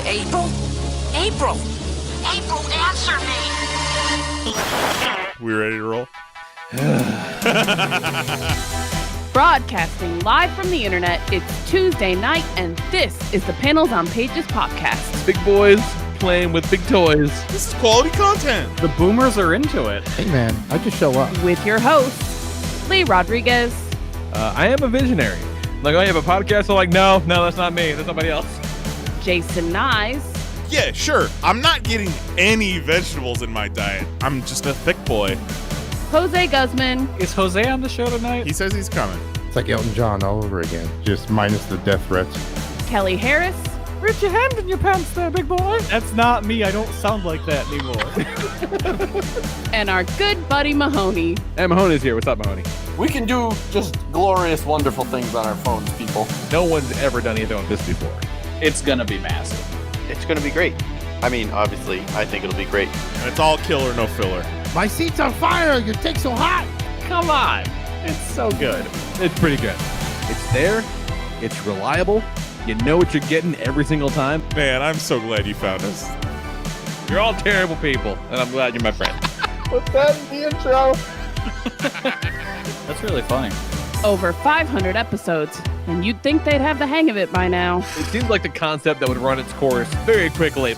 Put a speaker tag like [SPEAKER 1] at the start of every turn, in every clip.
[SPEAKER 1] April? April! April, answer me!
[SPEAKER 2] We ready to roll?
[SPEAKER 3] Broadcasting live from the internet, it's Tuesday night, and this is the Panels on Pages podcast.
[SPEAKER 2] Big boys playing with big toys.
[SPEAKER 4] This is quality content.
[SPEAKER 5] The boomers are into it.
[SPEAKER 6] Hey man, I just show up.
[SPEAKER 3] With your hosts, Lee Rodriguez,
[SPEAKER 2] I am a visionary. Like, oh, you have a podcast? I'm like, no, that's not me. That's somebody else.
[SPEAKER 3] Jason Nyes,
[SPEAKER 4] Yeah, sure. I'm not getting any vegetables in my diet. I'm just a thick boy.
[SPEAKER 3] Jose Guzman,
[SPEAKER 5] Is Jose on the show tonight?
[SPEAKER 4] He says he's coming.
[SPEAKER 6] It's like Elton John all over again, just minus the death threats.
[SPEAKER 3] Kelly Harris,
[SPEAKER 5] Reach your hand in your pants there, big boy. That's not me. I don't sound like that anymore.
[SPEAKER 3] and our good buddy Mahoney.
[SPEAKER 2] Hey, Mahoney's here. What's up, Mahoney?
[SPEAKER 7] We can do just glorious, wonderful things on our phones, people.
[SPEAKER 2] No one's ever done anything like this before.
[SPEAKER 5] It's gonna be massive.
[SPEAKER 7] It's going to be great. I mean, obviously, I think it'll be great.
[SPEAKER 4] And it's all killer, no filler.
[SPEAKER 6] My seat's on fire! Your take's so hot!
[SPEAKER 5] Come on. It's so good.
[SPEAKER 2] It's pretty good. It's there. It's reliable. You know what you're getting every single time.
[SPEAKER 4] Man, I'm so glad you found us.
[SPEAKER 2] You're all terrible people, and I'm glad you're my friend.
[SPEAKER 7] Put that in the intro.
[SPEAKER 5] That's really funny.
[SPEAKER 3] Over 500 episodes, and you'd think they'd have the hang of it by now.
[SPEAKER 2] It seems like the concept that would run its course very quickly.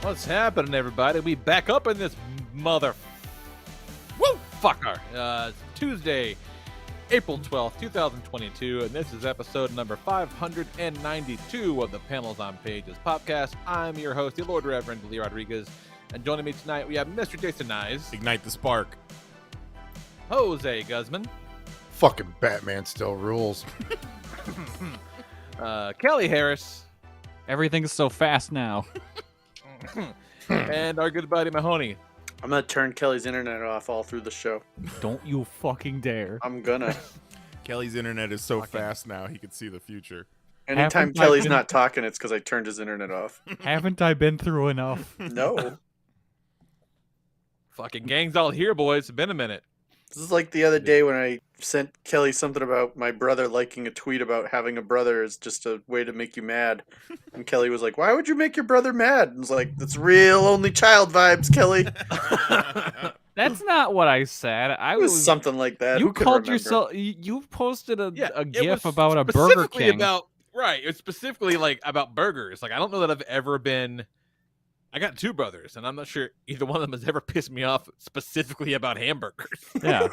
[SPEAKER 2] What's happening, everybody? We back up in this mother... Woo! Fucker! It's Tuesday, April 12th, 2022, and this is episode number 592 of the Panels on Pages podcast. I'm your host, the Lord Reverend Lee Rodriguez, and joining me tonight, we have Mr. Jason Nyes,
[SPEAKER 4] Ignite the spark.
[SPEAKER 2] Jose Guzman,
[SPEAKER 6] Fucking Batman still rules.
[SPEAKER 2] Kelly Harris,
[SPEAKER 5] Everything's so fast now.
[SPEAKER 2] and our good buddy Mahoney.
[SPEAKER 7] I'm going to turn Kelly's internet off all through the show.
[SPEAKER 5] Don't you fucking dare.
[SPEAKER 7] I'm going to.
[SPEAKER 4] Kelly's internet is so fast now, he can see the future.
[SPEAKER 7] Anytime
[SPEAKER 5] Haven't I
[SPEAKER 7] Kelly's
[SPEAKER 5] been-
[SPEAKER 7] not talking, it's because I turned his internet off.
[SPEAKER 5] Haven't I been through enough?
[SPEAKER 7] No.
[SPEAKER 2] Fucking gang's all here, boys. It's been a minute.
[SPEAKER 7] This is like the other day when I sent Kelly something about my brother liking a tweet about having a brother is just a way to make you mad. And Kelly was like, why would you make your brother mad? And I was like, that's real only child vibes, Kelly.
[SPEAKER 5] That's not what I said.
[SPEAKER 7] It was something like that.
[SPEAKER 5] You
[SPEAKER 7] Who could
[SPEAKER 5] called
[SPEAKER 7] remember?
[SPEAKER 5] yourself. You posted a
[SPEAKER 2] It
[SPEAKER 5] GIF
[SPEAKER 2] was
[SPEAKER 5] about a Burger
[SPEAKER 2] specifically
[SPEAKER 5] King.
[SPEAKER 2] Right. It's specifically like about burgers. Like, I don't know that I've ever been. I got two brothers, and I'm not sure either one of them has ever pissed me off specifically about hamburgers.
[SPEAKER 5] Yeah,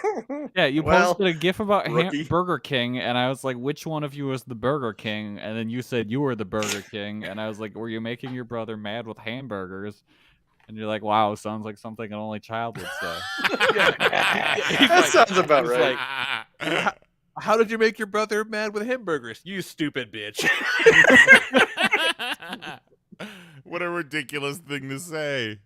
[SPEAKER 5] yeah. You
[SPEAKER 7] Well,
[SPEAKER 5] posted a GIF about
[SPEAKER 7] rookie.
[SPEAKER 5] Burger King, and I was like, "Which one of you was the Burger King?" And then you said you were the Burger King, and I was like, "Were you making your brother mad with hamburgers?" And you're like, "Wow, sounds like something an only child would say."
[SPEAKER 7] That sounds about
[SPEAKER 2] He's
[SPEAKER 7] right.
[SPEAKER 2] like, how did you make your brother mad with hamburgers? You stupid bitch.
[SPEAKER 4] What a ridiculous thing to say.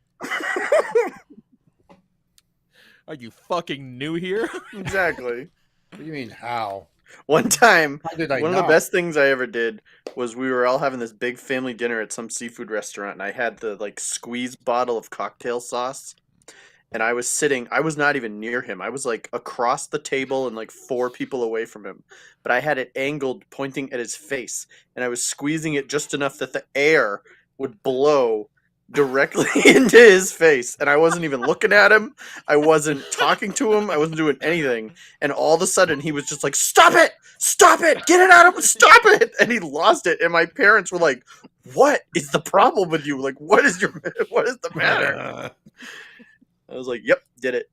[SPEAKER 2] Are you fucking new here?
[SPEAKER 7] Exactly.
[SPEAKER 6] What do you mean, how?
[SPEAKER 7] One time,
[SPEAKER 6] How did I
[SPEAKER 7] one of
[SPEAKER 6] not?
[SPEAKER 7] the best things I ever did was we were all having this big family dinner at some seafood restaurant, and I had the squeeze bottle of cocktail sauce, and I was not even near him. I was across the table and 4 people away from him, but I had it angled pointing at his face, and I was squeezing it just enough that the air would blow directly into his face, and I wasn't even looking at him. I wasn't talking to him. I wasn't doing anything. And all of a sudden, he was just like, "Stop it! Stop it! Get it out of him! Stop it!" And he lost it. And my parents were like, "What is the problem with you? What is the matter?" I was like, "Yep, did it."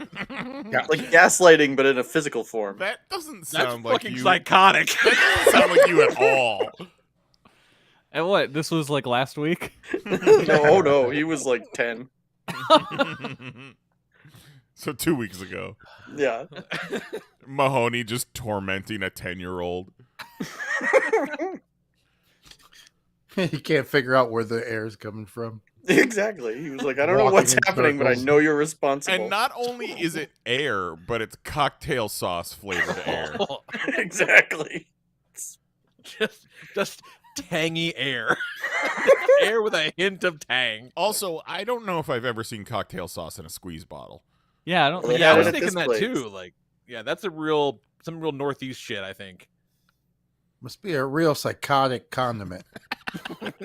[SPEAKER 7] Like gaslighting, but in a physical form.
[SPEAKER 4] That doesn't
[SPEAKER 2] That's
[SPEAKER 4] sound like
[SPEAKER 2] fucking
[SPEAKER 4] you.
[SPEAKER 2] psychotic.
[SPEAKER 4] That doesn't sound like you at all.
[SPEAKER 5] And what? This was like last week?
[SPEAKER 7] No, he was 10.
[SPEAKER 4] So 2 weeks ago,
[SPEAKER 7] Yeah.
[SPEAKER 4] Mahoney just tormenting a 10-year-old.
[SPEAKER 6] You can't figure out where the air is coming from.
[SPEAKER 7] Exactly. He was like, "I don't know
[SPEAKER 6] Walking
[SPEAKER 7] what's
[SPEAKER 6] in
[SPEAKER 7] happening, but I
[SPEAKER 6] circles.
[SPEAKER 7] know you're responsible."
[SPEAKER 4] And not only is it air, but it's cocktail sauce flavored air.
[SPEAKER 7] Exactly.
[SPEAKER 2] just tangy air. Air with a hint of tang.
[SPEAKER 4] Also, I don't know if I've ever seen cocktail sauce in a squeeze bottle.
[SPEAKER 5] Yeah, I don't.
[SPEAKER 7] Well,
[SPEAKER 2] Yeah, I
[SPEAKER 7] had
[SPEAKER 2] was
[SPEAKER 7] it at
[SPEAKER 2] thinking
[SPEAKER 7] this
[SPEAKER 2] that
[SPEAKER 7] place.
[SPEAKER 2] too. Like, yeah, that's a real some real Northeast shit, I think.
[SPEAKER 6] Must be a real psychotic condiment.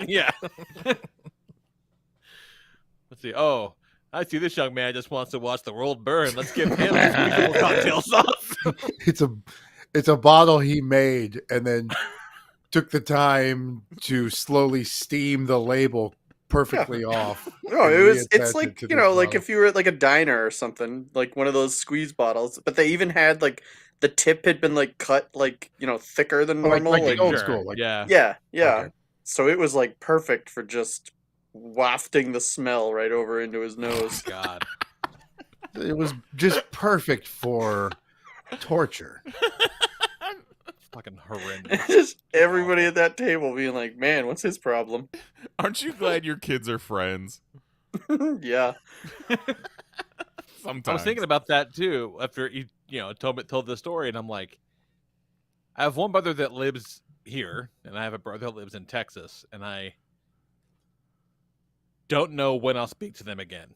[SPEAKER 2] Yeah. Let's see. Oh, I see this young man just wants to watch the world burn. Let's give him a squeezable cocktail sauce.
[SPEAKER 6] It's a bottle he made and then took the time to slowly steam the label perfectly off.
[SPEAKER 7] No,
[SPEAKER 6] and
[SPEAKER 7] it's
[SPEAKER 6] reattach
[SPEAKER 7] like,
[SPEAKER 6] it to
[SPEAKER 7] you
[SPEAKER 6] this
[SPEAKER 7] know, like
[SPEAKER 6] bottle.
[SPEAKER 7] if you were at like a diner or something, like one of those squeeze bottles, but they even had like the tip had been like cut like, you know, thicker than
[SPEAKER 6] Oh, like
[SPEAKER 7] normal.
[SPEAKER 6] the old
[SPEAKER 2] Sure.
[SPEAKER 6] school. Like,
[SPEAKER 2] Yeah.
[SPEAKER 7] Yeah.
[SPEAKER 6] Okay.
[SPEAKER 7] So it was like perfect for just wafting the smell right over into his nose.
[SPEAKER 2] God.
[SPEAKER 6] It was just perfect for torture.
[SPEAKER 2] Fucking horrendous.
[SPEAKER 7] Just everybody at that table being like, "Man, what's his problem?"
[SPEAKER 4] Aren't you glad your kids are friends?
[SPEAKER 7] Yeah.
[SPEAKER 4] Sometimes.
[SPEAKER 2] I was thinking about that too after he, told the story, and I'm like, I have one brother that lives here, and I have a brother that lives in Texas, and I don't know when I'll speak to them again.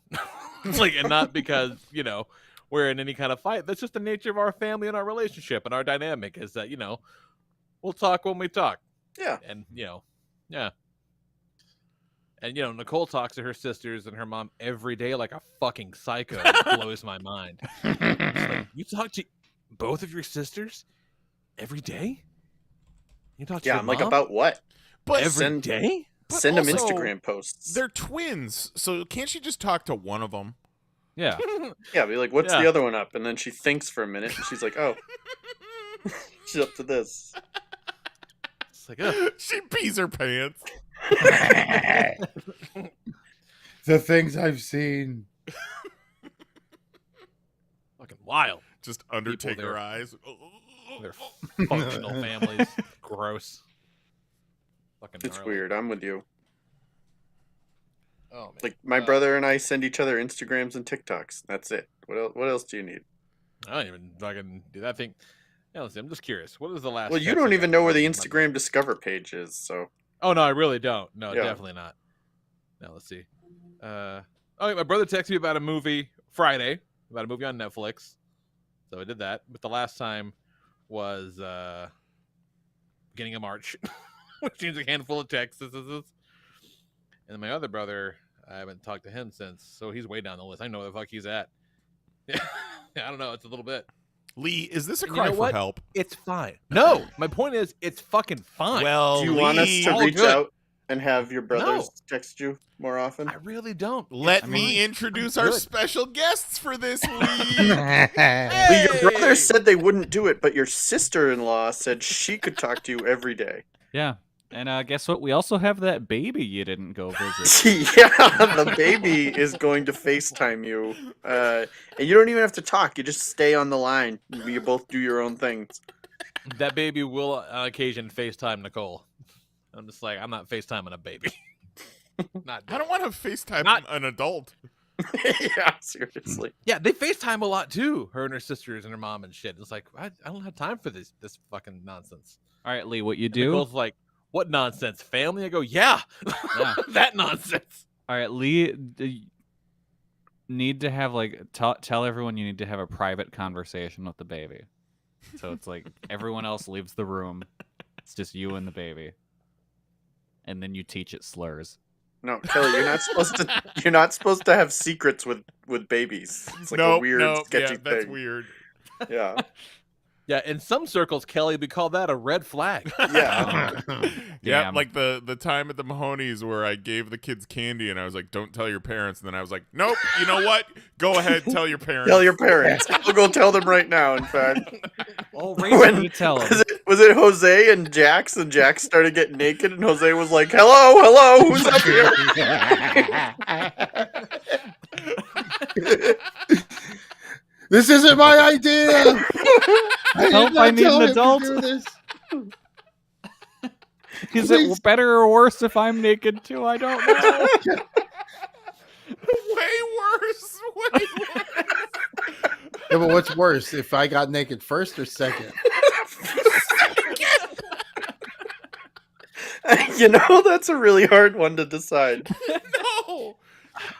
[SPEAKER 2] And not because we're in any kind of fight. That's just the nature of our family and our relationship and our dynamic. Is that we'll talk when we talk,
[SPEAKER 7] Yeah.
[SPEAKER 2] and yeah. And Nicole talks to her sisters and her mom every day like a fucking psycho. It blows my mind. It's like, you talk to both of your sisters every day? You talk to
[SPEAKER 7] Yeah,
[SPEAKER 2] your
[SPEAKER 7] I'm like,
[SPEAKER 2] mom
[SPEAKER 7] about what?
[SPEAKER 4] But
[SPEAKER 2] every day?
[SPEAKER 4] But
[SPEAKER 7] Send them
[SPEAKER 4] also,
[SPEAKER 7] Instagram posts.
[SPEAKER 4] they're twins, so can't she just talk to one of them?
[SPEAKER 5] Yeah.
[SPEAKER 7] Yeah, be like, what's
[SPEAKER 2] Yeah.
[SPEAKER 7] the other one up? And then she thinks for a minute, and she's like, oh, she's up to this.
[SPEAKER 2] It's like, ugh.
[SPEAKER 4] She pees her pants.
[SPEAKER 6] The things I've seen.
[SPEAKER 2] Fucking wild.
[SPEAKER 4] Just Undertaker
[SPEAKER 2] there.
[SPEAKER 4] eyes.
[SPEAKER 2] They're functional families. Gross. Fucking
[SPEAKER 7] It's
[SPEAKER 2] gnarly.
[SPEAKER 7] weird. I'm with you.
[SPEAKER 2] Oh, man.
[SPEAKER 7] Like, my brother and I send each other Instagrams and TikToks. That's it. What else do you need?
[SPEAKER 2] I don't even fucking do that thing. Yeah, listen, I'm just curious. What is the last?
[SPEAKER 7] Well, you
[SPEAKER 2] text
[SPEAKER 7] don't
[SPEAKER 2] I
[SPEAKER 7] even
[SPEAKER 2] got
[SPEAKER 7] know where
[SPEAKER 2] from
[SPEAKER 7] the
[SPEAKER 2] my
[SPEAKER 7] Instagram Discover page is, so.
[SPEAKER 2] Oh no, I really don't. No,
[SPEAKER 7] Yeah.
[SPEAKER 2] definitely not. No, let's see. My brother texted me about a movie Friday, about a movie on Netflix. So I did that. But the last time was beginning of March, which seems like a handful of texts. And my other brother, I haven't talked to him since, so he's way down the list. I know where the fuck he's at. Yeah, I don't know. It's a little bit.
[SPEAKER 4] Lee, is this a
[SPEAKER 2] You
[SPEAKER 4] cry
[SPEAKER 2] know
[SPEAKER 4] for
[SPEAKER 2] what?
[SPEAKER 4] help?
[SPEAKER 2] It's fine. No, my point is, it's fucking fine.
[SPEAKER 4] Well,
[SPEAKER 7] Do you want us to
[SPEAKER 2] all
[SPEAKER 7] reach
[SPEAKER 2] good.
[SPEAKER 7] out and have your brothers
[SPEAKER 2] No.
[SPEAKER 7] text you more often?
[SPEAKER 2] I really don't.
[SPEAKER 4] let
[SPEAKER 2] It's
[SPEAKER 4] me
[SPEAKER 2] fine.
[SPEAKER 4] introduce
[SPEAKER 2] I'm
[SPEAKER 4] our
[SPEAKER 2] good.
[SPEAKER 4] special guests for this week.
[SPEAKER 7] Well, your brother
[SPEAKER 2] Hey!
[SPEAKER 7] said they wouldn't do it, but your sister-in-law said she could talk to you every day.
[SPEAKER 5] Yeah. And guess what? We also have that baby you didn't go visit.
[SPEAKER 7] Yeah, the baby is going to FaceTime you. And you don't even have to talk. You just stay on the line. You both do your own things.
[SPEAKER 2] That baby will, on occasion, FaceTime Nicole. I'm just like, I'm not FaceTiming a baby. Not.
[SPEAKER 4] I don't want to FaceTime
[SPEAKER 2] Not-
[SPEAKER 4] an adult.
[SPEAKER 7] Yeah, seriously.
[SPEAKER 2] Yeah, they FaceTime a lot too. Her and her sisters and her mom and shit. It's like I don't have time for this fucking nonsense.
[SPEAKER 5] All right, Lee, what you
[SPEAKER 2] And
[SPEAKER 5] do?
[SPEAKER 2] Nicole's like, what nonsense? Family? I go, yeah,
[SPEAKER 5] Yeah.
[SPEAKER 2] that nonsense.
[SPEAKER 5] All right, Lee, need to have tell everyone you need to have a private conversation with the baby. So it's like everyone else leaves the room. It's just you and the baby. And then you teach it slurs.
[SPEAKER 7] No, Kelly, you're not supposed to have secrets with babies. It's like a weird, sketchy
[SPEAKER 4] that's
[SPEAKER 7] thing.
[SPEAKER 4] weird.
[SPEAKER 7] Yeah.
[SPEAKER 2] Yeah, in some circles, Kelly, we call that a red flag.
[SPEAKER 7] Yeah.
[SPEAKER 4] Yeah,
[SPEAKER 5] Damn.
[SPEAKER 4] like the time at the Mahoney's where I gave the kids candy and I was like, "Don't tell your parents." And then I was like, "Nope, you know what? Go ahead, tell your parents."
[SPEAKER 7] Tell your parents. I'll go tell them right now, in fact.
[SPEAKER 5] Oh,
[SPEAKER 7] When-
[SPEAKER 5] you tell him.
[SPEAKER 7] Was it Jose and Jax? And Jax started getting naked, and Jose was like, "Hello, who's up here?"
[SPEAKER 6] This isn't my idea.
[SPEAKER 5] Help, I need an adult. Is it
[SPEAKER 6] Please.
[SPEAKER 5] better or worse if I'm naked too? I don't know.
[SPEAKER 4] Way worse. Way worse.
[SPEAKER 6] Yeah, but what's worse, if I got naked first or second?
[SPEAKER 7] You know, that's a really hard one to decide.
[SPEAKER 4] No.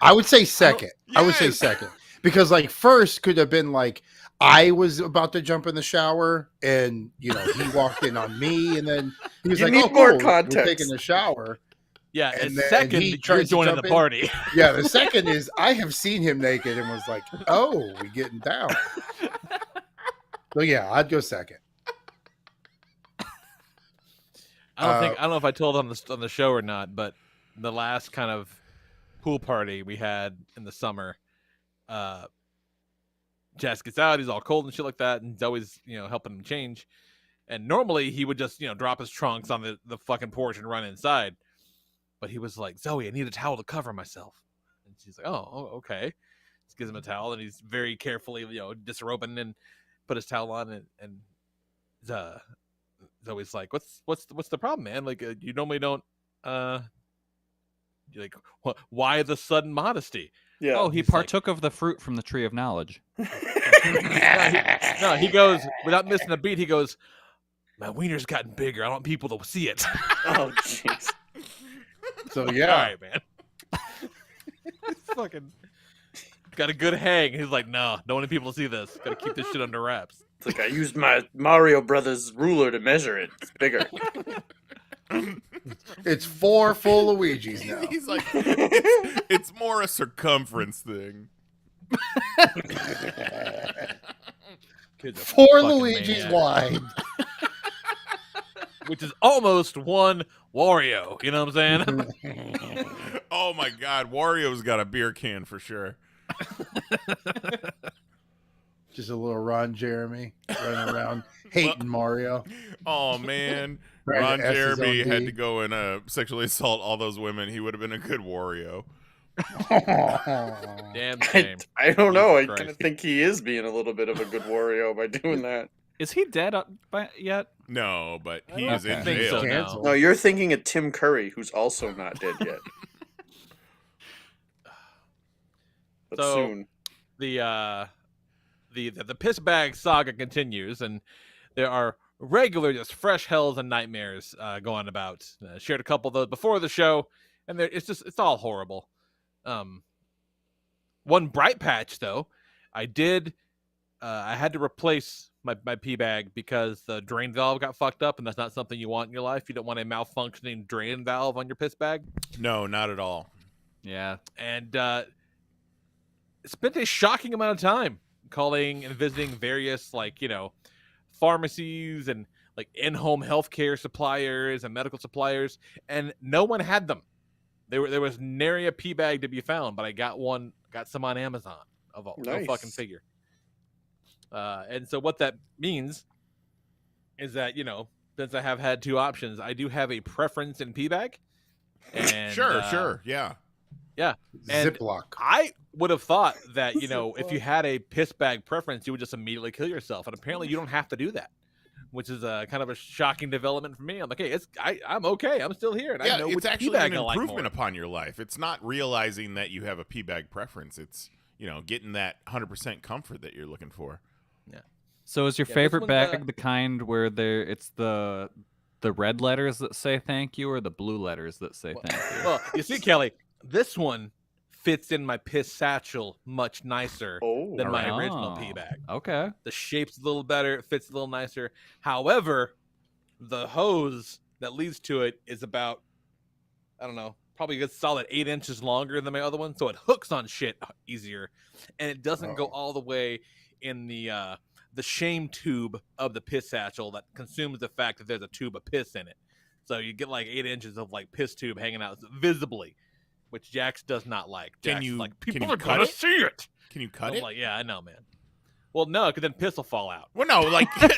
[SPEAKER 6] I would say second. I would say
[SPEAKER 4] Yes.
[SPEAKER 6] second. Because like first could have been like I was about to jump in the shower, and he walked in on me, and then he was
[SPEAKER 7] You
[SPEAKER 6] like,
[SPEAKER 7] need
[SPEAKER 6] "Oh,
[SPEAKER 7] more
[SPEAKER 6] cool,
[SPEAKER 7] context."
[SPEAKER 6] we're taking a shower."
[SPEAKER 2] Yeah,
[SPEAKER 6] And
[SPEAKER 2] and
[SPEAKER 6] then
[SPEAKER 2] second,
[SPEAKER 6] he
[SPEAKER 2] you're
[SPEAKER 6] tries to
[SPEAKER 2] joining the
[SPEAKER 6] jump in.
[SPEAKER 2] party.
[SPEAKER 6] Yeah, the second is I have seen him naked and was like, "Oh, we getting down." So yeah, I'd go second.
[SPEAKER 2] I don't know if I told on the show or not, but the last kind of pool party we had in the summer, Jess gets out, he's all cold and shit like that, and he's always, helping him change. And normally he would just, drop his trunks on the fucking porch and run inside. But he was like, "Zoe, I need a towel to cover myself." And she's like, "Oh, okay." She gives him a towel, and he's very carefully, disrobing and put his towel on, and Zoe's like, "What's the problem, man? Like, you normally don't, you're like, why the sudden modesty?"
[SPEAKER 7] Yeah.
[SPEAKER 5] Oh, he
[SPEAKER 2] He's like-
[SPEAKER 5] partook of the fruit from the tree of knowledge.
[SPEAKER 2] No, he goes, without missing a beat, he goes, "My wiener's gotten bigger. I don't want people to see it."
[SPEAKER 7] Oh, jeez.
[SPEAKER 6] So
[SPEAKER 2] All
[SPEAKER 6] yeah,
[SPEAKER 2] right, man. He's fucking got a good hang. He's like, "No, don't want people to see this. Gotta keep this shit under wraps."
[SPEAKER 7] It's like I used my Mario Brothers ruler to measure it. It's bigger.
[SPEAKER 6] it's 4 full Luigi's now.
[SPEAKER 4] He's like, it's more a circumference thing.
[SPEAKER 2] Kid's a
[SPEAKER 6] 4
[SPEAKER 2] fucking
[SPEAKER 6] Luigi's
[SPEAKER 2] maniac.
[SPEAKER 6] wide.
[SPEAKER 2] Which is almost one Wario. You know what I'm saying?
[SPEAKER 4] Oh my God, Wario's got a beer can for sure.
[SPEAKER 6] Just a little Ron Jeremy running around hating Mario.
[SPEAKER 4] Oh man,
[SPEAKER 6] Trying
[SPEAKER 4] Ron
[SPEAKER 6] to S his
[SPEAKER 4] Jeremy
[SPEAKER 6] own
[SPEAKER 4] had
[SPEAKER 6] D.
[SPEAKER 4] to go and sexually assault all those women. He would have been a good Wario.
[SPEAKER 2] Damn shame.
[SPEAKER 7] I don't know. I
[SPEAKER 2] Jesus
[SPEAKER 7] kind of
[SPEAKER 2] Christ.
[SPEAKER 7] think he is being a little bit of a good Wario by doing that.
[SPEAKER 5] Is he dead yet?
[SPEAKER 4] No, but he
[SPEAKER 2] I
[SPEAKER 4] is
[SPEAKER 2] don't
[SPEAKER 4] in
[SPEAKER 2] think
[SPEAKER 4] jail.
[SPEAKER 2] so.
[SPEAKER 6] Canceled.
[SPEAKER 7] No, you're thinking of Tim Curry, who's also not dead yet. But
[SPEAKER 2] So-
[SPEAKER 7] soon.
[SPEAKER 2] The piss bag saga continues, and there are regular, just fresh hells and nightmares going about. Shared a couple of those before the show, and it's all horrible. One bright patch though, I had to replace my pee bag because the drain valve got fucked up, and that's not something you want in your life. You don't want a malfunctioning drain valve on your piss bag.
[SPEAKER 4] No, not at all.
[SPEAKER 5] Yeah.
[SPEAKER 2] And spent a shocking amount of time calling and visiting various pharmacies and in-home healthcare suppliers and medical suppliers, and no one had them. There was nary a pee bag to be found, but I got some on Amazon of all.
[SPEAKER 7] Nice.
[SPEAKER 2] Go fucking figure. And so what that means is that, since I have had two options, I do have a preference in pee bag. And,
[SPEAKER 4] Sure, yeah.
[SPEAKER 2] And
[SPEAKER 6] Ziploc.
[SPEAKER 2] I would have thought that, if you had a piss bag preference, you would just immediately kill yourself. And apparently you don't have to do that, which is a kind of a shocking development for me. I'm like, hey, I'm okay. I'm still here. And I
[SPEAKER 4] Yeah,
[SPEAKER 2] know
[SPEAKER 4] it's
[SPEAKER 2] which pee
[SPEAKER 4] actually
[SPEAKER 2] bag
[SPEAKER 4] an
[SPEAKER 2] I like
[SPEAKER 4] improvement
[SPEAKER 2] more.
[SPEAKER 4] upon your life. It's not realizing that you have a pee bag preference. It's, getting that 100% comfort that you're looking for.
[SPEAKER 5] So is your
[SPEAKER 2] Yeah, this
[SPEAKER 5] favorite
[SPEAKER 2] one's,
[SPEAKER 5] bag the kind where it's the red letters that say thank you or the blue letters that say thank you?
[SPEAKER 2] Well, you see, Kelly, this one fits in my piss satchel much nicer
[SPEAKER 7] Oh,
[SPEAKER 2] than my
[SPEAKER 5] alright.
[SPEAKER 2] original pee bag.
[SPEAKER 5] Okay.
[SPEAKER 2] The shape's a little better. It fits a little nicer. However, the hose that leads to it is about, I don't know, probably a good solid 8 inches longer than my other one. So it hooks on shit easier. And it doesn't go all the way in the shame tube of the piss satchel that consumes the fact that there's a tube of piss in it. So you get 8 inches of piss tube hanging out visibly, which Jax does not like.
[SPEAKER 4] Can
[SPEAKER 2] Jax is
[SPEAKER 4] you-
[SPEAKER 2] like,
[SPEAKER 4] can
[SPEAKER 2] people
[SPEAKER 4] you
[SPEAKER 2] are
[SPEAKER 4] cut
[SPEAKER 2] gonna
[SPEAKER 4] it?
[SPEAKER 2] see it.
[SPEAKER 4] Can you cut
[SPEAKER 2] I'm
[SPEAKER 4] it?
[SPEAKER 2] like, yeah, I know, man. Well, no, because then piss will fall out.
[SPEAKER 4] Well, no, just cut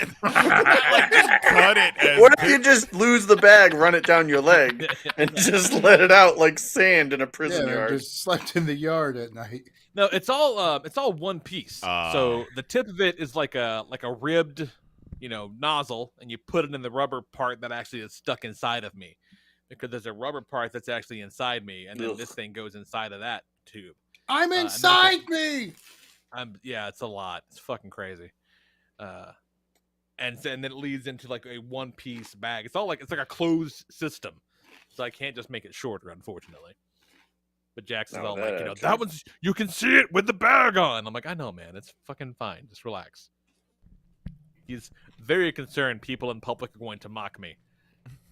[SPEAKER 4] it. As
[SPEAKER 7] what if you just lose the bag, run it down your leg, and just let it out like sand in a prison
[SPEAKER 6] Yeah,
[SPEAKER 7] yard?
[SPEAKER 6] just slept in the yard at night.
[SPEAKER 2] No, it's all one piece. So the tip of it is like a ribbed, nozzle, and you put it in the rubber part that actually is stuck inside of me, because there's a rubber part that's actually inside me, and then
[SPEAKER 7] Ugh.
[SPEAKER 2] this thing goes inside of that tube.
[SPEAKER 6] I'm
[SPEAKER 2] then
[SPEAKER 6] inside me.
[SPEAKER 2] It's a lot. It's fucking crazy. And then it leads into a one piece bag. It's like a closed system, so I can't just make it shorter, unfortunately. But Jax is
[SPEAKER 7] No,
[SPEAKER 2] all
[SPEAKER 7] that
[SPEAKER 2] like,
[SPEAKER 7] actually-
[SPEAKER 2] that one's, you can see it with the bag on. I'm like, I know, man. It's fucking fine. Just relax. He's very concerned people in public are going to mock me.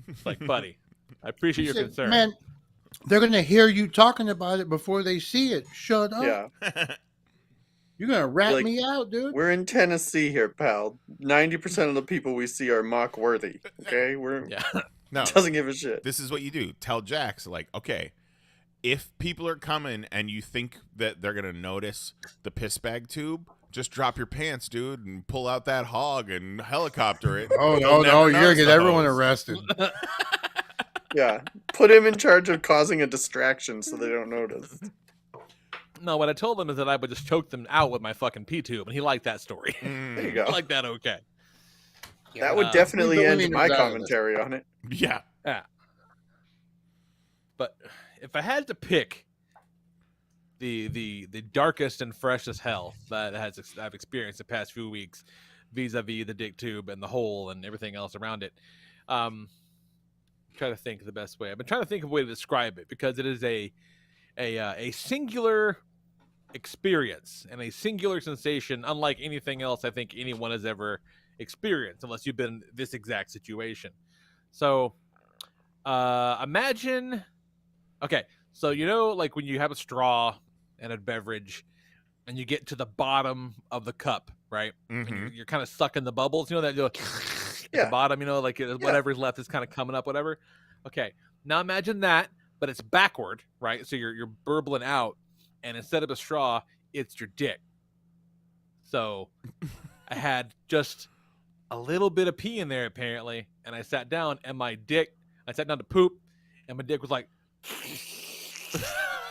[SPEAKER 2] It's like, buddy, I appreciate
[SPEAKER 6] He
[SPEAKER 2] your
[SPEAKER 6] said,
[SPEAKER 2] concern.
[SPEAKER 6] Man, they're going to hear you talking about it before they see it. Shut up.
[SPEAKER 7] Yeah.
[SPEAKER 6] You're going to rat
[SPEAKER 7] Like,
[SPEAKER 6] me out, dude.
[SPEAKER 7] We're in Tennessee here, pal. 90% of the people we see are mock worthy. Okay?
[SPEAKER 2] Yeah.
[SPEAKER 4] No,
[SPEAKER 7] Doesn't give a shit.
[SPEAKER 4] this is what you do. Tell Jax, like, okay, if people are coming and you think that they're going to notice the piss bag tube, just drop your pants, dude, and pull out that hog and helicopter it.
[SPEAKER 6] Oh,
[SPEAKER 4] They'll
[SPEAKER 6] no,
[SPEAKER 4] never
[SPEAKER 6] you're going to
[SPEAKER 4] notice
[SPEAKER 6] get
[SPEAKER 4] the
[SPEAKER 6] everyone
[SPEAKER 4] hose.
[SPEAKER 6] arrested.
[SPEAKER 7] Yeah. Put him in charge of causing a distraction so they don't notice.
[SPEAKER 2] No, what I told him is that I would just choke them out with my fucking pee tube, and he liked that story.
[SPEAKER 7] There you
[SPEAKER 2] I
[SPEAKER 7] go.
[SPEAKER 2] like that okay.
[SPEAKER 7] That would
[SPEAKER 2] Uh,
[SPEAKER 7] definitely
[SPEAKER 6] leave the
[SPEAKER 7] end
[SPEAKER 6] wieners
[SPEAKER 7] my
[SPEAKER 6] out of this.
[SPEAKER 7] commentary on it.
[SPEAKER 4] Yeah.
[SPEAKER 2] But if I had to pick the darkest and freshest hell that I've experienced the past few weeks, vis-a-vis the dick tube and the hole and everything else around it, try to think of the best way. I've been trying to think of a way to describe it because it is a singular experience and a singular sensation, unlike anything else I think anyone has ever experienced, unless you've been in this exact situation. So, imagine. Okay, so like when you have a straw and a beverage, and you get to the bottom of the cup, right? And
[SPEAKER 4] Mhm.
[SPEAKER 2] you're kind of sucking the bubbles. You know that at
[SPEAKER 7] Yeah.
[SPEAKER 2] the bottom. Like whatever's left is kind of coming up. Whatever. Okay, now imagine that, but it's backward, right? So you're burbling out, and instead of a straw, it's your dick. So I had just a little bit of pee in there apparently, and I sat down, and I sat down to poop, and my dick was like.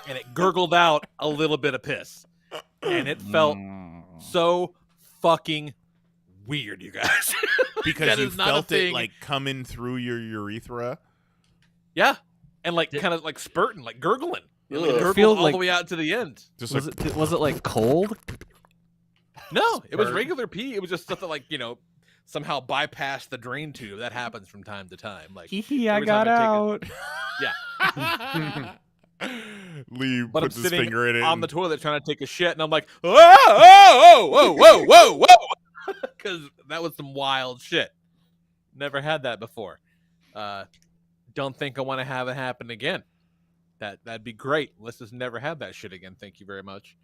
[SPEAKER 2] And it gurgled out a little bit of piss, and it felt so fucking weird, you guys.
[SPEAKER 4] Because
[SPEAKER 2] That
[SPEAKER 4] you
[SPEAKER 2] is not a
[SPEAKER 4] felt it
[SPEAKER 2] thing.
[SPEAKER 4] like coming through your urethra.
[SPEAKER 2] Yeah, and like kind of like spurting, like gurgling. It like,
[SPEAKER 7] Ugh.
[SPEAKER 2] gurgled
[SPEAKER 5] Feel
[SPEAKER 2] all
[SPEAKER 5] like-
[SPEAKER 2] the way out to the end.
[SPEAKER 4] Just
[SPEAKER 5] Was
[SPEAKER 4] like
[SPEAKER 5] it was it like cold?
[SPEAKER 2] No, it was
[SPEAKER 6] Spurt.
[SPEAKER 2] regular pee. It was just stuff that like somehow bypassed the drain tube. That happens from time to time. Like
[SPEAKER 5] Hee hee, I
[SPEAKER 2] every time
[SPEAKER 5] got
[SPEAKER 2] I take
[SPEAKER 5] out.
[SPEAKER 4] Lee
[SPEAKER 2] but I'm
[SPEAKER 4] puts his
[SPEAKER 2] sitting
[SPEAKER 4] finger in it.
[SPEAKER 2] on the toilet trying to take a shit, and I'm like, whoa, because that was some wild shit. Never had that before. Don't think I want to have it happen again. That'd be great. Let's just never have that shit again. Thank you very much.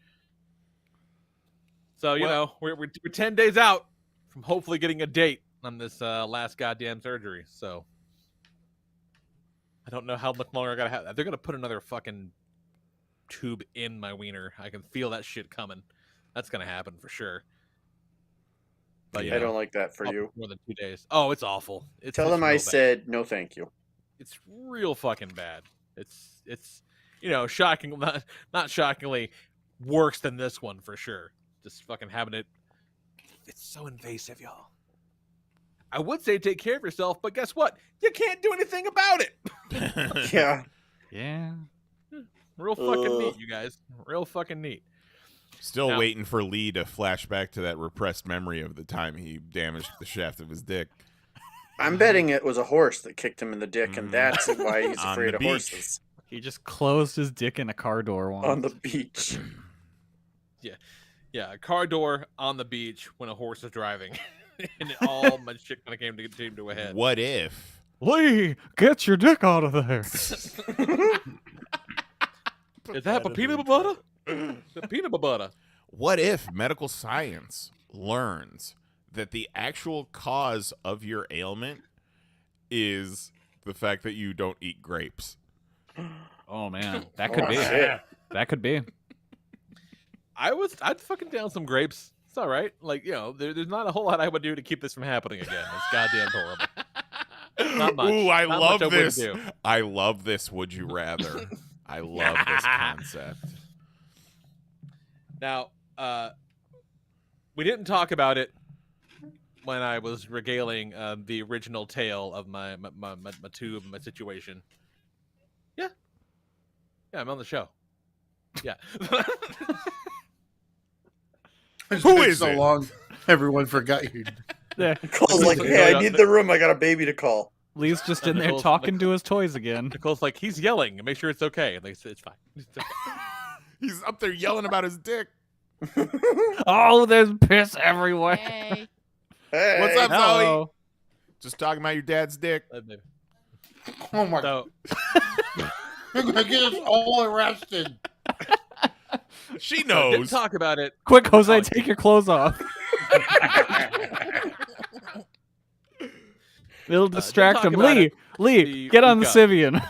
[SPEAKER 2] So we're 10 days out from hopefully getting a date on this last goddamn surgery. So I don't know how much longer I gotta have that. They're gonna put another fucking tube in my wiener. I can feel that shit coming. That's gonna happen for sure. But
[SPEAKER 7] I don't like that for
[SPEAKER 2] I'll-
[SPEAKER 7] you.
[SPEAKER 2] more than 2 days. Oh, it's awful.
[SPEAKER 7] Tell them I
[SPEAKER 2] real bad.
[SPEAKER 7] said no thank you.
[SPEAKER 2] It's real fucking bad. It's shocking, not shockingly worse than this one for sure. Just fucking having it. It's so invasive, y'all. I would say take care of yourself, but guess what? You can't do anything about it.
[SPEAKER 7] Yeah.
[SPEAKER 5] Yeah.
[SPEAKER 2] Real fucking
[SPEAKER 7] Ugh.
[SPEAKER 2] neat, you guys. Real fucking neat.
[SPEAKER 4] Still
[SPEAKER 2] Now-
[SPEAKER 4] waiting for Lee to flash back to that repressed memory of the time he damaged the shaft of his dick.
[SPEAKER 7] I'm betting it was a horse that kicked him in the dick,
[SPEAKER 4] Mm.
[SPEAKER 7] and that's why he's
[SPEAKER 4] On
[SPEAKER 7] afraid
[SPEAKER 4] the
[SPEAKER 7] of
[SPEAKER 4] beach.
[SPEAKER 7] horses.
[SPEAKER 5] He just closed his dick in a car door once.
[SPEAKER 7] On the beach.
[SPEAKER 2] Yeah, a car door on the beach when a horse is driving. And all my shit kind of came to a head.
[SPEAKER 4] What if?
[SPEAKER 5] Lee, get your dick out of there.
[SPEAKER 2] Is that peanut butter? The peanut butter.
[SPEAKER 4] What if medical science learns that the actual cause of your ailment is the fact that you don't eat grapes?
[SPEAKER 5] Oh man, that could be.
[SPEAKER 7] Shit.
[SPEAKER 5] That could be.
[SPEAKER 2] I'd fucking down some grapes. It's all right. Like, there's not a whole lot I would do to keep this from happening again. It's goddamn horrible. Not much.
[SPEAKER 4] Ooh, I
[SPEAKER 2] Not
[SPEAKER 4] love
[SPEAKER 2] much I wouldn't
[SPEAKER 4] this.
[SPEAKER 2] do.
[SPEAKER 4] I love this. Would you rather? I love this concept.
[SPEAKER 2] Now, we didn't talk about it when I was regaling the original tale of my tube, my situation. Yeah, I'm on the show. Yeah.
[SPEAKER 6] It's
[SPEAKER 4] Who
[SPEAKER 6] been
[SPEAKER 4] is
[SPEAKER 6] so
[SPEAKER 4] it?
[SPEAKER 6] long, everyone forgot you.
[SPEAKER 5] Yeah.
[SPEAKER 7] Cole's like, hey, I need the room. I got a baby to call.
[SPEAKER 5] Lee's just in there
[SPEAKER 2] Nicole's-
[SPEAKER 5] talking to his toys again.
[SPEAKER 2] Nicole's like, he's yelling. Make sure it's okay. And they say, it's fine. It's okay.
[SPEAKER 4] He's up there yelling about his dick.
[SPEAKER 5] Oh, there's piss everywhere.
[SPEAKER 3] Hey.
[SPEAKER 7] Hey.
[SPEAKER 4] What's up, Zoe?
[SPEAKER 5] Hello.
[SPEAKER 4] Just talking about your dad's dick.
[SPEAKER 6] Oh my god.
[SPEAKER 2] So,
[SPEAKER 6] You're gonna get us all arrested.
[SPEAKER 4] She
[SPEAKER 2] didn't
[SPEAKER 4] knows.
[SPEAKER 2] talk about it.
[SPEAKER 5] Quick, Jose,
[SPEAKER 2] Oh,
[SPEAKER 5] take your clothes off. It'll distract
[SPEAKER 2] talk
[SPEAKER 5] him.
[SPEAKER 2] about
[SPEAKER 5] Lee,
[SPEAKER 2] it.
[SPEAKER 5] Lee, get on the
[SPEAKER 2] got-
[SPEAKER 5] Sivian.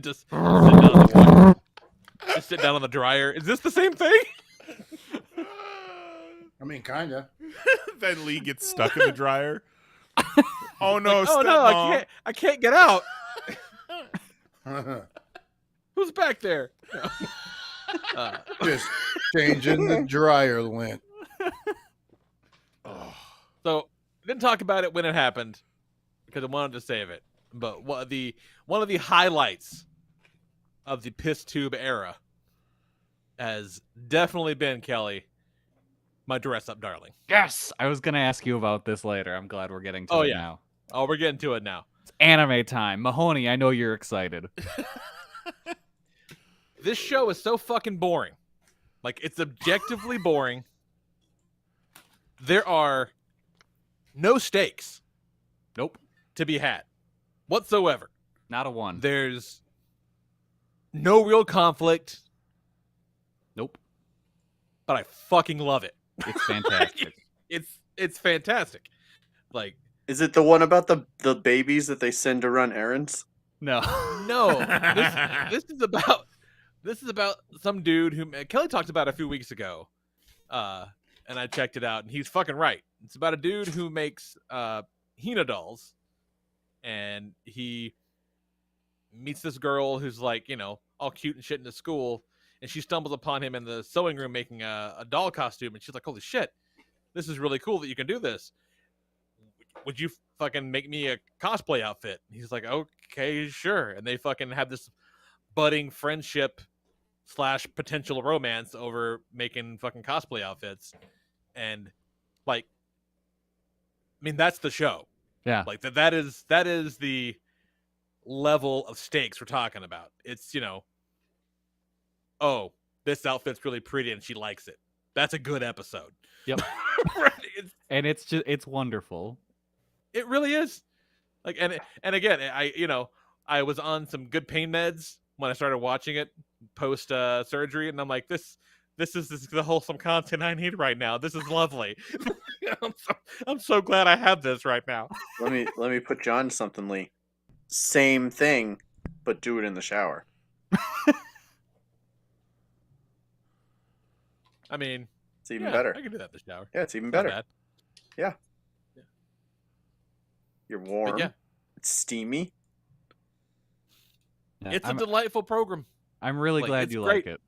[SPEAKER 2] Just sit down on the just sit down on the dryer. Is this the same thing?
[SPEAKER 6] I mean, kinda.
[SPEAKER 4] Then Lee gets stuck in the dryer. Oh no,
[SPEAKER 2] Oh no,
[SPEAKER 4] stepmom.
[SPEAKER 2] I can't get out. Who's back there?
[SPEAKER 6] Just changing the dryer lint.
[SPEAKER 2] So I didn't talk about it when it happened because I wanted to save it. But one of the highlights of the piss tube era has definitely been, Kelly, my dress up darling.
[SPEAKER 5] Yes, I was gonna ask you about this later. I'm glad we're getting to
[SPEAKER 2] Oh,
[SPEAKER 5] it
[SPEAKER 2] yeah.
[SPEAKER 5] now.
[SPEAKER 2] Oh, we're getting to it now.
[SPEAKER 5] It's anime time. Mahoney, I know you're excited.
[SPEAKER 2] This show is so fucking boring. Like, it's objectively boring. There are no stakes.
[SPEAKER 5] Nope,
[SPEAKER 2] To be had whatsoever.
[SPEAKER 5] not a one.
[SPEAKER 2] There's no real conflict,
[SPEAKER 5] Nope,
[SPEAKER 2] but I fucking love it.
[SPEAKER 5] it's fantastic.
[SPEAKER 2] It's fantastic. Like,
[SPEAKER 7] Is it the one about the babies that they send to run errands?
[SPEAKER 5] No,
[SPEAKER 2] no, this is about some dude who Kelly talked about a few weeks ago, and I checked it out, and he's fucking right. It's about a dude who makes Hina dolls, and he meets this girl who's like, you know, all cute and shit in the school, and she stumbles upon him in the sewing room making a doll costume, and she's like, holy shit, this is really cool that you can do this. Would you fucking make me a cosplay outfit? And he's like, okay, sure. And they fucking have this budding friendship / potential romance over making fucking cosplay outfits. And like, I mean, that's the show.
[SPEAKER 5] yeah,
[SPEAKER 2] Like that is the level of stakes we're talking about. It's, you know, oh, this outfit's really pretty and she likes it. That's a good episode.
[SPEAKER 5] Yep.
[SPEAKER 2] Right?
[SPEAKER 5] and it's wonderful.
[SPEAKER 2] It really is. Like, and again, I was on some good pain meds when I started watching it post surgery, and I'm like, this is the wholesome content I need right now. This is lovely. I'm so glad I have this right now.
[SPEAKER 7] Let me put you on something, Lee. Same thing, but do it in the shower.
[SPEAKER 2] I mean,
[SPEAKER 7] It's even
[SPEAKER 2] yeah,
[SPEAKER 7] better.
[SPEAKER 2] I can do that in the shower.
[SPEAKER 7] Yeah, it's even
[SPEAKER 2] Not
[SPEAKER 7] better.
[SPEAKER 2] bad.
[SPEAKER 7] You're warm.
[SPEAKER 2] But yeah,
[SPEAKER 7] It's steamy.
[SPEAKER 5] Yeah,
[SPEAKER 2] it's a
[SPEAKER 5] I'm,
[SPEAKER 2] delightful program.
[SPEAKER 5] I'm really
[SPEAKER 2] like,
[SPEAKER 5] glad
[SPEAKER 2] it's
[SPEAKER 5] you
[SPEAKER 2] great.
[SPEAKER 5] like it.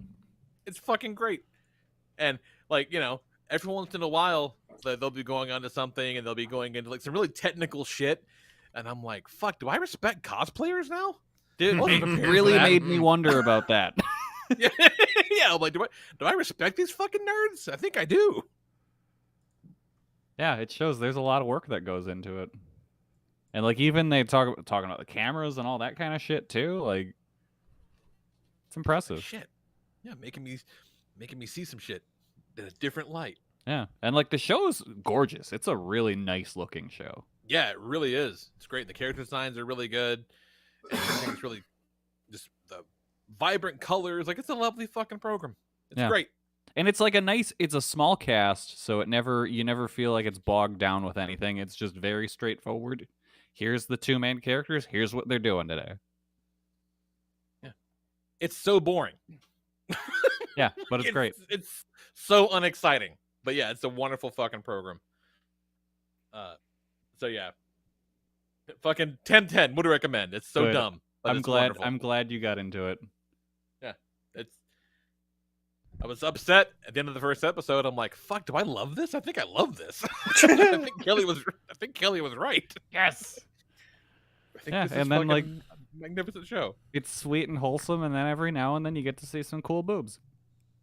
[SPEAKER 2] It's fucking great. And like, you know, every once in a while they'll be going on to something and they'll be going into like some really technical shit. And I'm like, fuck, do I respect cosplayers now?
[SPEAKER 5] Dude,
[SPEAKER 2] wasn't
[SPEAKER 5] it
[SPEAKER 2] prepared for
[SPEAKER 5] really
[SPEAKER 2] that.
[SPEAKER 5] made me wonder about that.
[SPEAKER 2] yeah, I'm like, do I respect these fucking nerds? I think I do.
[SPEAKER 5] Yeah, it shows there's a lot of work that goes into it. And like even they talking about the cameras and all that kind of shit too. Like it's impressive.
[SPEAKER 2] Shit. Yeah, making me see some shit in a different light.
[SPEAKER 5] Yeah. And like the show's gorgeous. It's a really nice looking show.
[SPEAKER 2] Yeah, it really is. It's great. The character designs are really good. And it's really just the vibrant colors. Like, it's a lovely fucking program. It's
[SPEAKER 5] Yeah.
[SPEAKER 2] great.
[SPEAKER 5] And it's like it's a small cast, so you never feel like it's bogged down with anything. It's just very straightforward. Here's the two main characters. Here's what they're doing today.
[SPEAKER 2] It's so boring.
[SPEAKER 5] Yeah, but it's great.
[SPEAKER 2] It's so unexciting. But yeah, it's a wonderful fucking program. So yeah. Fucking 10/10 would recommend. It's so
[SPEAKER 5] Good.
[SPEAKER 2] dumb. But it's wonderful.
[SPEAKER 5] I'm glad you got into it.
[SPEAKER 2] I was upset at the end of the first episode. I'm like, fuck, do I love this? I think I love this. I think Kelly was right. Yes. I think
[SPEAKER 5] Yeah,
[SPEAKER 2] this is
[SPEAKER 5] and then,
[SPEAKER 2] fucking magnificent show.
[SPEAKER 5] It's sweet and wholesome, and then every now and then you get to see some cool boobs.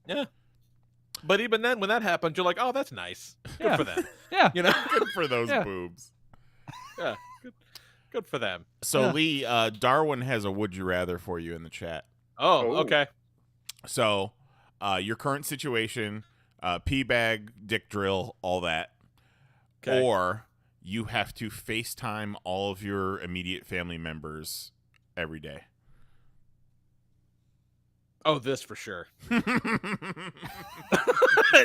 [SPEAKER 2] Yeah. But even then, when that happens, you're like, oh, that's nice. Good
[SPEAKER 5] Yeah.
[SPEAKER 2] for them.
[SPEAKER 5] Yeah.
[SPEAKER 2] You know,
[SPEAKER 4] Good for those
[SPEAKER 5] Yeah.
[SPEAKER 4] boobs.
[SPEAKER 2] yeah, good for them.
[SPEAKER 4] So
[SPEAKER 5] Yeah.
[SPEAKER 4] Lee, Darwin has a would you rather for you in the chat.
[SPEAKER 2] Oh,
[SPEAKER 7] Oh.
[SPEAKER 2] okay.
[SPEAKER 4] So, your current situation, pee bag, dick drill, all that.
[SPEAKER 2] Okay.
[SPEAKER 4] Or you have to FaceTime all of your immediate family members every day.
[SPEAKER 2] Oh, this for sure.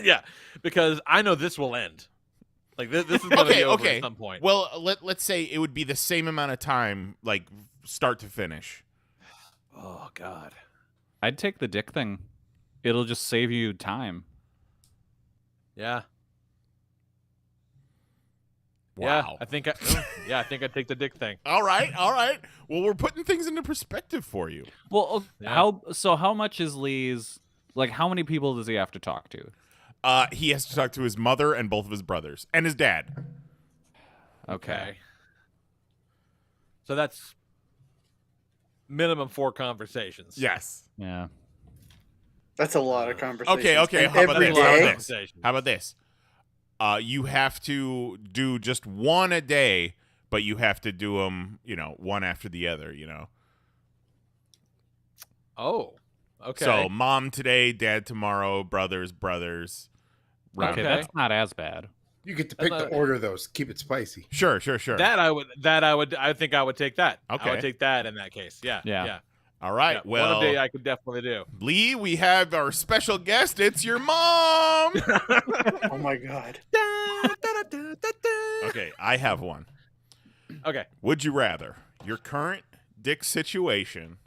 [SPEAKER 2] Yeah, because I know this will end. Like this is going to be over at some point.
[SPEAKER 4] Well, let's say it would be the same amount of time, like start to finish.
[SPEAKER 2] Oh God.
[SPEAKER 5] I'd take the dick thing. It'll just save you time.
[SPEAKER 2] Yeah.
[SPEAKER 4] Wow.
[SPEAKER 2] Yeah, I think I'd take the dick thing.
[SPEAKER 4] All right. Well, we're putting things into perspective for you.
[SPEAKER 5] Well,
[SPEAKER 2] Yeah.
[SPEAKER 5] how much is Lee's, like, how many people does he have to talk to?
[SPEAKER 4] He has to talk to his mother and both of his brothers and his dad.
[SPEAKER 5] Okay.
[SPEAKER 2] So that's minimum 4 conversations.
[SPEAKER 4] Yes.
[SPEAKER 5] Yeah.
[SPEAKER 7] That's a lot of conversations.
[SPEAKER 4] Okay.
[SPEAKER 7] And
[SPEAKER 4] How about
[SPEAKER 7] every
[SPEAKER 4] this? How about
[SPEAKER 7] day?
[SPEAKER 4] this?
[SPEAKER 2] Conversations.
[SPEAKER 4] How about this? You have to do just one a day, but you have to do them, one after the other,
[SPEAKER 2] Oh. Okay.
[SPEAKER 4] So mom today, dad tomorrow, brothers. Round
[SPEAKER 5] Okay,
[SPEAKER 2] Okay.
[SPEAKER 5] that's not as bad.
[SPEAKER 6] You get to pick the order of those. Keep it spicy.
[SPEAKER 4] Sure.
[SPEAKER 2] I think I would take that.
[SPEAKER 4] Okay.
[SPEAKER 2] I would take that in that case. Yeah.
[SPEAKER 5] Yeah.
[SPEAKER 4] All right.
[SPEAKER 2] Yeah.
[SPEAKER 4] Well,
[SPEAKER 2] One a day I could definitely do.
[SPEAKER 4] Lee, we have our special guest. It's your mom.
[SPEAKER 7] Oh my god.
[SPEAKER 4] Okay, I have one.
[SPEAKER 2] Okay.
[SPEAKER 4] Would you rather your current dick situation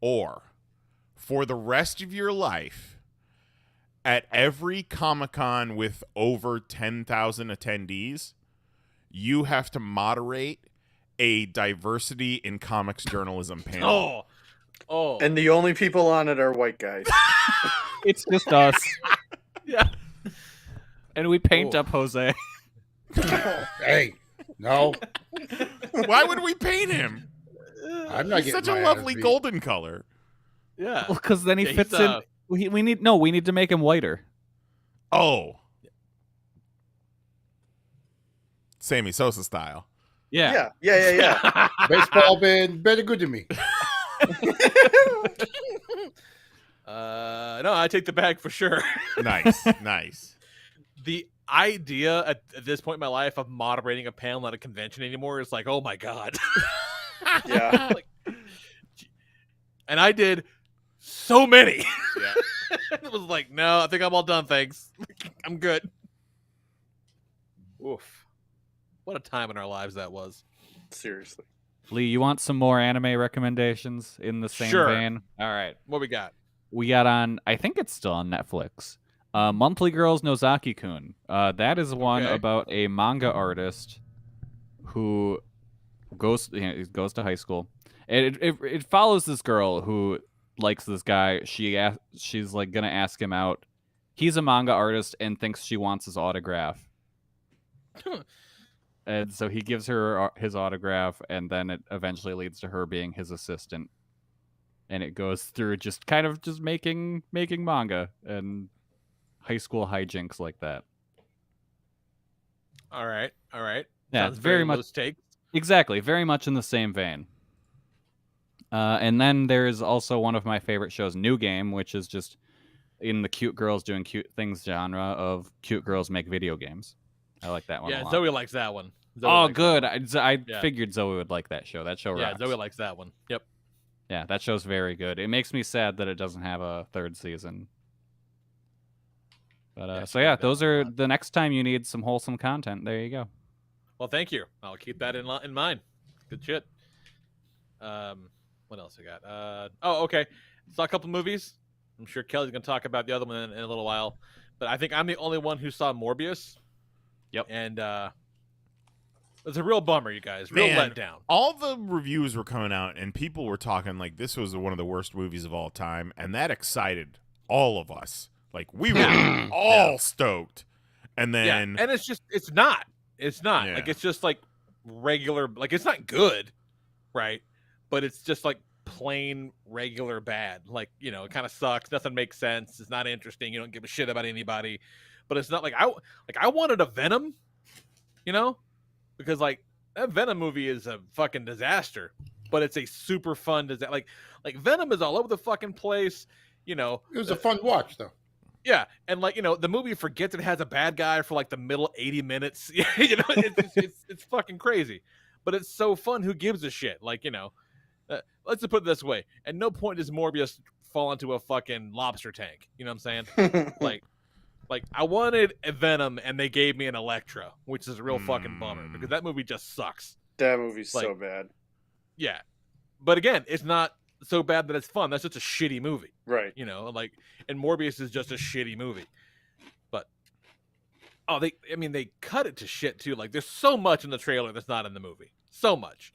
[SPEAKER 4] or for the rest of your life at every Comic-Con with over 10,000 attendees, you have to moderate a diversity in comics journalism panel?
[SPEAKER 2] Oh.
[SPEAKER 7] And the only people on it are white guys.
[SPEAKER 5] It's just us.
[SPEAKER 2] Yeah.
[SPEAKER 5] And we paint
[SPEAKER 2] Oh.
[SPEAKER 5] up Jose.
[SPEAKER 6] Hey, no,
[SPEAKER 4] Why would we paint him?
[SPEAKER 6] I'm not
[SPEAKER 4] He's
[SPEAKER 6] getting
[SPEAKER 4] such a
[SPEAKER 6] my
[SPEAKER 4] lovely
[SPEAKER 6] ass beat.
[SPEAKER 4] golden color.
[SPEAKER 2] Yeah.
[SPEAKER 5] Well, because then he
[SPEAKER 2] Yeah,
[SPEAKER 5] fits
[SPEAKER 2] he's,
[SPEAKER 5] in. We need to make him whiter.
[SPEAKER 4] Oh. Sammy Sosa style.
[SPEAKER 5] Yeah.
[SPEAKER 7] Yeah.
[SPEAKER 6] Baseball been better good to me.
[SPEAKER 2] No, I take the bag for sure.
[SPEAKER 4] Nice.
[SPEAKER 2] The idea at this point in my life of moderating a panel at a convention anymore is like, oh my God.
[SPEAKER 7] Yeah.
[SPEAKER 2] Like, and I did so many.
[SPEAKER 4] Yeah.
[SPEAKER 2] It was like, no, I think I'm all done. Thanks. I'm good. Oof. What a time in our lives that was.
[SPEAKER 7] Seriously.
[SPEAKER 5] Lee, you want some more anime recommendations in the same
[SPEAKER 2] Sure.
[SPEAKER 5] vein? All right.
[SPEAKER 2] What we got?
[SPEAKER 5] We got on, I think it's still on Netflix, Monthly Girls Nozaki-kun. That is one
[SPEAKER 2] Okay.
[SPEAKER 5] about a manga artist who goes to high school. And it follows this girl who likes this guy. She's like gonna ask him out. He's a manga artist and thinks she wants his autograph. And so he gives her his autograph, and then it eventually leads to her being his assistant. And it goes through just making manga and high school hijinks like that.
[SPEAKER 2] All right.
[SPEAKER 5] Yeah,
[SPEAKER 2] Sounds
[SPEAKER 5] it's very much
[SPEAKER 2] low stakes.
[SPEAKER 5] exactly, very much in the same vein. And then there's also one of my favorite shows, New Game, which is just in the cute girls doing cute things genre of cute girls make video games. I like that one a
[SPEAKER 2] Yeah,
[SPEAKER 5] lot.
[SPEAKER 2] Zoe likes that one. Zoe
[SPEAKER 5] Oh,
[SPEAKER 2] likes
[SPEAKER 5] good.
[SPEAKER 2] that
[SPEAKER 5] I
[SPEAKER 2] Yeah.
[SPEAKER 5] figured Zoe would like that show. That show
[SPEAKER 2] one.
[SPEAKER 5] rocks.
[SPEAKER 2] Yeah, Zoe likes that one. Yep.
[SPEAKER 5] Yeah, that show's very good. It makes me sad that it doesn't have a third season. But
[SPEAKER 2] Yeah,
[SPEAKER 5] so
[SPEAKER 2] she
[SPEAKER 5] yeah,
[SPEAKER 2] liked that
[SPEAKER 5] those
[SPEAKER 2] one a
[SPEAKER 5] are
[SPEAKER 2] lot.
[SPEAKER 5] the next time you need some wholesome content. There you go.
[SPEAKER 2] Well, thank you. I'll keep that in mind. Good shit. What else I got? Okay. Saw a couple movies. I'm sure Kelly's gonna talk about the other one in a little while, but I think I'm the only one who saw Morbius.
[SPEAKER 5] Yep.
[SPEAKER 2] And it's a real bummer, you guys. Real
[SPEAKER 4] Man.
[SPEAKER 2] letdown.
[SPEAKER 4] All the reviews were coming out, and people were talking like this was one of the worst movies of all time, and that excited all of us. Like, we were all stoked. And then...
[SPEAKER 2] Yeah, and it's not.
[SPEAKER 4] Yeah.
[SPEAKER 2] Like, it's just like regular. Like, it's not good, right? But it's just like plain regular bad. Like, you know, it kind of sucks. Nothing makes sense. It's not interesting. You don't give a shit about anybody. But it's not like I wanted a Venom, you know, because like that Venom movie is a fucking disaster. But it's a super fun disaster. Like Venom is all over the fucking place. You know,
[SPEAKER 6] It was a fun watch, though.
[SPEAKER 2] yeah, and like, you know, the movie forgets it has a bad guy for like the middle 80 minutes. You know, it's fucking crazy, but it's so fun. Who gives a shit? Like, you know, let's just put it this way: at no point does Morbius fall into a fucking lobster tank. You know what I'm saying? like I wanted a Venom, and they gave me an Electro, which is a real fucking bummer because that movie just sucks.
[SPEAKER 7] That movie's
[SPEAKER 2] Like,
[SPEAKER 7] so bad.
[SPEAKER 2] Yeah, but again, it's not so bad that it's fun. That's just a shitty movie.
[SPEAKER 7] Right.
[SPEAKER 2] You know, like, and Morbius is just a shitty movie. But they cut it to shit too. Like, there's so much in the trailer that's not in the movie. So much.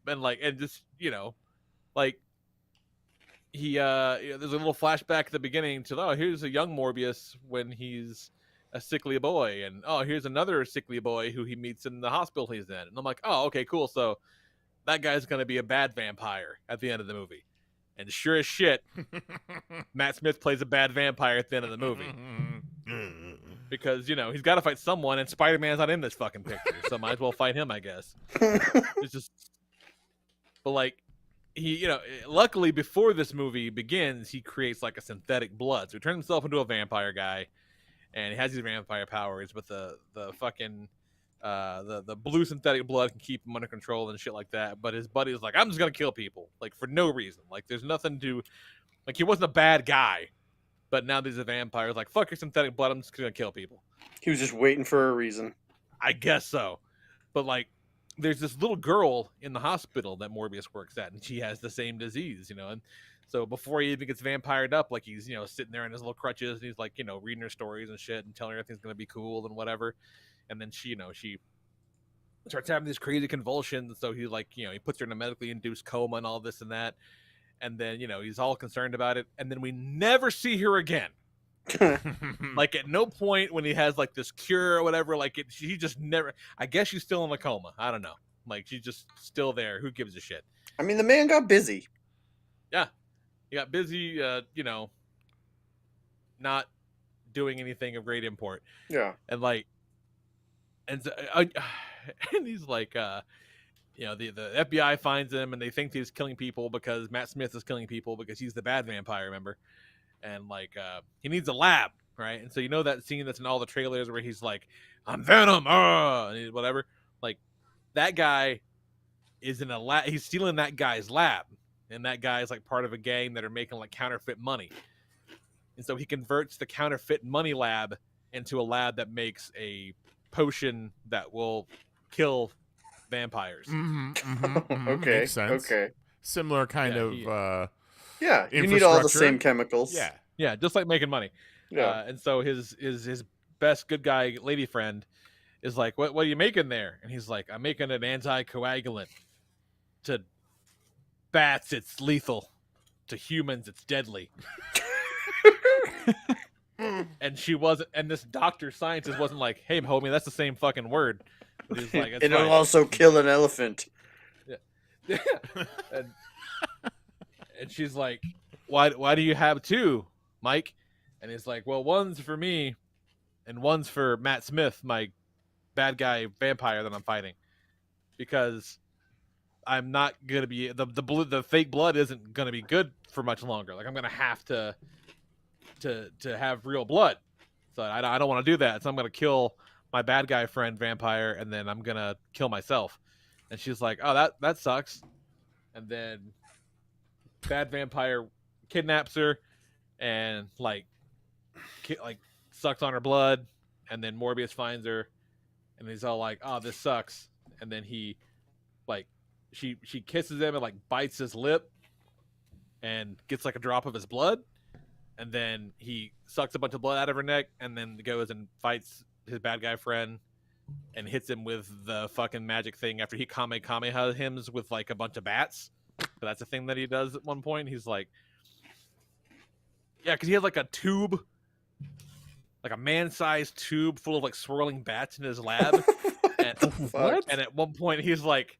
[SPEAKER 2] And just, you know, like he there's a little flashback at the beginning to, here's a young Morbius when he's a sickly boy, and here's another sickly boy who he meets in the hospital he's in. And I'm like, oh, okay, cool. So that guy's gonna be a bad vampire at the end of the movie. And sure as shit, Matt Smith plays a bad vampire at the end of the movie. Because, you know, he's got to fight someone, and Spider-Man's not in this fucking picture, so might as well fight him, I guess. It's just... But, like, he, you know, luckily before this movie begins, he creates, like, a synthetic blood. So he turns himself into a vampire guy, and he has these vampire powers, but the fucking... the blue synthetic blood can keep him under control and shit like that, but his buddy is like, I'm just gonna kill people, like, for no reason. Like, there's nothing to, like, he wasn't a bad guy, but now there's a vampire. It's like, fuck your synthetic blood, I'm just gonna kill people.
[SPEAKER 7] He was just waiting for a reason.
[SPEAKER 2] I guess so. But like, there's this little girl in the hospital that Morbius works at, and she has the same disease, you know. And so before he even gets vampired up, like, he's, you know, sitting there in his little crutches, and he's like, you know, reading her stories and shit and telling her everything's gonna be cool and whatever. And then she, you know, she starts having these crazy convulsions. So he, like, you know, he puts her in a medically induced coma and all this and that. And then, you know, he's all concerned about it. And then we never see her again. Like, at no point when he has, like, this cure or whatever, like, she just never, I guess she's still in a coma. I don't know. Like, she's just still there. Who gives a shit?
[SPEAKER 7] I mean, the man got busy.
[SPEAKER 2] Yeah. He got busy, you know, not doing anything of great import.
[SPEAKER 7] Yeah.
[SPEAKER 2] And, like, and he's like, you know, the FBI finds him, and they think he's killing people because Matt Smith is killing people because he's the bad vampire, remember? And, like, he needs a lab, right? And so, you know, that scene that's in all the trailers where he's like, I'm Venom, and whatever. Like, that guy is in a lab. He's stealing that guy's lab, and that guy's, like, part of a gang that are making, like, counterfeit money. And so he converts the counterfeit money lab into a lab that makes a potion that will kill vampires.
[SPEAKER 7] Okay.
[SPEAKER 4] Makes sense.
[SPEAKER 7] Okay.
[SPEAKER 4] Similar kind of
[SPEAKER 7] Yeah, you need all the same
[SPEAKER 4] infrastructure.
[SPEAKER 7] chemicals.
[SPEAKER 2] Yeah, just like making money.
[SPEAKER 7] Yeah.
[SPEAKER 2] And so his best good guy lady friend is like, what are you making there? And he's like, I'm making an anticoagulant. To bats, it's lethal. To humans, it's deadly. And she wasn't, and this doctor scientist wasn't like, hey, homie, that's the same fucking word. But he's like, it's
[SPEAKER 7] It'll
[SPEAKER 2] fine.
[SPEAKER 7] also kill an elephant.
[SPEAKER 2] Yeah. And she's like, why do you have two, Mike? And he's like, well, one's for me and one's for Matt Smith, my bad guy vampire that I'm fighting, because I'm not gonna be the fake blood isn't gonna be good for much longer. Like, I'm gonna have to have real blood. So I don't want to do that. So I'm gonna kill my bad guy friend vampire, and then I'm gonna kill myself. And she's like, oh, that sucks. And then bad vampire kidnaps her and like sucks on her blood. And then Morbius finds her, and he's all like, oh, this sucks. And then he, like, she kisses him and, like, bites his lip and gets, like, a drop of his blood. And then he sucks a bunch of blood out of her neck, and then goes and fights his bad guy friend and hits him with the fucking magic thing after he kamehameha hims with, like, a bunch of bats. But that's a thing that he does at one point. He's like, yeah, because he has, like, a tube, like a man-sized tube full of, like, swirling bats in his lab. And at one point he's like,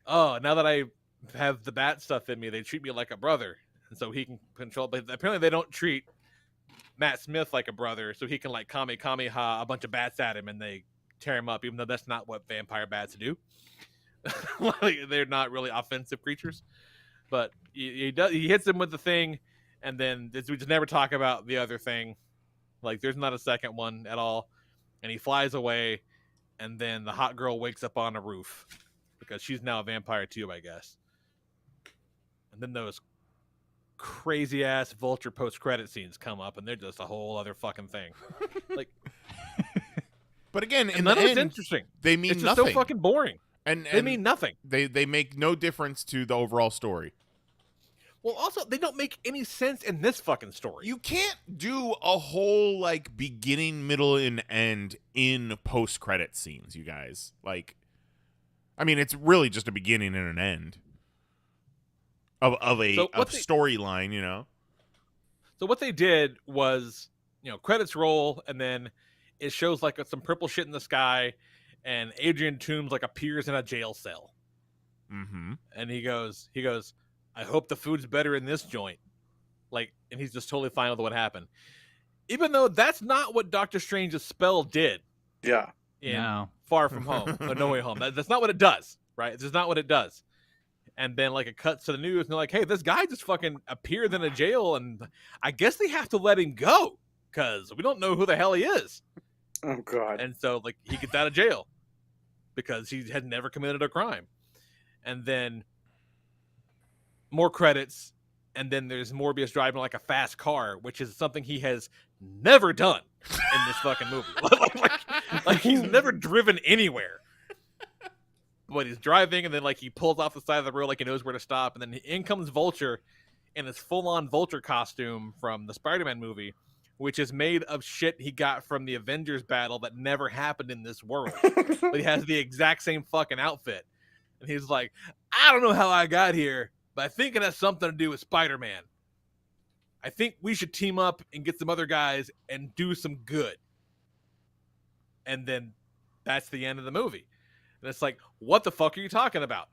[SPEAKER 2] oh, now that I have the bat stuff in me, they treat me like a brother, and so he can control. But apparently, they don't treat Matt Smith like a brother, so he can like kamehameha a bunch of bats at him, and they tear him up, even though that's not what vampire bats do. Like, they're not really offensive creatures, but he hits him with the thing, and then we just never talk about the other thing. Like, there's not a second one at all, and he flies away, and then the hot girl wakes up on a roof because she's now a vampire too, I guess. And then those crazy ass Vulture post credit scenes come up, and they're just a whole other fucking thing. Like,
[SPEAKER 4] but again, in
[SPEAKER 2] none
[SPEAKER 4] the
[SPEAKER 2] of it's
[SPEAKER 4] end,
[SPEAKER 2] interesting.
[SPEAKER 4] they mean
[SPEAKER 2] It's just
[SPEAKER 4] nothing.
[SPEAKER 2] so fucking boring.
[SPEAKER 4] And
[SPEAKER 2] They mean nothing.
[SPEAKER 4] They make no difference to the overall story.
[SPEAKER 2] Well, also, they don't make any sense in this fucking story.
[SPEAKER 4] You can't do a whole like beginning, middle, and end in post-credit scenes, you guys. Like, I mean, it's really just a beginning and an end of a storyline, you know.
[SPEAKER 2] So what they did was, credits roll, and then it shows like some purple shit in the sky, and Adrian Toomes like appears in a jail cell.
[SPEAKER 4] Mm-hmm.
[SPEAKER 2] And he goes, I hope the food's better in this joint. Like, and he's just totally fine with what happened. Even though that's not what Doctor Strange's spell did.
[SPEAKER 7] Yeah.
[SPEAKER 5] No.
[SPEAKER 2] Far From Home, or No Way Home. That's not what it does, right? It's just not what it does. And then, like, it cuts to the news, and they're like, hey, this guy just fucking appeared in a jail, and I guess they have to let him go, because we don't know who the hell he is.
[SPEAKER 7] Oh, God.
[SPEAKER 2] And so, like, he gets out of jail, because he had never committed a crime. And then more credits, and then there's Morbius driving like a fast car, which is something he has never done in this fucking movie. like he's never driven anywhere. But he's driving, and then like he pulls off the side of the road like he knows where to stop, and then in comes Vulture in his full-on Vulture costume from the Spider-Man movie, which is made of shit he got from the Avengers battle that never happened in this world. But he has the exact same fucking outfit. And he's like, I don't know how I got here, but I think it has something to do with Spider-Man. I think we should team up and get some other guys and do some good. And then that's the end of the movie. And it's like, what the fuck are you talking about?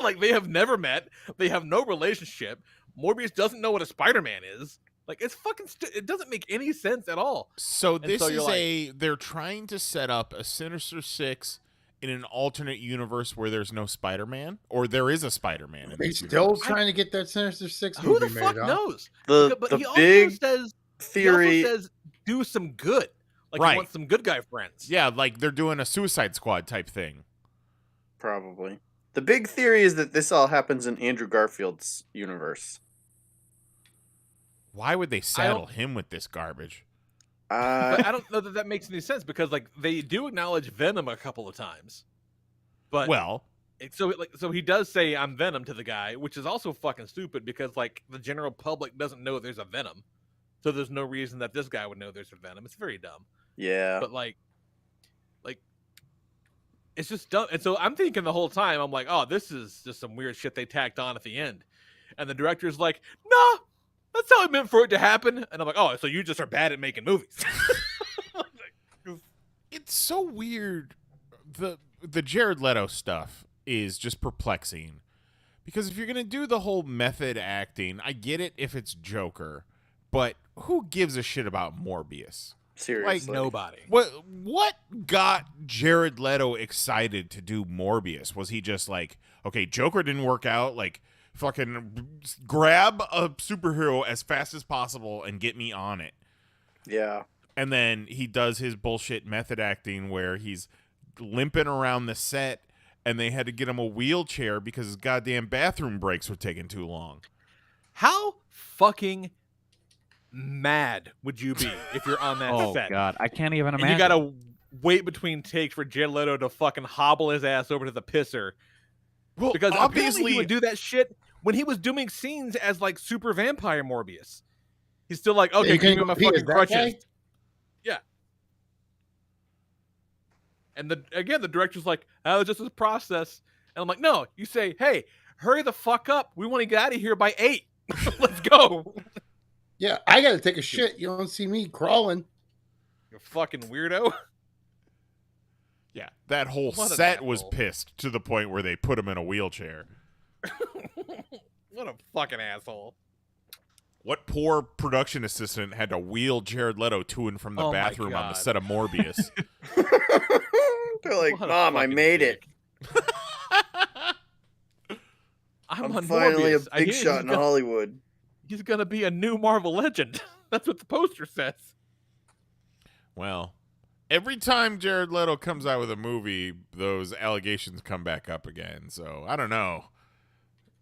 [SPEAKER 2] Like, they have never met. They have no relationship. Morbius doesn't know what a Spider-Man is. Like, it's fucking it doesn't make any sense at all.
[SPEAKER 4] So this
[SPEAKER 2] so
[SPEAKER 4] is they're trying to set up a Sinister Six in an alternate universe where there's no Spider-Man, or there is a Spider-Man.
[SPEAKER 6] They still trying to get that Sinister Six
[SPEAKER 2] Who
[SPEAKER 6] movie
[SPEAKER 2] the
[SPEAKER 6] made,
[SPEAKER 2] fuck
[SPEAKER 6] huh?
[SPEAKER 2] knows?
[SPEAKER 7] The
[SPEAKER 2] he
[SPEAKER 7] big
[SPEAKER 2] also says,
[SPEAKER 7] theory.
[SPEAKER 2] He also says, do some good. Like,
[SPEAKER 4] Right.
[SPEAKER 2] he wants some good guy friends.
[SPEAKER 4] Yeah, like they're doing a Suicide Squad type thing.
[SPEAKER 7] Probably. The big theory is that this all happens in Andrew Garfield's universe.
[SPEAKER 4] Why would they saddle him with this garbage?
[SPEAKER 2] But I don't know that makes any sense, because like they do acknowledge Venom a couple of times. But so he does say I'm Venom to the guy, which is also fucking stupid, because like the general public doesn't know there's a Venom. So there's no reason that this guy would know there's a Venom. It's very dumb.
[SPEAKER 7] Yeah.
[SPEAKER 2] But like it's just dumb. And so I'm thinking the whole time, I'm like, oh, this is just some weird shit they tacked on at the end. And the director's like, no, that's how I meant for it to happen. And I'm like, oh, so you just are bad at making movies.
[SPEAKER 4] It's so weird. The Jared Leto stuff is just perplexing. Because if you're going to do the whole method acting, I get it if it's Joker. But who gives a shit about Morbius?
[SPEAKER 7] Seriously.
[SPEAKER 2] Like, nobody.
[SPEAKER 4] What got Jared Leto excited to do Morbius? Was he just like, okay, Joker didn't work out, like, fucking grab a superhero as fast as possible and get me on it?
[SPEAKER 7] Yeah.
[SPEAKER 4] And then he does his bullshit method acting where he's limping around the set, and they had to get him a wheelchair because his goddamn bathroom breaks were taking too long.
[SPEAKER 2] How fucking mad would you be if you're on that set?
[SPEAKER 5] Oh god, I can't even imagine.
[SPEAKER 2] And you gotta wait between takes for Jared Leto to fucking hobble his ass over to the pisser.
[SPEAKER 4] Well,
[SPEAKER 2] Because obviously
[SPEAKER 4] obviously
[SPEAKER 2] he would do that shit when he was doing scenes as like super vampire Morbius. He's still like, okay,
[SPEAKER 6] You
[SPEAKER 2] give
[SPEAKER 6] can't
[SPEAKER 2] me my
[SPEAKER 6] go pee,
[SPEAKER 2] fucking
[SPEAKER 6] is that
[SPEAKER 2] crutches.
[SPEAKER 6] guy?
[SPEAKER 2] Yeah. And the director's like, oh, it's just a process. And I'm like, no, you say, hey, hurry the fuck up. We want to get out of here by 8. Let's go.
[SPEAKER 6] Yeah, I got to take a shit. You don't see me crawling.
[SPEAKER 2] You fucking weirdo.
[SPEAKER 4] Yeah, that whole
[SPEAKER 2] What an
[SPEAKER 4] set was
[SPEAKER 2] asshole.
[SPEAKER 4] pissed to the point where they put him in a wheelchair.
[SPEAKER 2] What a fucking asshole.
[SPEAKER 4] What poor production assistant had to wheel Jared Leto to and from the
[SPEAKER 2] Oh my
[SPEAKER 4] bathroom on the
[SPEAKER 2] God.
[SPEAKER 4] set of Morbius?
[SPEAKER 7] They're like,
[SPEAKER 2] What a
[SPEAKER 7] Mom, I
[SPEAKER 2] fucking
[SPEAKER 7] made it.
[SPEAKER 2] dick. I'm on
[SPEAKER 7] finally
[SPEAKER 2] Morbius.
[SPEAKER 7] a big shot in Hollywood.
[SPEAKER 2] He's gonna be a new Marvel legend. That's what the poster says.
[SPEAKER 4] Well, every time Jared Leto comes out with a movie, those allegations come back up again. So I don't know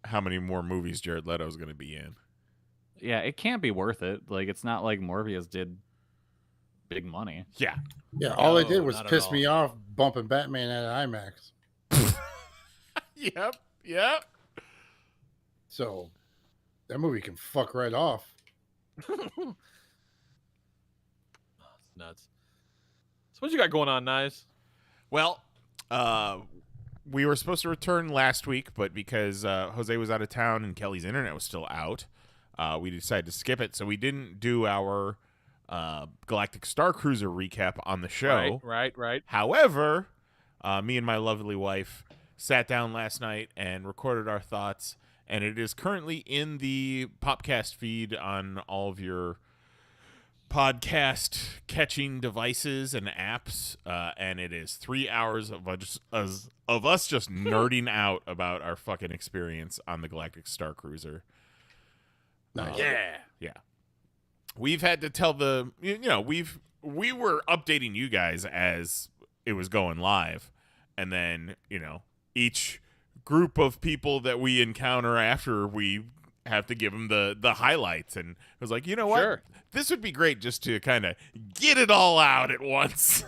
[SPEAKER 4] how many more movies Jared Leto's going to be in.
[SPEAKER 5] Yeah, it can't be worth it. Like, it's not like Morbius did big money.
[SPEAKER 4] Yeah.
[SPEAKER 6] Yeah, all they did
[SPEAKER 2] No,
[SPEAKER 6] was
[SPEAKER 2] not at
[SPEAKER 6] piss
[SPEAKER 2] all.
[SPEAKER 6] me off bumping Batman at IMAX.
[SPEAKER 4] Yep.
[SPEAKER 6] So that movie can fuck right off.
[SPEAKER 2] It's nuts. So what you got going on, Nice?
[SPEAKER 4] Well, we were supposed to return last week, but because Jose was out of town and Kelly's internet was still out, we decided to skip it. So we didn't do our Galactic Star Cruiser recap on the show.
[SPEAKER 2] Right.
[SPEAKER 4] However, me and my lovely wife sat down last night and recorded our thoughts, and it is currently in the Popcast feed on all of your podcast catching devices and apps, and it is 3 hours of us just nerding out about our fucking experience on the Galactic Star Cruiser.
[SPEAKER 6] Nice.
[SPEAKER 4] Yeah. We've had to tell we were updating you guys as it was going live, and then each group of people that we encounter after, we have to give them the highlights. And I was like, you know what?
[SPEAKER 2] Sure.
[SPEAKER 4] This would be great just to kind of get it all out at once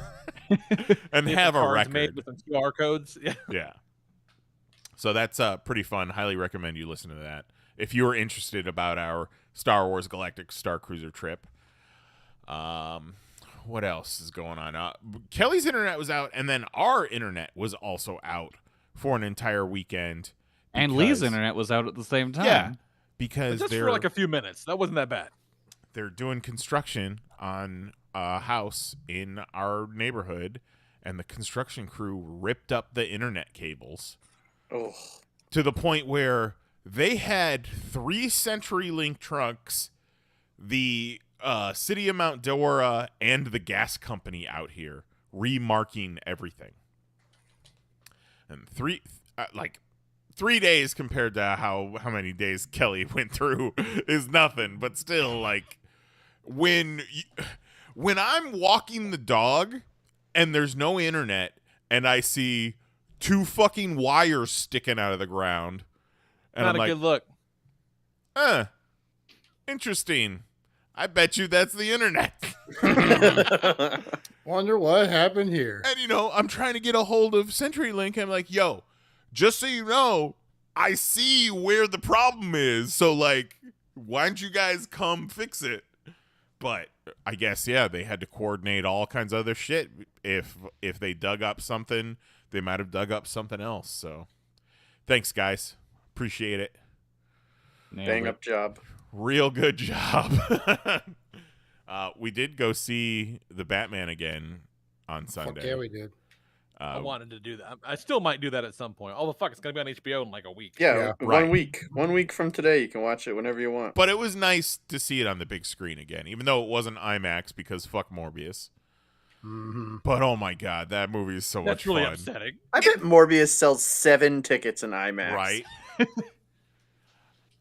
[SPEAKER 4] and
[SPEAKER 2] Get
[SPEAKER 4] have
[SPEAKER 2] the
[SPEAKER 4] a
[SPEAKER 2] cards
[SPEAKER 4] record.
[SPEAKER 2] made with some QR codes. Yeah.
[SPEAKER 4] Yeah. So that's pretty fun. Highly recommend you listen to that if you are interested about our Star Wars Galactic Star Cruiser trip. What else is going on? Kelly's internet was out, and then our internet was also out for an entire weekend.
[SPEAKER 5] And Lee's internet was out at the same time.
[SPEAKER 4] Yeah, because
[SPEAKER 2] Just
[SPEAKER 4] they're
[SPEAKER 2] for like a few minutes. That wasn't that bad.
[SPEAKER 4] they're doing construction on a house in our neighborhood, and the construction crew ripped up the internet cables
[SPEAKER 7] Oh,
[SPEAKER 4] to the point where they had 3 CenturyLink trucks, the city of Mount Dora, and the gas company out here remarking everything. And 3 days compared to how many days Kelly went through is nothing, but still, like, when I'm walking the dog and there's no internet and I see 2 fucking wires sticking out of the ground, and
[SPEAKER 2] Not
[SPEAKER 4] I'm
[SPEAKER 2] a
[SPEAKER 4] like,
[SPEAKER 2] good look.
[SPEAKER 4] interesting. I bet you that's the internet.
[SPEAKER 6] Wonder what happened here.
[SPEAKER 4] And, I'm trying to get a hold of CenturyLink. I'm like, yo, just so you know, I see where the problem is. So, like, why don't you guys come fix it? But I guess, yeah, they had to coordinate all kinds of other shit. If they dug up something, they might have dug up something else. So, thanks, guys. Appreciate it.
[SPEAKER 7] bang up job.
[SPEAKER 4] Real good job. We did go see the Batman again on Sunday.
[SPEAKER 6] Fuck yeah, we did.
[SPEAKER 2] I wanted to do that. I still might do that at some point. Oh, the fuck, it's going to be on HBO in like a week.
[SPEAKER 7] Yeah,
[SPEAKER 4] right.
[SPEAKER 7] 1 week. 1 week from today, you can watch it whenever you want.
[SPEAKER 4] But it was nice to see it on the big screen again, even though it wasn't IMAX because fuck Morbius.
[SPEAKER 6] Mm-hmm.
[SPEAKER 4] But oh my god, that movie is so much
[SPEAKER 2] That's really
[SPEAKER 4] fun.
[SPEAKER 2] upsetting.
[SPEAKER 7] I bet Morbius sells 7 tickets in IMAX.
[SPEAKER 4] Right?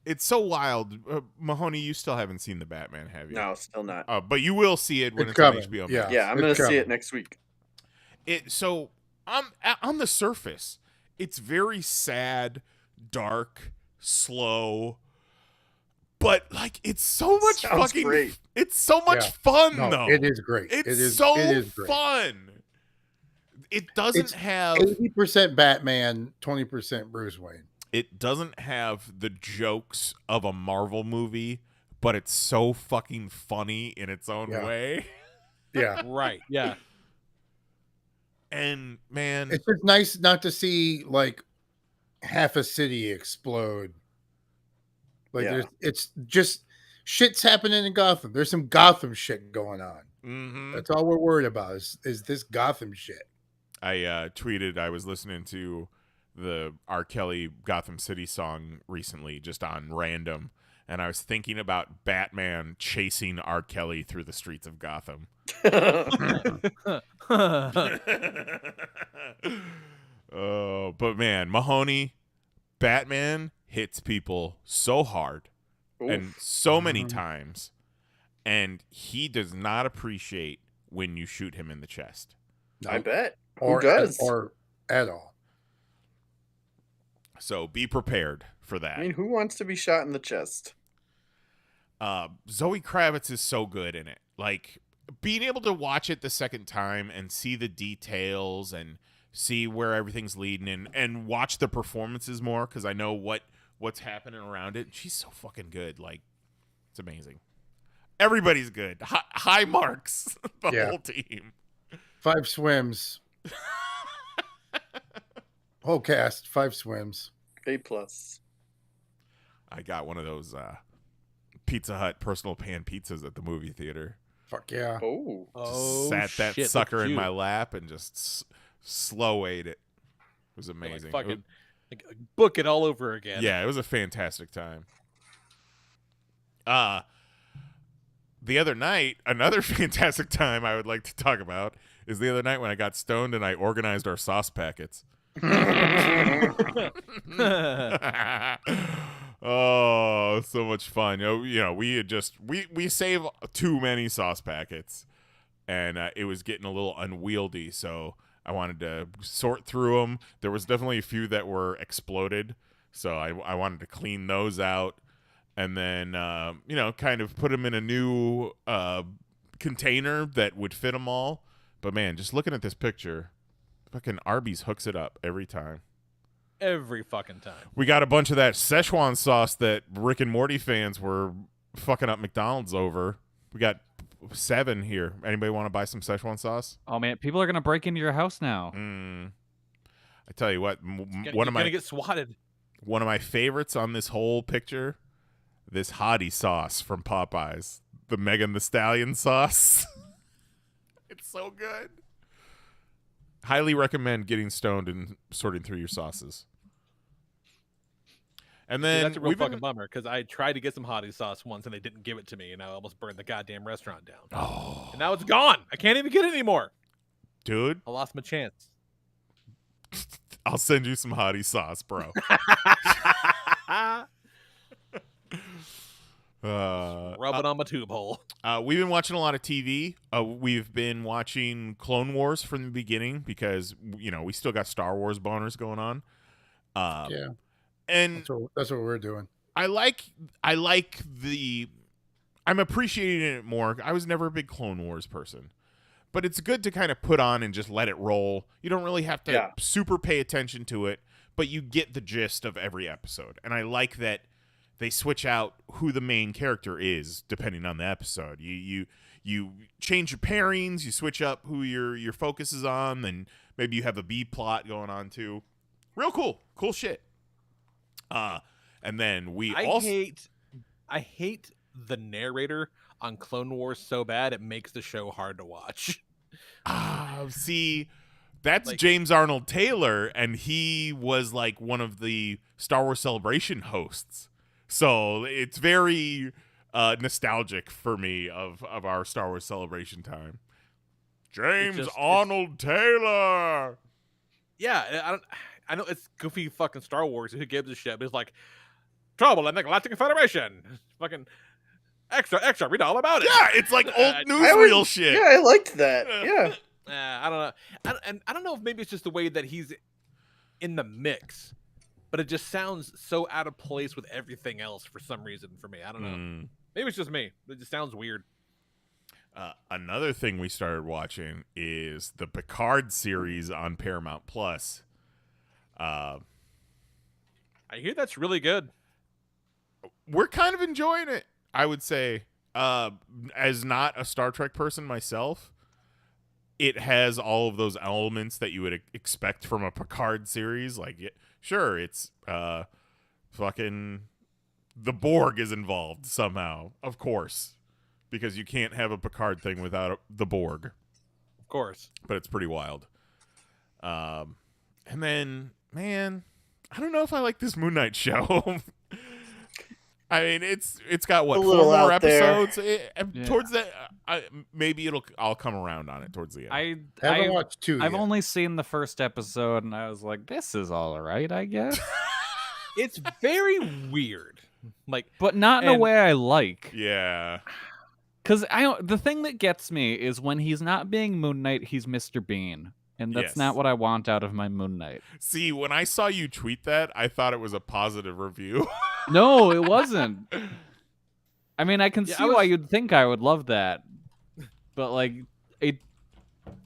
[SPEAKER 4] It's so wild. Mahoney, you still haven't seen the Batman, have you?
[SPEAKER 7] No, still not.
[SPEAKER 4] But you will see it when
[SPEAKER 6] It's
[SPEAKER 4] it's on
[SPEAKER 6] coming,
[SPEAKER 4] HBO.
[SPEAKER 6] yeah.
[SPEAKER 4] Max.
[SPEAKER 7] Yeah, I'm
[SPEAKER 6] it's
[SPEAKER 7] going to see
[SPEAKER 6] coming.
[SPEAKER 7] it next week.
[SPEAKER 4] So on the surface, it's very sad, dark, slow, but like it's so much
[SPEAKER 7] Sounds
[SPEAKER 4] fucking
[SPEAKER 7] great.
[SPEAKER 4] It's so much
[SPEAKER 6] Yeah.
[SPEAKER 4] fun
[SPEAKER 6] No,
[SPEAKER 4] though.
[SPEAKER 6] it is great.
[SPEAKER 4] It's
[SPEAKER 6] it is
[SPEAKER 4] so
[SPEAKER 6] great.
[SPEAKER 4] fun. It doesn't
[SPEAKER 6] It's
[SPEAKER 4] have
[SPEAKER 6] 80% Batman, 20% Bruce Wayne.
[SPEAKER 4] it doesn't have the jokes of a Marvel movie, but it's so fucking funny in its own
[SPEAKER 6] Yeah.
[SPEAKER 4] way.
[SPEAKER 6] Yeah.
[SPEAKER 2] Right, yeah.
[SPEAKER 4] And man,
[SPEAKER 6] It's just nice not to see like half a city explode. Like
[SPEAKER 7] Yeah.
[SPEAKER 6] it's just shit's happening in Gotham. There's some Gotham shit going on.
[SPEAKER 4] mhm.
[SPEAKER 6] That's all we're worried about is this Gotham shit.
[SPEAKER 4] I tweeted I was listening to the R. Kelly Gotham City song recently, just on random, and I was thinking about Batman chasing R. Kelly through the streets of Gotham. Oh, but man, Mahoney, Batman hits people so hard and so many times, and he does not appreciate when you shoot him in the chest.
[SPEAKER 7] I bet.
[SPEAKER 6] Or
[SPEAKER 7] Who does?
[SPEAKER 6] or at all.
[SPEAKER 4] So be prepared for that.
[SPEAKER 7] I mean, who wants to be shot in the chest?
[SPEAKER 4] Zoe Kravitz is so good in it. Like, being able to watch it the second time and see the details and see where everything's leading and watch the performances more, because I know what's happening around it. She's so fucking good. Like, it's amazing. Everybody's good. High marks. The whole team.
[SPEAKER 6] 5 swims. Whole cast, 5 swims.
[SPEAKER 7] A+.
[SPEAKER 4] I got one of those Pizza Hut personal pan pizzas at the movie theater.
[SPEAKER 6] Fuck yeah.
[SPEAKER 7] Oh.
[SPEAKER 4] Sat that
[SPEAKER 2] shit,
[SPEAKER 4] sucker
[SPEAKER 2] look at
[SPEAKER 4] in
[SPEAKER 2] you.
[SPEAKER 4] my lap and just slow ate it. It was amazing.
[SPEAKER 2] Like, fucking book it all over again.
[SPEAKER 4] Yeah, it was a fantastic time. The other night, another fantastic time I would like to talk about is the other night when I got stoned and I organized our sauce packets. Oh, so much fun. You know, we had just we save too many sauce packets, and it was getting a little unwieldy, so I wanted to sort through them. There was definitely a few that were exploded, so I wanted to clean those out, and then you know, kind of put them in a new container that would fit them all. But man, just looking at this picture, fucking Arby's hooks it up every time.
[SPEAKER 2] Every fucking time.
[SPEAKER 4] We got a bunch of that Szechuan sauce that Rick and Morty fans were fucking up McDonald's over. We got 7 here. Anybody want to buy some Szechuan sauce?
[SPEAKER 5] Oh man, people are gonna break into your house now.
[SPEAKER 4] I tell you what,
[SPEAKER 2] You're gonna get swatted.
[SPEAKER 4] one of my favorites on this whole picture, this hottie sauce from Popeyes, the Megan Thee Stallion sauce. It's so good. Highly recommend getting stoned and sorting through your sauces. And
[SPEAKER 2] See,
[SPEAKER 4] then
[SPEAKER 2] that's a real fucking bummer, because I tried to get some hottie sauce once and they didn't give it to me, and I almost burned the goddamn restaurant down.
[SPEAKER 4] Oh,
[SPEAKER 2] And now it's gone. I can't even get it anymore.
[SPEAKER 4] dude,
[SPEAKER 2] I lost my chance.
[SPEAKER 4] I'll send you some hottie sauce, bro.
[SPEAKER 2] Rub it on my tube hole.
[SPEAKER 4] We've been watching a lot of TV. We've been watching Clone Wars from the beginning because, you know, we still got Star Wars boners going on.
[SPEAKER 6] Yeah.
[SPEAKER 4] And
[SPEAKER 6] That's what we're doing.
[SPEAKER 4] I'm appreciating it more. I was never a big Clone Wars person, but it's good to kind of put on and just let it roll. You don't really have to super pay attention to it, but you get the gist of every episode. And I like that they switch out who the main character is depending on the episode. You change your pairings, you switch up who your focus is on, then maybe you have a B plot going on too. Real cool shit. And then
[SPEAKER 2] I hate the narrator on Clone Wars so bad it makes the show hard to watch.
[SPEAKER 4] See, that's
[SPEAKER 2] Like-
[SPEAKER 4] James Arnold Taylor, and he was like one of the Star Wars Celebration hosts. So it's very nostalgic for me of our Star Wars Celebration time. James Arnold Taylor.
[SPEAKER 2] Yeah, I know it's goofy fucking Star Wars. Who gives a shit? But it's like trouble in the Galactic Federation. Fucking extra. Read all about it.
[SPEAKER 4] Yeah, it's like old newsreel shit.
[SPEAKER 7] Yeah, I liked that. Yeah.
[SPEAKER 2] I don't know. I don't know if maybe it's just the way that he's in the mix, but it just sounds so out of place with everything else for some reason for me. I don't know. Maybe it's just me. It just sounds weird.
[SPEAKER 4] Another thing we started watching is the Picard series on Paramount Plus.
[SPEAKER 2] I hear that's really good.
[SPEAKER 4] We're kind of enjoying it, I would say. As not a Star Trek person myself, it has all of those elements that you would expect from a Picard series. Like, sure, it's fucking the Borg is involved somehow, of course, because you can't have a Picard thing without the Borg.
[SPEAKER 2] Of course.
[SPEAKER 4] But it's pretty wild. And then, man, I don't know if I like this Moon Knight show. I mean, it's got what,
[SPEAKER 7] A
[SPEAKER 4] 4
[SPEAKER 7] little
[SPEAKER 4] more
[SPEAKER 7] out there.
[SPEAKER 4] episodes.
[SPEAKER 5] Yeah.
[SPEAKER 4] Towards that, maybe I'll come around on it towards the end.
[SPEAKER 5] I
[SPEAKER 6] Haven't watched 2
[SPEAKER 5] I've
[SPEAKER 6] yet.
[SPEAKER 5] only seen the first episode, and I was like, "This is all right, I guess,"
[SPEAKER 2] It's very weird. Like,
[SPEAKER 5] but not in a
[SPEAKER 2] And-
[SPEAKER 5] way I like.
[SPEAKER 4] Yeah.
[SPEAKER 5] Because the thing that gets me is when he's not being Moon Knight, he's Mr. Bean, and that's
[SPEAKER 4] Yes.
[SPEAKER 5] not what I want out of my Moon Knight.
[SPEAKER 4] See, when I saw you tweet that, I thought it was a positive review.
[SPEAKER 5] No, it wasn't. I mean, I can
[SPEAKER 2] Yeah,
[SPEAKER 5] see
[SPEAKER 2] I
[SPEAKER 5] why
[SPEAKER 2] was-
[SPEAKER 5] you'd think I would love that, but like,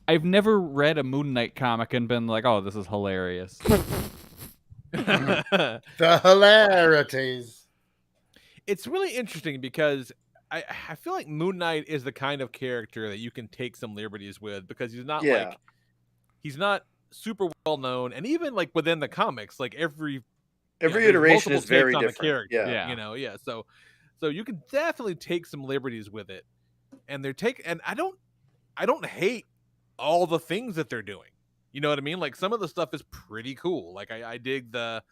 [SPEAKER 5] I've never read a Moon Knight comic and been like, "Oh, this is hilarious."
[SPEAKER 6] The hilarities.
[SPEAKER 2] it's really interesting because I feel like Moon Knight is the kind of character that you can take some liberties with because he's not
[SPEAKER 7] Yeah.
[SPEAKER 2] like he's not super well known, and even like within the comics, like every
[SPEAKER 7] Every
[SPEAKER 2] there's
[SPEAKER 7] iteration
[SPEAKER 2] multiple
[SPEAKER 7] is very
[SPEAKER 2] takes on the
[SPEAKER 7] different.
[SPEAKER 2] character,
[SPEAKER 7] Yeah.
[SPEAKER 2] you know, yeah. So you can definitely take some liberties with it, and I don't hate all the things that they're doing. You know what I mean? Like some of the stuff is pretty cool. Like I dig the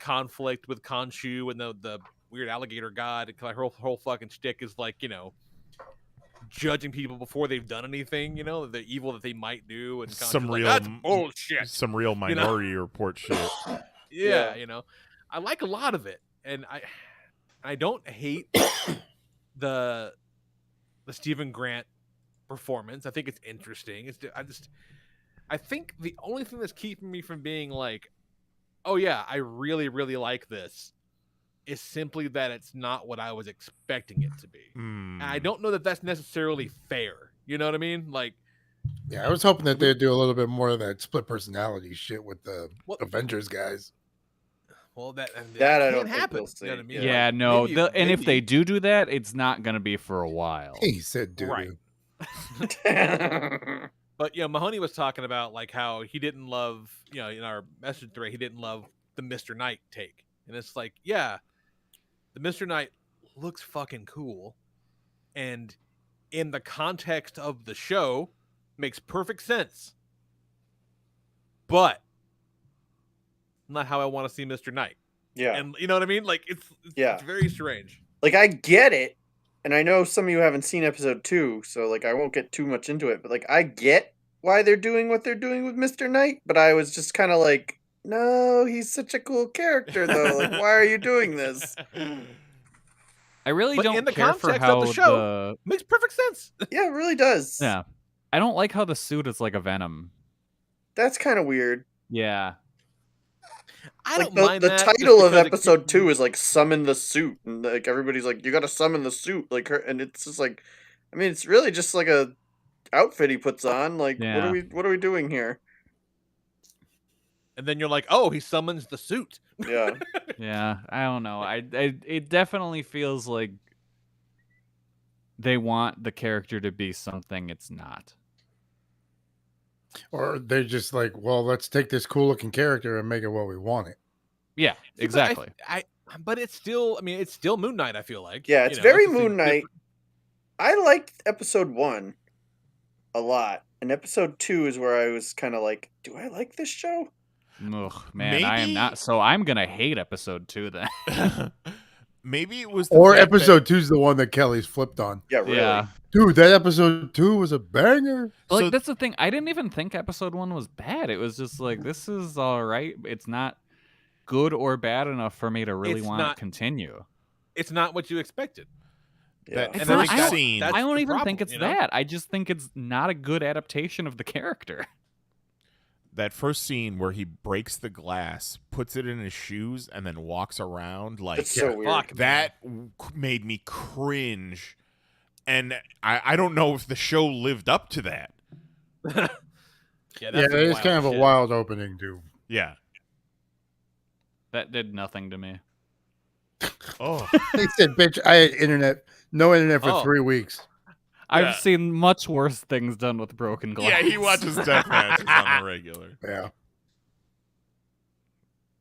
[SPEAKER 2] conflict with Khonshu and the weird alligator god. Her whole fucking shtick is like, you know, judging people before they've done anything. You know, the evil that they might do, and Khonshu's
[SPEAKER 4] Some
[SPEAKER 2] like,
[SPEAKER 4] real
[SPEAKER 2] that's bullshit.
[SPEAKER 4] Some real Minority Report shit.
[SPEAKER 2] Yeah,
[SPEAKER 7] Yeah.
[SPEAKER 2] you know, I like a lot of it, and I don't hate the Stephen Grant performance. I think it's interesting. I think the only thing that's keeping me from being like, oh yeah, I really really like this, is simply that it's not what I was expecting it to be, and I don't know that that's necessarily fair. You know what I mean? Like,
[SPEAKER 6] Yeah, I was hoping that they'd do a little bit more of that split personality shit with the
[SPEAKER 2] Well-
[SPEAKER 6] Avengers guys.
[SPEAKER 2] well, that
[SPEAKER 7] That I
[SPEAKER 2] can't
[SPEAKER 7] don't think
[SPEAKER 2] happen.
[SPEAKER 7] we'll
[SPEAKER 2] You know what I
[SPEAKER 7] see.
[SPEAKER 2] mean?
[SPEAKER 5] Yeah,
[SPEAKER 2] Like,
[SPEAKER 5] no.
[SPEAKER 2] maybe-
[SPEAKER 5] And if they
[SPEAKER 2] maybe-
[SPEAKER 5] do that, it's not gonna be for a while.
[SPEAKER 6] He said, "Dude,
[SPEAKER 2] Right. But you know, Mahoney was talking about like how he didn't love, you know, in our message thread, he didn't love the Mr. Knight take, and it's like, yeah, the Mr. Knight looks fucking cool, and in the context of the show, makes perfect sense. But not how I want to see Mr. Knight,
[SPEAKER 7] Yeah.
[SPEAKER 2] and you know what I mean? Like
[SPEAKER 7] Yeah.
[SPEAKER 2] it's very strange.
[SPEAKER 7] Like, I get it, and I know some of you haven't seen episode 2, so like I won't get too much into it, but like I get why they're doing what they're doing with Mr. Knight, but I was just kind of like, no, he's such a cool character though. Like, why are you doing this?
[SPEAKER 5] I really
[SPEAKER 2] But
[SPEAKER 5] don't
[SPEAKER 2] in the
[SPEAKER 5] care for
[SPEAKER 2] context
[SPEAKER 5] how
[SPEAKER 2] of the show- Makes perfect sense.
[SPEAKER 7] Yeah, it really does.
[SPEAKER 5] yeah. I don't like how the suit is like a Venom.
[SPEAKER 7] That's kind of weird.
[SPEAKER 5] Yeah.
[SPEAKER 2] I
[SPEAKER 7] Like
[SPEAKER 2] don't mind
[SPEAKER 7] the
[SPEAKER 2] that just
[SPEAKER 7] title of
[SPEAKER 2] because it
[SPEAKER 7] episode
[SPEAKER 2] keeps-
[SPEAKER 7] 2 is like summon the suit, and like everybody's like, you gotta summon the suit, like her, and it's just like, I mean, it's really just like a outfit he puts on. Like,
[SPEAKER 5] Yeah.
[SPEAKER 7] what are we doing here?
[SPEAKER 2] and then you're like, oh, he summons the suit.
[SPEAKER 7] Yeah.
[SPEAKER 5] Yeah. I don't know. It definitely feels like they want the character to be something it's not.
[SPEAKER 6] or they're just like, well, let's take this cool looking character and make it what we want it."
[SPEAKER 5] Yeah,
[SPEAKER 2] See, but
[SPEAKER 5] exactly.
[SPEAKER 2] But it's still, I mean, it's still Moon Knight. I feel like.
[SPEAKER 7] Yeah,
[SPEAKER 2] You
[SPEAKER 7] it's
[SPEAKER 2] know,
[SPEAKER 7] very
[SPEAKER 2] just a
[SPEAKER 7] Moon Knight.
[SPEAKER 2] different-
[SPEAKER 7] I liked episode 1 a lot, and episode 2 is where I was kind of like, do I like this show?
[SPEAKER 5] Ugh, man, I am
[SPEAKER 4] Maybe-
[SPEAKER 5] not. So I'm gonna hate episode 2 then.
[SPEAKER 4] Maybe it was the
[SPEAKER 6] Or
[SPEAKER 4] fact that-
[SPEAKER 6] episode 2 is the one that Kelly's flipped on.
[SPEAKER 7] Yeah, really.
[SPEAKER 5] Yeah.
[SPEAKER 6] Dude, that episode 2 was a banger.
[SPEAKER 5] Like
[SPEAKER 4] So-
[SPEAKER 5] that's the thing. I didn't even think episode 1 was bad. It was just like this is all right. It's not good or bad enough for me to really
[SPEAKER 2] It's
[SPEAKER 5] want
[SPEAKER 2] not-
[SPEAKER 5] to continue.
[SPEAKER 2] It's not what you expected.
[SPEAKER 7] Yeah.
[SPEAKER 5] It's
[SPEAKER 2] And I
[SPEAKER 5] not,
[SPEAKER 2] think
[SPEAKER 5] I, don't,
[SPEAKER 4] scene-
[SPEAKER 2] that's
[SPEAKER 5] I don't
[SPEAKER 2] the
[SPEAKER 5] even
[SPEAKER 2] problem,
[SPEAKER 5] think it's
[SPEAKER 2] you know?
[SPEAKER 5] that. I just think it's not a good adaptation of the character.
[SPEAKER 4] that first scene where he breaks the glass, puts it in his shoes, and then walks around like
[SPEAKER 7] It's so weird.
[SPEAKER 2] Fuck, man.
[SPEAKER 4] that made me cringe. And I don't know if the show lived up to that.
[SPEAKER 2] Yeah,
[SPEAKER 6] Yeah,
[SPEAKER 2] that's some
[SPEAKER 6] it is
[SPEAKER 2] wild
[SPEAKER 6] kind of a
[SPEAKER 2] shit.
[SPEAKER 6] wild opening, too.
[SPEAKER 4] Yeah.
[SPEAKER 5] That did nothing to me.
[SPEAKER 4] Oh,
[SPEAKER 6] They said, bitch, I had no internet for
[SPEAKER 2] Oh.
[SPEAKER 6] 3 weeks.
[SPEAKER 5] I've
[SPEAKER 4] Yeah.
[SPEAKER 5] seen much worse things done with broken glass.
[SPEAKER 4] yeah, he watches death matches on the regular.
[SPEAKER 6] Yeah.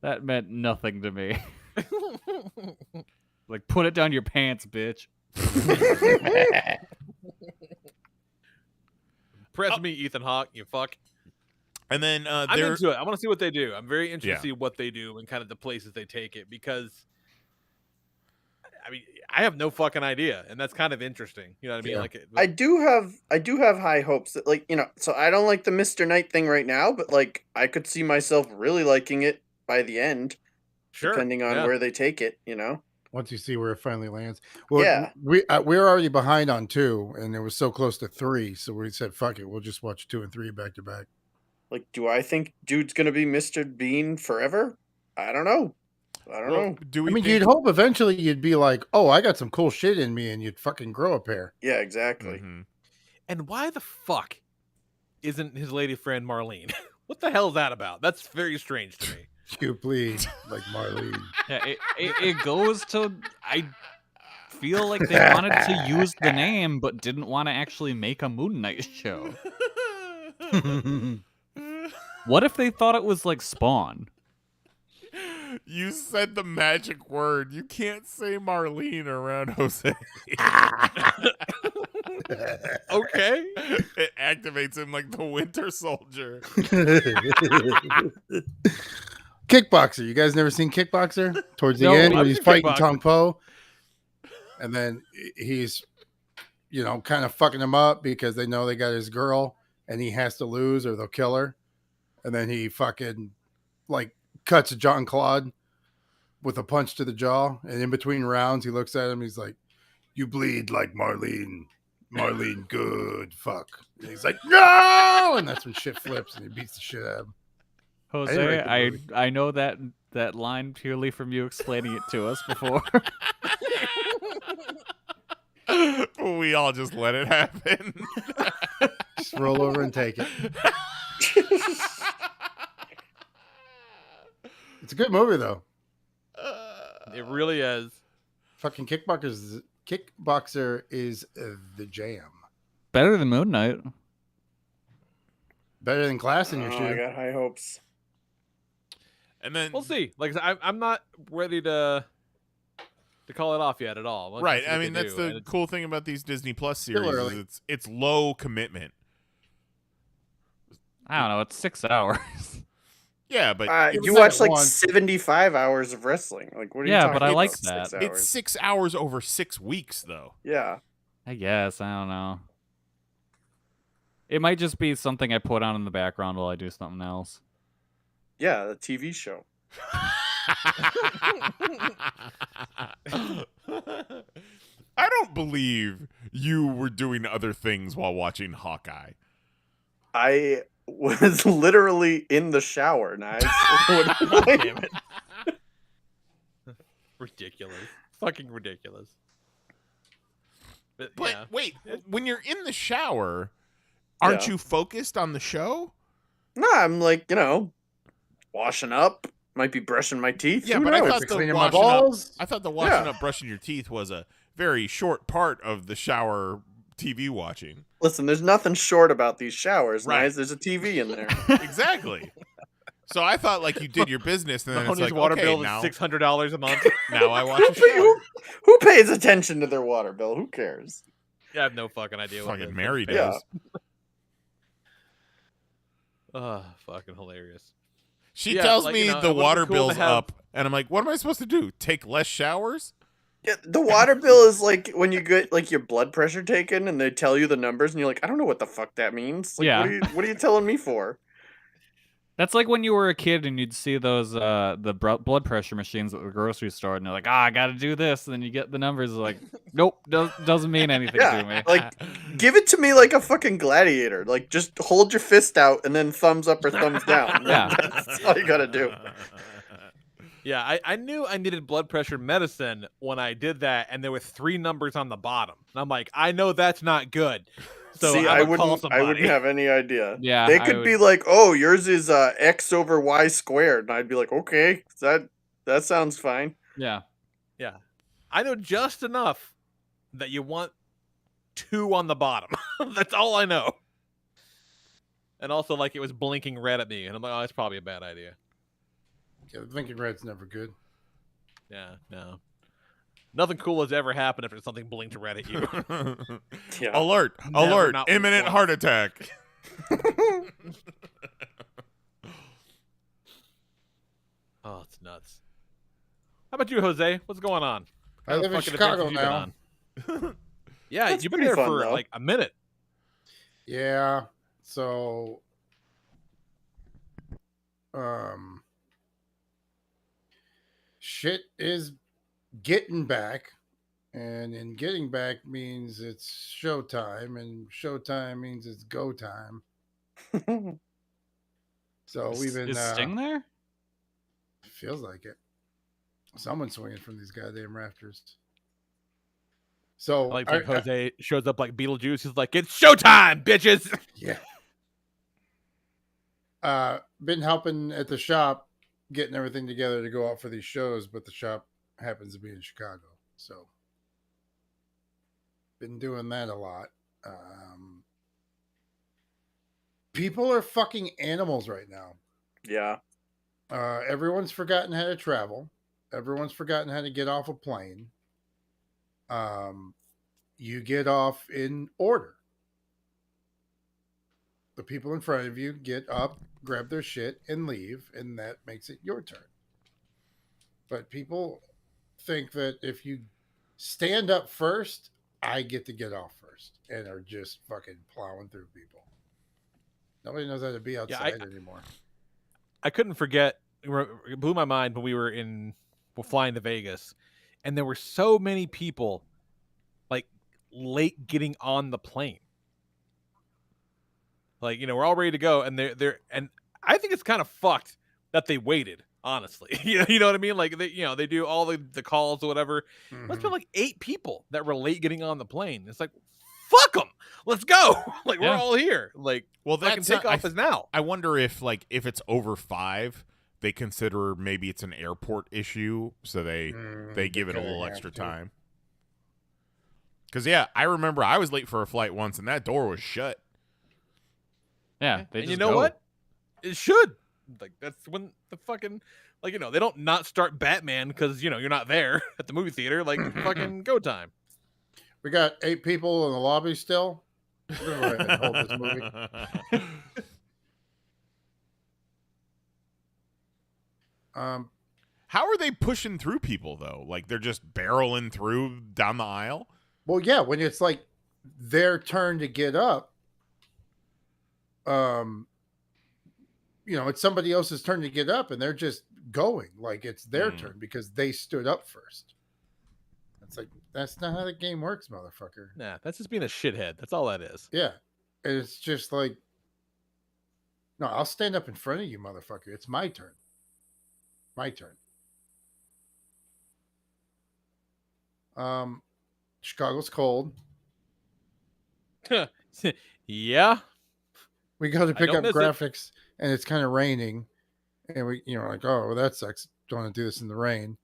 [SPEAKER 5] That meant nothing to me. Like, put it down your pants, bitch.
[SPEAKER 2] Press me, Ethan Hawke. You fuck.
[SPEAKER 4] And then
[SPEAKER 2] I'm
[SPEAKER 4] there,
[SPEAKER 2] into it. I want to see what they do. I'm very interested
[SPEAKER 4] Yeah.
[SPEAKER 2] to see what they do and kind of the places they take it because, I mean, I have no fucking idea, and that's kind of interesting. You know what I mean?
[SPEAKER 6] Yeah.
[SPEAKER 2] Like,
[SPEAKER 7] I do have high hopes that, like, so I don't like the Mr. Knight thing right now, but like I could see myself really liking it by the end,
[SPEAKER 2] sure,
[SPEAKER 7] depending on where they take it.
[SPEAKER 6] Once you see where it finally lands. Well,
[SPEAKER 7] Yeah.
[SPEAKER 6] we're already behind on 2, and it was so close to 3, so we said, "Fuck it, we'll just watch 2 and 3 back to back."
[SPEAKER 7] Like, do I think dude's gonna be Mr. Bean forever? I don't know. I don't know.
[SPEAKER 4] do we
[SPEAKER 6] I mean,
[SPEAKER 4] think,
[SPEAKER 6] you'd hope eventually you'd be like, "Oh, I got some cool shit in me," and you'd fucking grow a pair.
[SPEAKER 7] Yeah, exactly.
[SPEAKER 4] Mhm.
[SPEAKER 2] And why the fuck isn't his lady friend Marlene? What the hell is that about? That's very strange to me.
[SPEAKER 6] You bleed like Marlene.
[SPEAKER 5] Yeah, it goes to. I feel like they wanted to use the name, but didn't want to actually make a Moon Knight show. What if they thought it was like Spawn?
[SPEAKER 4] You said the magic word. You can't say Marlene around Jose.
[SPEAKER 2] Okay.
[SPEAKER 4] It activates him like the Winter Soldier.
[SPEAKER 6] Kickboxer. You guys never seen Kickboxer? Towards the
[SPEAKER 5] No,
[SPEAKER 6] end, when
[SPEAKER 2] I've
[SPEAKER 6] he's
[SPEAKER 2] seen
[SPEAKER 6] fighting
[SPEAKER 2] Kickboxer.
[SPEAKER 6] Tong Po, and then he's, kind of fucking him up because they know they got his girl, and he has to lose or they'll kill her. And then he fucking like cuts John Claude with a punch to the jaw, and in between rounds, he looks at him. He's like, "You bleed like Marlene. Marlene, good fuck." And he's like, "No!" And that's when shit flips, and he beats the shit out of him.
[SPEAKER 5] Jose,
[SPEAKER 6] write the
[SPEAKER 5] I
[SPEAKER 6] movie.
[SPEAKER 5] I know that line purely from you explaining it to us before.
[SPEAKER 4] We all just let it happen.
[SPEAKER 6] Just roll over and take it. It's a good movie though.
[SPEAKER 2] It really is.
[SPEAKER 6] Fucking Kickboxer is the jam.
[SPEAKER 5] Better than Moon Knight.
[SPEAKER 6] Better than Class in your
[SPEAKER 7] I
[SPEAKER 6] shoe.
[SPEAKER 7] got high hopes.
[SPEAKER 4] And then
[SPEAKER 2] We'll see. Like I said, I'm not ready to call it off yet at all. Let's
[SPEAKER 4] right.
[SPEAKER 2] see
[SPEAKER 4] I
[SPEAKER 2] what
[SPEAKER 4] mean,
[SPEAKER 2] they
[SPEAKER 4] that's
[SPEAKER 2] do.
[SPEAKER 4] the
[SPEAKER 2] And it's-
[SPEAKER 4] cool thing about these Disney Plus
[SPEAKER 6] Still
[SPEAKER 4] series.
[SPEAKER 6] early.
[SPEAKER 4] Is it's low commitment.
[SPEAKER 5] I don't know. It's 6 hours.
[SPEAKER 4] Yeah, but
[SPEAKER 6] It
[SPEAKER 7] You
[SPEAKER 6] was
[SPEAKER 7] watch
[SPEAKER 6] like
[SPEAKER 7] like
[SPEAKER 6] one-
[SPEAKER 7] 75 hours of wrestling. Like, what are you
[SPEAKER 5] Yeah,
[SPEAKER 7] talking
[SPEAKER 5] but I
[SPEAKER 7] about?
[SPEAKER 5] like
[SPEAKER 7] 6
[SPEAKER 5] that.
[SPEAKER 7] hours?
[SPEAKER 4] it's 6 hours over 6 weeks, though.
[SPEAKER 7] Yeah.
[SPEAKER 5] I guess. I don't know. It might just be something I put on in the background while I do something else.
[SPEAKER 7] Yeah, the TV show.
[SPEAKER 4] I don't believe you were doing other things while watching Hawkeye.
[SPEAKER 7] I was literally in the shower, Knives.
[SPEAKER 2] Damn it. Ridiculous. Fucking ridiculous. But
[SPEAKER 4] But
[SPEAKER 2] yeah.
[SPEAKER 4] wait, when you're in the shower, aren't
[SPEAKER 7] Yeah.
[SPEAKER 4] you focused on the show?
[SPEAKER 7] No, I'm like, washing up. Might be brushing my teeth.
[SPEAKER 4] Yeah,
[SPEAKER 7] Who
[SPEAKER 4] but I
[SPEAKER 7] knows?
[SPEAKER 4] thought the
[SPEAKER 6] Cleaning my
[SPEAKER 4] washing up,
[SPEAKER 6] balls.
[SPEAKER 4] I thought the washing
[SPEAKER 7] Yeah.
[SPEAKER 4] up, brushing your teeth was a very short part of the shower TV watching.
[SPEAKER 7] Listen, there's nothing short about these showers,
[SPEAKER 4] Right.
[SPEAKER 7] Knives. There's a TV in there.
[SPEAKER 4] Exactly. So I thought like you did your business, and then
[SPEAKER 2] Mahoney's
[SPEAKER 4] it's like,
[SPEAKER 2] water
[SPEAKER 4] okay,
[SPEAKER 2] bill
[SPEAKER 4] now,
[SPEAKER 2] is $600 a month.
[SPEAKER 4] now I watch a shower.
[SPEAKER 7] Who pays attention to their water bill? Who cares?
[SPEAKER 2] I have no fucking idea what it
[SPEAKER 4] Fucking
[SPEAKER 2] is.
[SPEAKER 4] Mary
[SPEAKER 7] Yeah.
[SPEAKER 4] does.
[SPEAKER 2] Fucking hilarious.
[SPEAKER 4] She
[SPEAKER 2] Yeah,
[SPEAKER 4] tells
[SPEAKER 2] like,
[SPEAKER 4] me
[SPEAKER 2] it
[SPEAKER 4] the
[SPEAKER 2] would've been
[SPEAKER 4] water
[SPEAKER 2] cool to
[SPEAKER 4] bill's
[SPEAKER 2] have-
[SPEAKER 4] up, and I'm like, what am I supposed to do? Take less showers?
[SPEAKER 7] Yeah, the water bill is like when you get like your blood pressure taken and they tell you the numbers and you're like, I don't know what the fuck that means. Like,
[SPEAKER 5] Yeah.
[SPEAKER 7] what are you telling me for?
[SPEAKER 5] That's like when you were a kid and you'd see those blood pressure machines at the grocery store, and you're like, I got to do this, and then you get the numbers, like, nope, doesn't mean anything
[SPEAKER 7] Yeah,
[SPEAKER 5] to me.
[SPEAKER 7] like, give it to me like a fucking gladiator. Like, just hold your fist out and then thumbs up or thumbs down.
[SPEAKER 5] Yeah.
[SPEAKER 7] That's all you gotta do.
[SPEAKER 2] Yeah, I knew I needed blood pressure medicine when I did that, and there were 3 numbers on the bottom. And I'm like, I know that's not good. So
[SPEAKER 7] See,
[SPEAKER 2] I
[SPEAKER 7] I
[SPEAKER 2] would call
[SPEAKER 7] wouldn't
[SPEAKER 2] somebody.
[SPEAKER 7] have any idea.
[SPEAKER 5] Yeah,
[SPEAKER 7] They
[SPEAKER 5] I
[SPEAKER 7] could
[SPEAKER 5] would-
[SPEAKER 7] be like, oh, yours is X over Y squared. And I'd be like, okay, that sounds fine.
[SPEAKER 5] Yeah.
[SPEAKER 2] Yeah. I know just enough that you want 2 on the bottom. That's all I know. And also, like, it was blinking red at me, and I'm like, oh, that's probably a bad idea.
[SPEAKER 6] Yeah, blinking red's never good.
[SPEAKER 2] Yeah, no. Nothing cool has ever happened after something blinked red at you.
[SPEAKER 7] Yeah.
[SPEAKER 4] Alert!
[SPEAKER 2] Never,
[SPEAKER 4] Alert!
[SPEAKER 2] not
[SPEAKER 4] Imminent
[SPEAKER 2] once.
[SPEAKER 4] heart attack.
[SPEAKER 2] Oh, it's nuts. How about you, Jose? What's going on?
[SPEAKER 6] I
[SPEAKER 2] What
[SPEAKER 6] live in
[SPEAKER 2] fucking events
[SPEAKER 6] Chicago
[SPEAKER 2] have you been
[SPEAKER 6] now.
[SPEAKER 2] on? Yeah,
[SPEAKER 7] That's
[SPEAKER 2] you've been
[SPEAKER 7] pretty
[SPEAKER 2] there
[SPEAKER 7] fun,
[SPEAKER 2] for
[SPEAKER 7] though.
[SPEAKER 2] like a minute.
[SPEAKER 6] Yeah. So, shit is getting back, and in getting back means it's showtime, and showtime means it's go time. So we've been
[SPEAKER 5] Is Sting there?
[SPEAKER 6] feels like it. Someone's swinging from these goddamn rafters. So
[SPEAKER 2] I like think Jose shows up like Beetlejuice. He's like, "It's showtime, bitches!"
[SPEAKER 6] yeah. Been helping at the shop, getting everything together to go out for these shows, but the shop happens to be in Chicago, so been doing that a lot. People are fucking animals right now.
[SPEAKER 7] Yeah.
[SPEAKER 6] Everyone's forgotten how to travel. Everyone's forgotten how to get off a plane. You get off in order. The people in front of you get up, grab their shit, and leave, and that makes it your turn. But people think that if you stand up first, I get to get off first, and are just fucking plowing through people. Nobody knows how to be outside anymore.
[SPEAKER 2] I couldn't forget. It blew my mind when we were flying to Vegas, and there were so many people like late getting on the plane. Like, we're all ready to go, and they're and I think it's kind of fucked that they waited. Honestly, you know what I mean? Like they do all the calls or whatever.
[SPEAKER 6] Mm-hmm.
[SPEAKER 2] Must be like 8 people that were late getting on the plane. It's like, fuck them. Let's go. Like we're all here. Like,
[SPEAKER 4] well,
[SPEAKER 2] fucking takeoff is now.
[SPEAKER 4] I wonder if it's over 5, they consider maybe it's an airport issue, so they give it a little extra time. Because I remember I was late for a flight once, and that door was shut.
[SPEAKER 5] Yeah,
[SPEAKER 2] and you know what? It should. Like that's when the fucking they don't not start Batman because you're not there at the movie theater. Like fucking go time.
[SPEAKER 6] We got 8 people in the lobby still. We're gonna go ahead and hold this movie.
[SPEAKER 4] How are they pushing through people though? Like they're just barreling through down the aisle?
[SPEAKER 6] Well, yeah, when it's like their turn to get up, it's somebody else's turn to get up, and they're just going like it's their turn because they stood up first. It's like, that's not how the game works, motherfucker.
[SPEAKER 2] Nah, that's just being a shithead. That's all that is.
[SPEAKER 6] Yeah. And it's just like, no, I'll stand up in front of you, motherfucker. It's my turn. My turn. Chicago's cold.
[SPEAKER 2] Yeah.
[SPEAKER 6] We go to pick up graphics, and it's kind of raining. And we, like, oh, well, that sucks. Don't want to do this in the rain.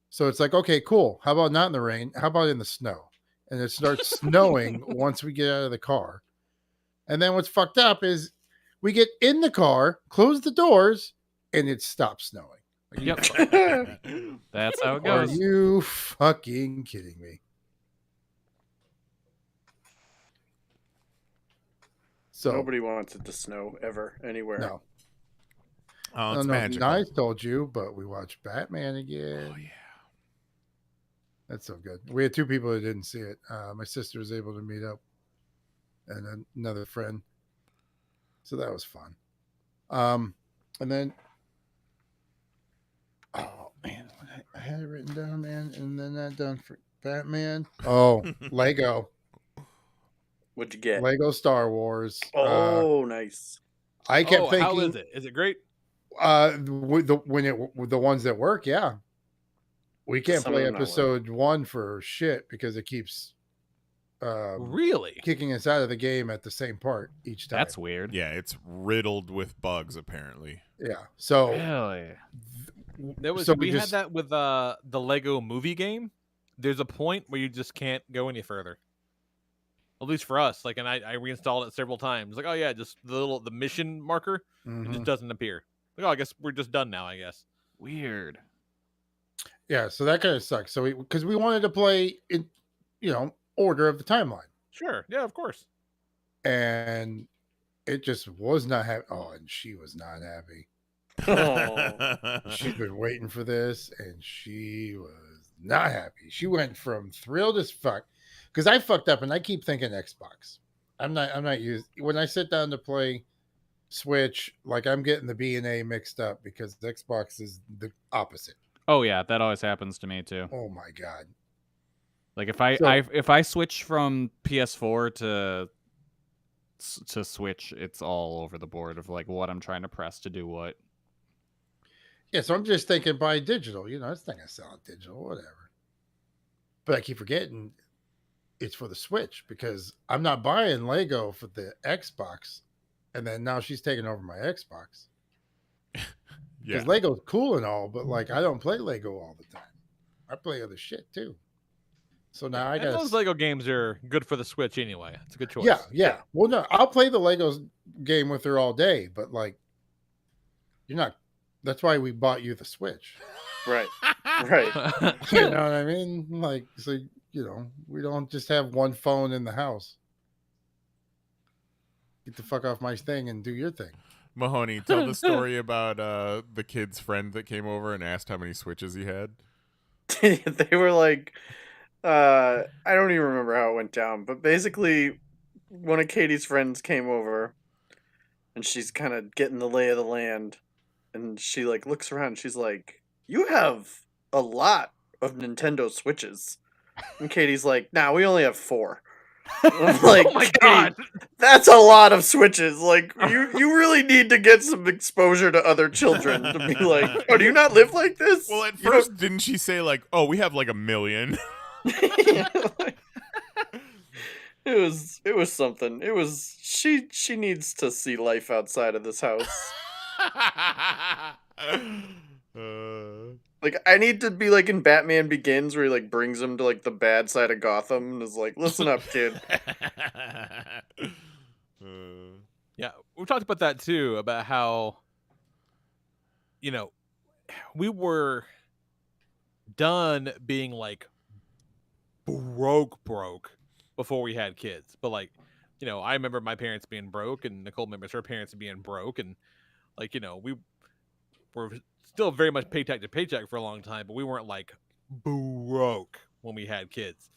[SPEAKER 6] So it's like, okay, cool. How about not in the rain? How about in the snow? And it starts snowing once we get out of the car. And then what's fucked up is we get in the car, close the doors, and it stops snowing. Like,
[SPEAKER 5] yep. That's how it goes.
[SPEAKER 6] Are you fucking kidding me? So
[SPEAKER 7] nobody wants it to snow ever anywhere.
[SPEAKER 6] No.
[SPEAKER 4] Oh, it's magical.
[SPEAKER 6] I told you, but we watched Batman again.
[SPEAKER 4] Oh yeah.
[SPEAKER 6] That's so good. We had 2 people who didn't see it. My sister was able to meet up, and another friend. So that was fun. And then, oh man, I had it written down, man, and then that done for Batman. Oh, Lego.
[SPEAKER 7] What'd you get?
[SPEAKER 6] Lego Star Wars.
[SPEAKER 7] Oh, nice.
[SPEAKER 6] I kept thinking,
[SPEAKER 2] how is it? Is it great?
[SPEAKER 6] The ones that work, yeah. We can't play episode 1 for shit because it keeps
[SPEAKER 2] really
[SPEAKER 6] kicking us out of the game at the same part each time.
[SPEAKER 5] That's weird.
[SPEAKER 4] Yeah, it's riddled with bugs apparently.
[SPEAKER 6] Yeah. So
[SPEAKER 5] really,
[SPEAKER 2] we had that with the Lego movie game. There's a point where you just can't go any further. At least for us. Like, and I reinstalled it several times. Like, oh yeah, just the mission marker, it just doesn't appear. Like, oh, I guess we're just done now, I guess.
[SPEAKER 5] Weird.
[SPEAKER 6] Yeah, so that kind of sucks. So because we wanted to play in, order of the timeline.
[SPEAKER 2] Sure. Yeah, of course.
[SPEAKER 6] And it just was not happy. Oh, and she was not happy.
[SPEAKER 7] Oh.
[SPEAKER 6] She's been waiting for this, and she was not happy. She went from thrilled as fuck because I fucked up, and I keep thinking Xbox. I'm not used when I sit down to play Switch. Like I'm getting the B and A mixed up because the Xbox is the opposite.
[SPEAKER 5] Oh yeah, that always happens to me too.
[SPEAKER 6] Oh my god!
[SPEAKER 5] Like if I switch from PS4 to Switch, it's all over the board of like what I'm trying to press to do what.
[SPEAKER 6] Yeah, so I'm just thinking buy digital. You know, it's not gonna sell it digital, whatever. But I keep forgetting it's for the Switch because I'm not buying Lego for the Xbox, and then now she's taking over my Xbox. Because Lego's cool and all, but like I don't play Lego all the time. I play other shit too. So now I got
[SPEAKER 2] those Lego games are good for the Switch anyway. It's a good choice.
[SPEAKER 6] Yeah. Well, no, I'll play the Legos game with her all day, but like, you're not. That's why we bought you the Switch.
[SPEAKER 7] Right. Right.
[SPEAKER 6] You know what I mean? Like, so we don't just have one phone in the house. Get the fuck off my thing and do your thing.
[SPEAKER 4] Mahoney, tell the story about the kid's friend that came over and asked how many Switches he had.
[SPEAKER 7] They were like, I don't even remember how it went down, but basically, one of Katie's friends came over, and she's kind of getting the lay of the land, and she like looks around, and she's like, "You have a lot of Nintendo Switches," and Katie's like, "Nah, we only have 4." I'm like,
[SPEAKER 2] Oh my
[SPEAKER 7] "Katie,
[SPEAKER 2] God.
[SPEAKER 7] that's a lot of Switches. Like, you really need to get some exposure to other children to be like, oh, do you not live like this?"
[SPEAKER 4] Well, at first, didn't she say like, "Oh, we have like 1 million"?
[SPEAKER 7] Like, it was something. It was she needs to see life outside of this house. Like I need to be like in Batman Begins where he like brings him to like the bad side of Gotham and is like, "Listen up, kid."
[SPEAKER 2] Yeah, we talked about that too, about how, we were done being like broke before we had kids. But like, I remember my parents being broke, and Nicole remembers her parents being broke, and like, we were still very much paycheck to paycheck for a long time, but we weren't like broke when we had kids.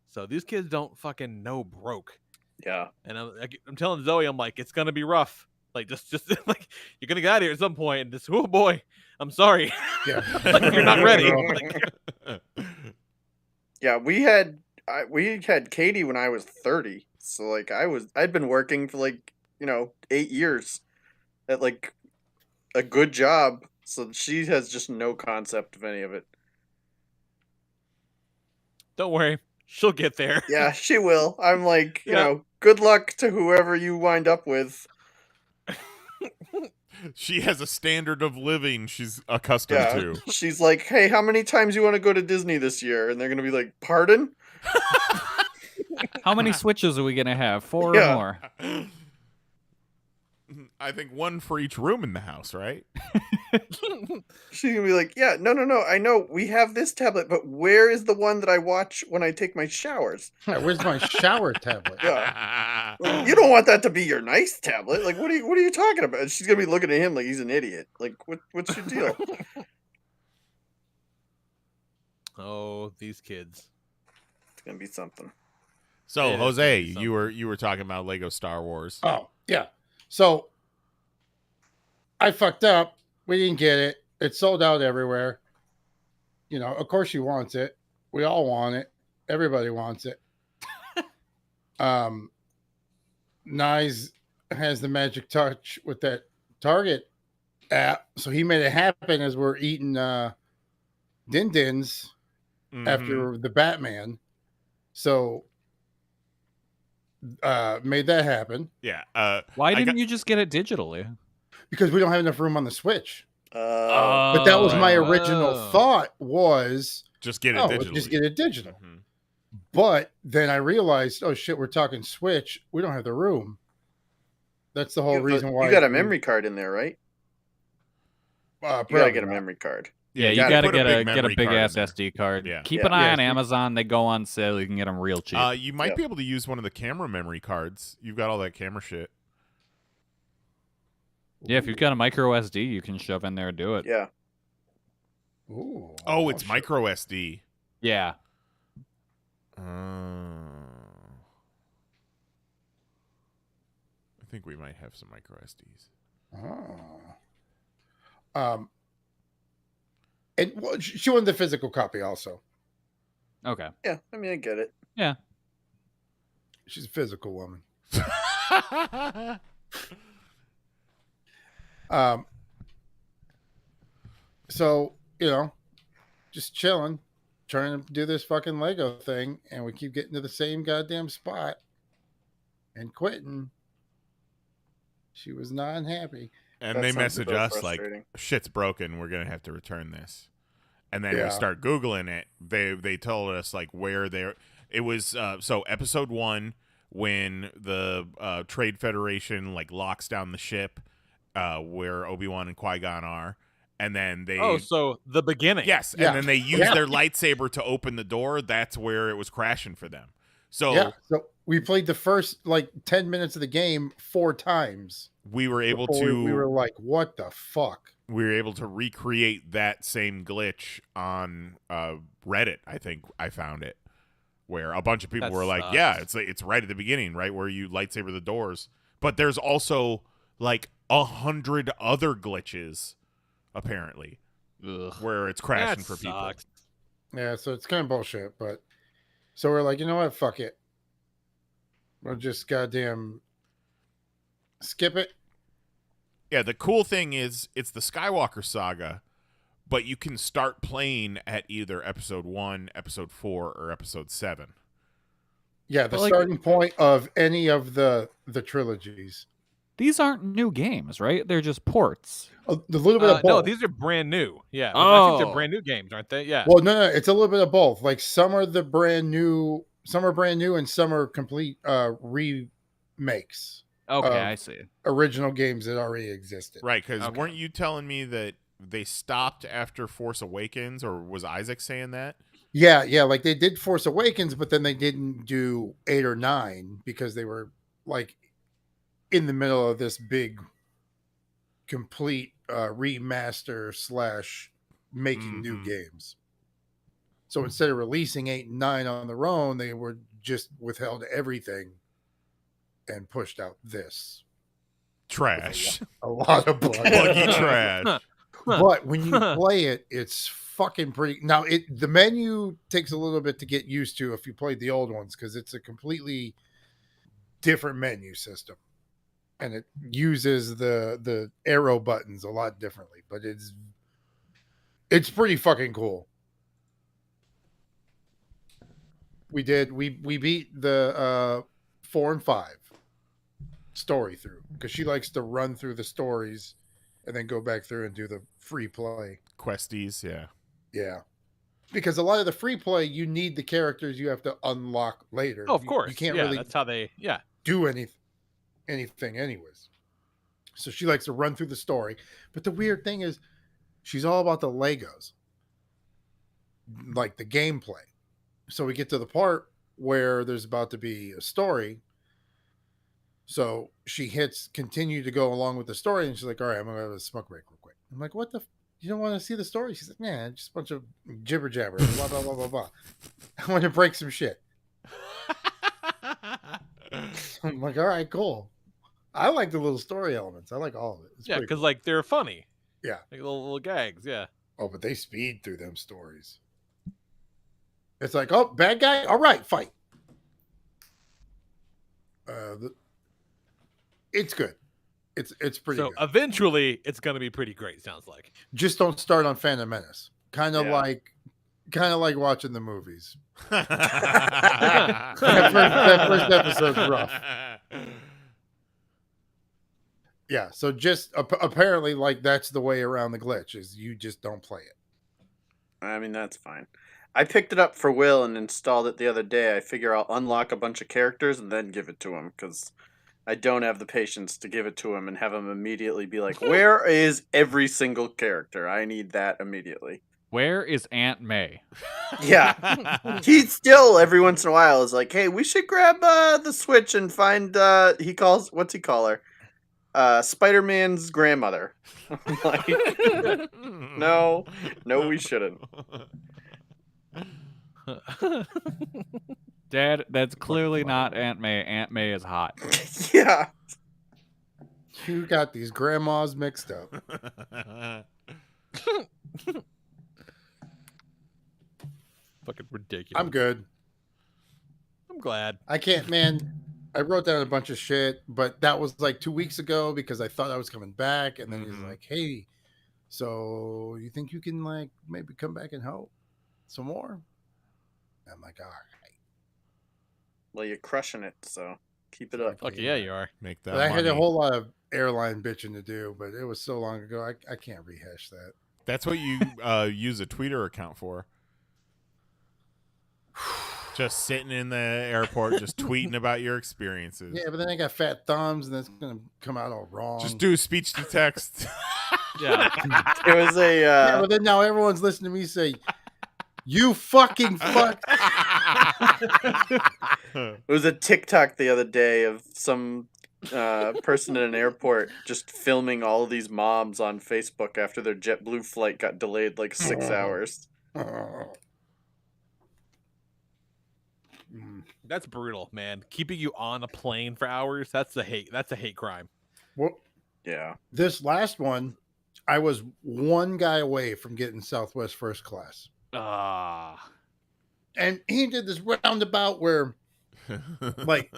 [SPEAKER 2] So these kids don't fucking know broke.
[SPEAKER 7] Yeah.
[SPEAKER 2] And I'm telling Zoe, I'm like, it's gonna be rough. Like just like you're gonna get out of here at some point, and just oh boy, I'm sorry.
[SPEAKER 6] Yeah.
[SPEAKER 2] Like, you're not ready.
[SPEAKER 7] Yeah, we had Katie when I was 30. So like I'd been working for like, 8 years at like a good job. So she has just no concept of any of it.
[SPEAKER 2] Don't worry, she'll get there.
[SPEAKER 7] Yeah, she will. I'm like,
[SPEAKER 2] Yeah.
[SPEAKER 7] Good luck to whoever you wind up with.
[SPEAKER 4] She has a standard of living she's accustomed
[SPEAKER 7] Yeah.
[SPEAKER 4] to.
[SPEAKER 7] She's like, "Hey, how many times you want to go to Disney this year?" And they're going to be like, "Pardon?"
[SPEAKER 5] How many Switches are we gonna have? 4
[SPEAKER 7] Yeah.
[SPEAKER 5] or more?
[SPEAKER 4] I think 1 for each room in the house, right?
[SPEAKER 7] She's going to be like, "Yeah, no, I know we have this tablet, but where is the one that I watch when I take my showers?"
[SPEAKER 6] Yeah, where's my shower tablet?
[SPEAKER 7] Yeah. Like, you don't want that to be your nice tablet. Like, what are you talking about? And she's going to be looking at him like he's an idiot. Like, what's your deal?
[SPEAKER 2] Oh, these kids.
[SPEAKER 7] It's going to be something.
[SPEAKER 4] So,
[SPEAKER 2] Yeah,
[SPEAKER 4] Jose,
[SPEAKER 2] something.
[SPEAKER 4] you were talking about Lego Star Wars.
[SPEAKER 6] Oh, yeah. So I fucked up. We didn't get it. It sold out everywhere. Of course she wants it. We all want it. Everybody wants it. Nyes has the magic touch with that Target app. So he made it happen as we're eating Din Dins after the Batman. So made that happen.
[SPEAKER 4] Yeah.
[SPEAKER 5] Why didn't you just get it digitally?
[SPEAKER 6] Because we don't have enough room on the Switch.
[SPEAKER 7] Oh.
[SPEAKER 6] But that was my
[SPEAKER 2] right.
[SPEAKER 6] original thought was,
[SPEAKER 4] Just get it
[SPEAKER 6] let's
[SPEAKER 4] digitally.
[SPEAKER 6] just get it digital.
[SPEAKER 4] Mhm.
[SPEAKER 6] But then I realized, oh shit, we're talking Switch. We don't have the room. That's the whole reason why.
[SPEAKER 7] You got a memory card in there, right? You gotta get a memory card.
[SPEAKER 5] Yeah, you
[SPEAKER 4] gotta
[SPEAKER 5] gotta
[SPEAKER 4] put
[SPEAKER 5] get a
[SPEAKER 4] memory
[SPEAKER 5] big
[SPEAKER 4] card in
[SPEAKER 5] ass
[SPEAKER 4] there.
[SPEAKER 5] SD card.
[SPEAKER 4] Yeah.
[SPEAKER 5] Keep
[SPEAKER 7] Yeah.
[SPEAKER 5] an eye
[SPEAKER 6] Yeah,
[SPEAKER 5] on
[SPEAKER 6] so-
[SPEAKER 5] Amazon. They go on sale. You can get them real cheap.
[SPEAKER 4] You might
[SPEAKER 7] Yep.
[SPEAKER 4] be able to use one of the camera memory cards. You've got all that camera shit.
[SPEAKER 5] Yeah, if you've got a micro SD, you can shove in there and do it.
[SPEAKER 7] Yeah.
[SPEAKER 6] Ooh.
[SPEAKER 4] Oh, it's
[SPEAKER 6] I'll
[SPEAKER 4] micro SD.
[SPEAKER 5] Yeah.
[SPEAKER 4] I think we might have some micro SDs.
[SPEAKER 6] Oh. And well, she wanted the physical copy also.
[SPEAKER 5] Okay.
[SPEAKER 7] Yeah, I mean, I get it.
[SPEAKER 5] Yeah.
[SPEAKER 6] She's a physical woman. So, just chilling, trying to do this fucking Lego thing, and we keep getting to the same goddamn spot and quitting. She was not unhappy.
[SPEAKER 4] And
[SPEAKER 7] That
[SPEAKER 4] they
[SPEAKER 7] sounds
[SPEAKER 4] message
[SPEAKER 7] real
[SPEAKER 4] us like,
[SPEAKER 7] frustrating.
[SPEAKER 4] shit's broken. We're going to have to return this. And then
[SPEAKER 6] Yeah.
[SPEAKER 4] we start Googling it. They told us like where they're. It was so episode 1 when the Trade Federation like locks down the ship where Obi-Wan and Qui-Gon are. And then they.
[SPEAKER 2] Oh, so the beginning.
[SPEAKER 4] Yes.
[SPEAKER 6] Yeah.
[SPEAKER 4] And then they use
[SPEAKER 6] Yeah.
[SPEAKER 4] their lightsaber to open the door. That's where it was crashing for them. So
[SPEAKER 6] Yeah. So we played the first like 10 minutes of the game 4 times.
[SPEAKER 4] we were able
[SPEAKER 6] before
[SPEAKER 4] to.
[SPEAKER 6] We were like, what the fuck?
[SPEAKER 4] We were able to recreate that same glitch on Reddit. I think I found it, where a bunch of people
[SPEAKER 2] That
[SPEAKER 4] were like,
[SPEAKER 2] sucks.
[SPEAKER 4] "Yeah, it's right at the beginning, right where you lightsaber the doors." But there's also like 100 other glitches, apparently,
[SPEAKER 5] Ugh.
[SPEAKER 4] where it's crashing
[SPEAKER 2] That
[SPEAKER 4] for people.
[SPEAKER 2] sucks.
[SPEAKER 6] Yeah, so it's kind of bullshit, but so we're like, you know what? Fuck it. We'll just goddamn skip it.
[SPEAKER 4] Yeah, the cool thing is it's the Skywalker saga, but you can start playing at either episode 1, episode 4, or episode 7.
[SPEAKER 6] Yeah, the
[SPEAKER 5] But, like-
[SPEAKER 6] starting point of any of the trilogies.
[SPEAKER 5] These aren't new games, right? They're just ports.
[SPEAKER 6] A little bit of both.
[SPEAKER 2] No, these are brand new. Yeah, I think
[SPEAKER 5] Oh.
[SPEAKER 2] they're brand new games, aren't they? Yeah.
[SPEAKER 6] Well, no, it's a little bit of both. Like some are brand new, and some are complete remakes.
[SPEAKER 5] Okay, I see.
[SPEAKER 6] Original games that already existed.
[SPEAKER 4] Right, because
[SPEAKER 5] Okay.
[SPEAKER 4] weren't you telling me that they stopped after Force Awakens, or was Isaac saying that?
[SPEAKER 6] Yeah, like they did Force Awakens, but then they didn't do 8 or 9 because they were like in the middle of this big complete remaster / making new
[SPEAKER 4] Mhm.
[SPEAKER 6] games. So instead of releasing 8 and 9 on their own, they were just withheld everything and pushed out this.
[SPEAKER 4] Trash.
[SPEAKER 6] A lot of blood.
[SPEAKER 4] Buggy trash.
[SPEAKER 6] But when you play it, it's fucking pretty. Now, the menu takes a little bit to get used to if you played the old ones because it's a completely different menu system, and it uses the arrow buttons a lot differently. But it's pretty fucking cool. We beat the 4 and 5 story through because she likes to run through the stories and then go back through and do the free play.
[SPEAKER 4] Questies, yeah.
[SPEAKER 6] Yeah. Because a lot of the free play, you need the characters you have to unlock later.
[SPEAKER 2] Oh, of course.
[SPEAKER 6] You can't
[SPEAKER 2] yeah,
[SPEAKER 6] really
[SPEAKER 2] that's how they. Yeah.
[SPEAKER 6] do anything anyways. So she likes to run through the story. But the weird thing is she's all about the Legos. Like the gameplay. So we get to the part where there's about to be a story. So she hits continue to go along with the story, and she's like, all right, I'm going to have a smoke break real quick. I'm like, what the? You don't want to see the story? She's like, nah, just a bunch of jibber jabber, blah, blah, blah, blah, blah. I want to break some shit. I'm like, all right, cool. I like the little story elements. I like all of it. It's
[SPEAKER 2] Yeah,
[SPEAKER 6] pretty
[SPEAKER 2] because
[SPEAKER 6] cool.
[SPEAKER 2] like they're funny.
[SPEAKER 6] Yeah.
[SPEAKER 2] Like little gags. Yeah.
[SPEAKER 6] Oh, but they speed through them stories. It's like, oh, bad guy? All right, fight. It's good. It's pretty
[SPEAKER 2] So
[SPEAKER 6] good.
[SPEAKER 2] eventually, it's gonna be pretty great. Sounds like.
[SPEAKER 6] Just don't start on Phantom Menace. Kind of
[SPEAKER 7] Yeah.
[SPEAKER 6] like watching the movies.
[SPEAKER 4] that
[SPEAKER 6] first episode's rough. Yeah, so just apparently like that's the way around the glitch is you just don't play it.
[SPEAKER 7] I mean, that's fine. I picked it up for Will and installed it the other day. I figure I'll unlock a bunch of characters and then give it to him because I don't have the patience to give it to him and have him immediately be like, where is every single character? I need that immediately.
[SPEAKER 5] Where is Aunt May?
[SPEAKER 7] Yeah. He still, every once in a while, is like, hey, we should grab the Switch and find, what's he call her? Spider-Man's grandmother. I'm like, no, we shouldn't.
[SPEAKER 5] Dad, that's clearly not Aunt May. Aunt May is hot.
[SPEAKER 7] Yeah.
[SPEAKER 6] You got these grandmas mixed up.
[SPEAKER 2] Fucking ridiculous.
[SPEAKER 6] I'm good.
[SPEAKER 2] I'm glad.
[SPEAKER 6] I can't, man. I wrote down a bunch of shit, but that was like 2 weeks ago because I thought I was coming back, and then he's like, "Hey, so you think you can like maybe come back and help some more?" I'm like, "All right."
[SPEAKER 7] Well, you're crushing it, so keep it up.
[SPEAKER 2] Fuck yeah, you are.
[SPEAKER 4] Make that
[SPEAKER 6] But I had a
[SPEAKER 4] money.
[SPEAKER 6] whole lot of airline bitching to do, but it was so long ago, I can't rehash that.
[SPEAKER 4] That's what you use a Twitter account for. Just sitting in the airport, just tweeting about your experiences.
[SPEAKER 6] Yeah, but then I got fat thumbs, and that's gonna come out all wrong.
[SPEAKER 4] Just do speech to text.
[SPEAKER 5] Yeah.
[SPEAKER 7] It was a
[SPEAKER 6] Yeah, but then now everyone's listening to me say, "You fucking fuck."
[SPEAKER 7] it was a TikTok the other day of some person in an airport just filming all of these moms on Facebook after their JetBlue flight got delayed like 6 hours.
[SPEAKER 2] That's brutal, man. Keeping you on a plane for hours, that's a hate crime.
[SPEAKER 6] Well,
[SPEAKER 7] Yeah.
[SPEAKER 6] this last one, I was one guy away from getting Southwest first class. And he did this roundabout where like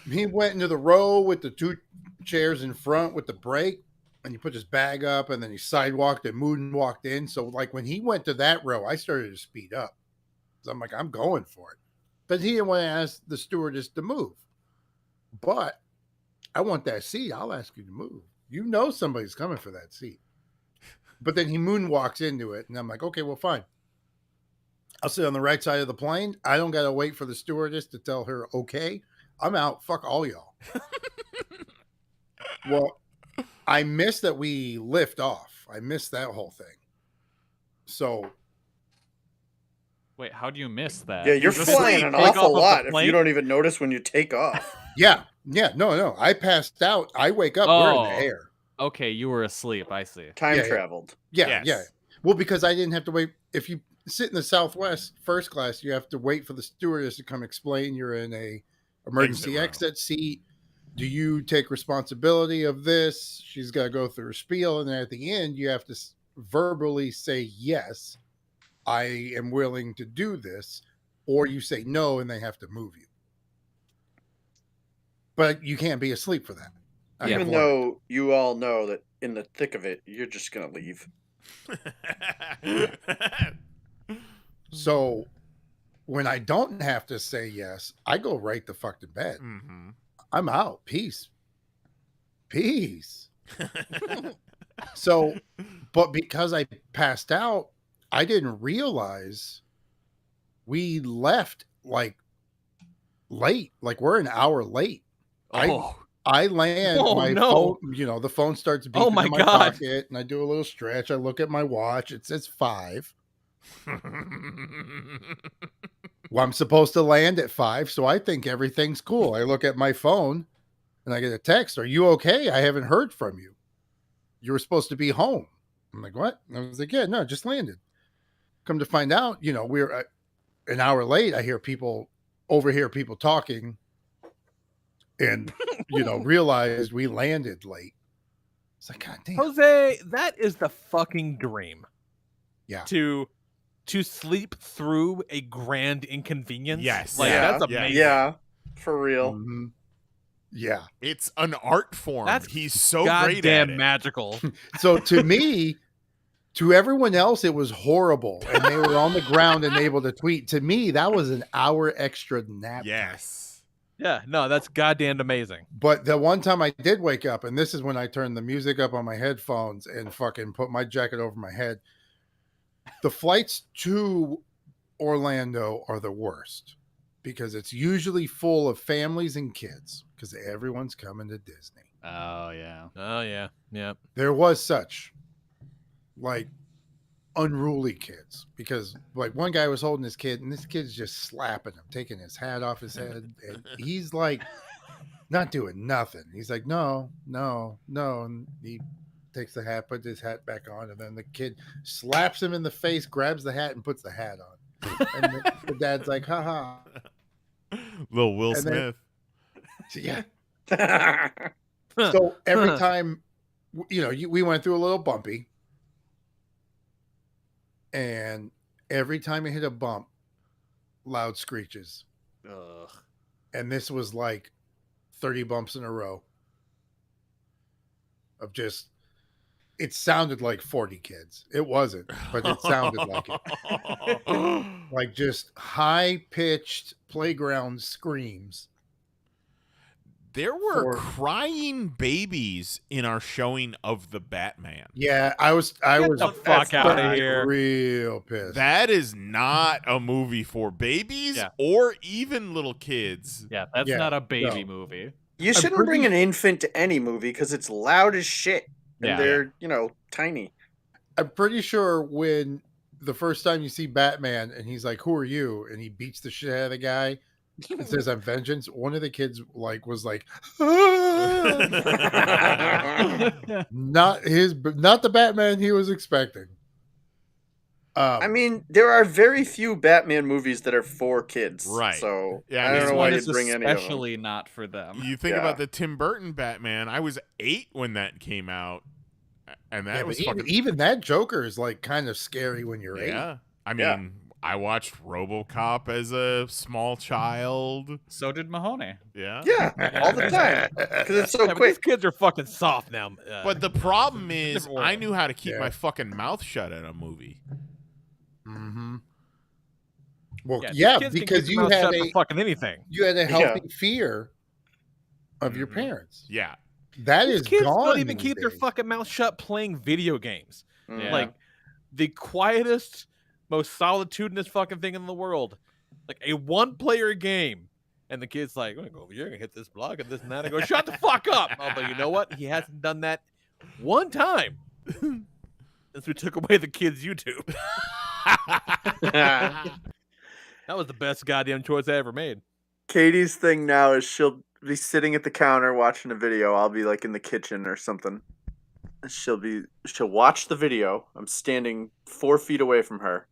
[SPEAKER 6] he went into the row with the two chairs in front with the brake, and he put his bag up, and then he sidewalked and moonwalked in. So like when he went to that row, I started to speed up. So I'm like, I'm going for it. But he didn't want to ask the stewardess to move. But I want that seat. I'll ask you to move. You know somebody's coming for that seat. But then he moonwalks into it, and I'm like, okay, well, fine. I'll sit on the right side of the plane. I don't got to wait for the stewardess to tell her, okay, I'm out. Fuck all y'all. Well, I missed that we lift off. I missed that whole thing. So
[SPEAKER 5] Wait, how do you miss that?
[SPEAKER 7] Yeah, you're
[SPEAKER 2] just
[SPEAKER 7] flying
[SPEAKER 2] like
[SPEAKER 7] an
[SPEAKER 2] take off
[SPEAKER 7] awful
[SPEAKER 2] of the
[SPEAKER 7] lot if
[SPEAKER 2] plane?
[SPEAKER 7] you don't even notice when you take off.
[SPEAKER 6] yeah, no. I passed out. I wake up. We're in the
[SPEAKER 5] Oh.
[SPEAKER 6] air.
[SPEAKER 5] Okay, you were asleep. I see.
[SPEAKER 7] Time
[SPEAKER 6] Yeah, yeah.
[SPEAKER 7] traveled.
[SPEAKER 6] Yeah,
[SPEAKER 4] Yes.
[SPEAKER 6] yeah. Well, because I didn't have to wait. If you sit in the Southwest first class, you have to wait for the stewardess to come explain you're in a emergency
[SPEAKER 4] Exit row.
[SPEAKER 6] exit seat. Do you take responsibility of this? She's got to go through a spiel, and then at the end, you have to verbally say yes, I am willing to do this, or you say no, and they have to move you. But you can't be asleep for that. I have
[SPEAKER 7] Even
[SPEAKER 6] learned.
[SPEAKER 7] though you all know that in the thick of it, you're just gonna leave.
[SPEAKER 6] So when I don't have to say yes, I go right the fuck to bed.
[SPEAKER 4] Mhm.
[SPEAKER 6] I'm out. Peace. So, but because I passed out, I didn't realize we left like late. Like we're an hour late.
[SPEAKER 5] Oh,
[SPEAKER 6] I land
[SPEAKER 2] Oh,
[SPEAKER 6] my
[SPEAKER 2] no.
[SPEAKER 6] phone, the phone starts beeping
[SPEAKER 2] Oh, my
[SPEAKER 6] in my
[SPEAKER 2] God.
[SPEAKER 6] pocket, and I do a little stretch. I look at my watch. It says 5. Well, I'm supposed to land at 5, so I think everything's cool. I look at my phone, and I get a text. Are you okay? I haven't heard from you. You were supposed to be home. I'm like, what? And I was like, yeah, no, just landed. Come to find out, we're an hour late. I overhear people talking, and realized we landed late. It's like, God damn.
[SPEAKER 2] Jose, that is the fucking dream.
[SPEAKER 6] Yeah.
[SPEAKER 2] To sleep through a grand inconvenience.
[SPEAKER 4] Yes.
[SPEAKER 2] Like,
[SPEAKER 7] Yeah.
[SPEAKER 2] that's amazing.
[SPEAKER 7] Yeah, for real.
[SPEAKER 6] Mhm. Yeah.
[SPEAKER 4] It's an art form.
[SPEAKER 2] That's
[SPEAKER 4] He's so great at
[SPEAKER 2] Goddamn
[SPEAKER 4] it.
[SPEAKER 2] magical.
[SPEAKER 6] So to me, to everyone else, it was horrible, and they were on the ground and able to tweet. To me, that was an hour extra nap.
[SPEAKER 4] Yes.
[SPEAKER 2] Yeah, no, that's goddamn amazing.
[SPEAKER 6] But the one time I did wake up, and this is when I turned the music up on my headphones and fucking put my jacket over my head. The flights to Orlando are the worst because it's usually full of families and kids because everyone's coming to Disney.
[SPEAKER 5] oh yeah.
[SPEAKER 2] Oh yeah, yeah.
[SPEAKER 6] There was such like unruly kids because like one guy was holding his kid and this kid's just slapping him, taking his hat off his head, and he's like not doing nothing. He's like, no. And he takes the hat, puts his hat back on, and then the kid slaps him in the face, grabs the hat, and puts the hat on. And the dad's like, haha.
[SPEAKER 4] Little Will
[SPEAKER 6] And then-
[SPEAKER 4] Smith.
[SPEAKER 6] Yeah. So every time, we went through a little bumpy. And every time it hit a bump, loud screeches.
[SPEAKER 2] Ugh.
[SPEAKER 6] And this was like 30 bumps in a row of just, it sounded like 40 kids. It wasn't, but it sounded like it. Like just high-pitched playground screams.
[SPEAKER 4] There were crying babies in our showing of the Batman.
[SPEAKER 6] Yeah, I was
[SPEAKER 2] the fuck outta
[SPEAKER 6] fucking
[SPEAKER 2] here.
[SPEAKER 6] real pissed.
[SPEAKER 4] That is not a movie for babies or even little kids.
[SPEAKER 5] Yeah, that's
[SPEAKER 6] Yeah,
[SPEAKER 5] not a baby
[SPEAKER 6] no.
[SPEAKER 5] movie.
[SPEAKER 7] You shouldn't bring an infant to any movie because it's loud as shit. And
[SPEAKER 5] Yeah.
[SPEAKER 7] they're, tiny.
[SPEAKER 6] I'm pretty sure when the first time you see Batman and he's like, "Who are you?" and he beats the shit out of the guy and says, "I'm vengeance." One of the kids was like, not the Batman he was expecting.
[SPEAKER 7] I mean, there are very few Batman movies that are for kids.
[SPEAKER 4] Right.
[SPEAKER 7] So
[SPEAKER 4] Yeah,
[SPEAKER 7] I don't
[SPEAKER 4] this
[SPEAKER 7] know why
[SPEAKER 5] one
[SPEAKER 7] you'd
[SPEAKER 5] is
[SPEAKER 7] bring any of them.
[SPEAKER 5] especially not for them.
[SPEAKER 4] You think
[SPEAKER 7] Yeah.
[SPEAKER 4] about the Tim Burton Batman. I was 8 when that came out, and that
[SPEAKER 6] Yeah,
[SPEAKER 4] was
[SPEAKER 6] but
[SPEAKER 4] fucking
[SPEAKER 6] even that Joker is like kind of scary when you're 8.
[SPEAKER 4] yeah. I mean,
[SPEAKER 7] Yeah.
[SPEAKER 4] I watched RoboCop as a small child.
[SPEAKER 5] So did Mahoney.
[SPEAKER 4] Yeah.
[SPEAKER 7] Yeah, all the time. Because it's so
[SPEAKER 2] Yeah, but these
[SPEAKER 7] quick.
[SPEAKER 2] kids are fucking soft now.
[SPEAKER 4] But the problem is,
[SPEAKER 2] Different
[SPEAKER 4] I
[SPEAKER 2] world.
[SPEAKER 4] knew how to keep
[SPEAKER 6] Yeah.
[SPEAKER 4] my fucking mouth shut at a movie.
[SPEAKER 6] Mm-hmm. Well,
[SPEAKER 2] these
[SPEAKER 6] yeah,
[SPEAKER 2] kids can
[SPEAKER 6] because
[SPEAKER 2] keep
[SPEAKER 6] you
[SPEAKER 2] their mouth
[SPEAKER 6] had
[SPEAKER 2] shut for fucking anything.
[SPEAKER 6] a healthy fear of your
[SPEAKER 4] Mhm.
[SPEAKER 6] parents.
[SPEAKER 4] Yeah.
[SPEAKER 6] That
[SPEAKER 2] These
[SPEAKER 6] is
[SPEAKER 2] kids
[SPEAKER 6] gone.
[SPEAKER 2] don't even
[SPEAKER 6] these
[SPEAKER 2] keep their
[SPEAKER 6] days.
[SPEAKER 2] fucking mouth shut playing video games.
[SPEAKER 7] Mm.
[SPEAKER 2] Like the quietest, most solitudinous fucking thing in the world. Like a one-player game. And the kid's like, I'm gonna go over here and hit this block and this and that. And I go, shut the fuck up. Although, you know what? He hasn't done that one time since we took away the kid's YouTube. That was the best goddamn choice I ever made.
[SPEAKER 7] Katie's thing now is she'll be sitting at the counter watching a video. I'll be like in the kitchen or something. And she'll watch the video. I'm standing 4 feet away from her.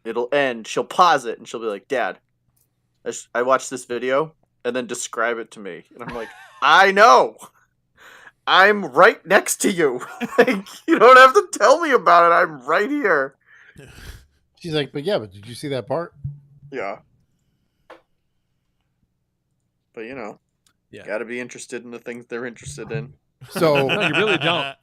[SPEAKER 7] It'll end. She'll pause it and she'll be like, "Dad, I watched this video," and then describe it to me. And I'm like, "I know. I'm right next to you. Like, you don't have to tell me about it. I'm right here."
[SPEAKER 6] She's like, but did you see that part?
[SPEAKER 7] Yeah. But
[SPEAKER 2] Yeah.
[SPEAKER 7] gotta be interested in the things they're interested in.
[SPEAKER 6] So
[SPEAKER 2] No, you really don't.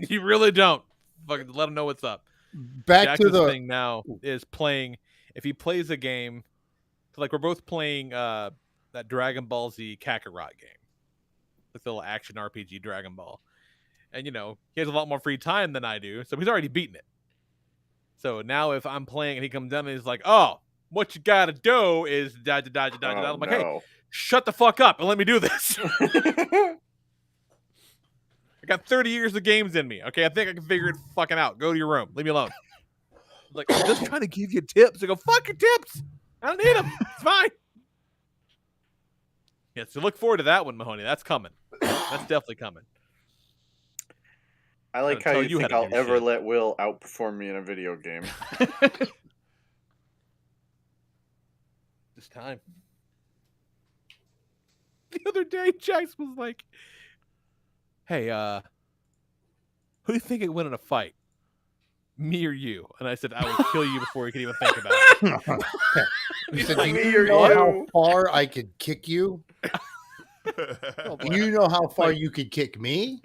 [SPEAKER 2] You really don't. Fucking let him know what's up.
[SPEAKER 6] back
[SPEAKER 2] Jax's
[SPEAKER 6] to the
[SPEAKER 2] thing now is playing. If he plays a game, so like we're both playing that Dragon Ball Z Kakarot game, like the little action RPG Dragon Ball, and he has a lot more free time than I do, so he's already beaten it. So now if I'm playing and he comes down and he's like, "Oh, what you gotta do is da da da da da da," I'm like, "Hey, shut the fuck up and let me do this." I got 30 years of games in me. Okay, I think I can figure it fucking out. Go to your room. Leave me alone. Like, I'm just trying to give you tips. I go, fuck your tips. I don't need them. It's fine. Yeah, so look forward to that one, Mahoney. That's coming. That's definitely coming.
[SPEAKER 7] I like
[SPEAKER 2] Tell
[SPEAKER 7] how
[SPEAKER 2] you
[SPEAKER 7] you think
[SPEAKER 2] how to
[SPEAKER 7] I'll
[SPEAKER 2] do
[SPEAKER 7] ever
[SPEAKER 2] shit.
[SPEAKER 7] let Will outperform me in a video game.
[SPEAKER 2] This time. The other day, Jax was like, "Hey, who do you think would win in a fight? Me or you?" And I said, "I would kill you before you could even think about it."
[SPEAKER 6] he said,
[SPEAKER 7] like,
[SPEAKER 6] "Do
[SPEAKER 7] me
[SPEAKER 6] you
[SPEAKER 7] or
[SPEAKER 6] know how
[SPEAKER 7] you?"
[SPEAKER 6] far I could kick you? Do you know how far you could kick me?"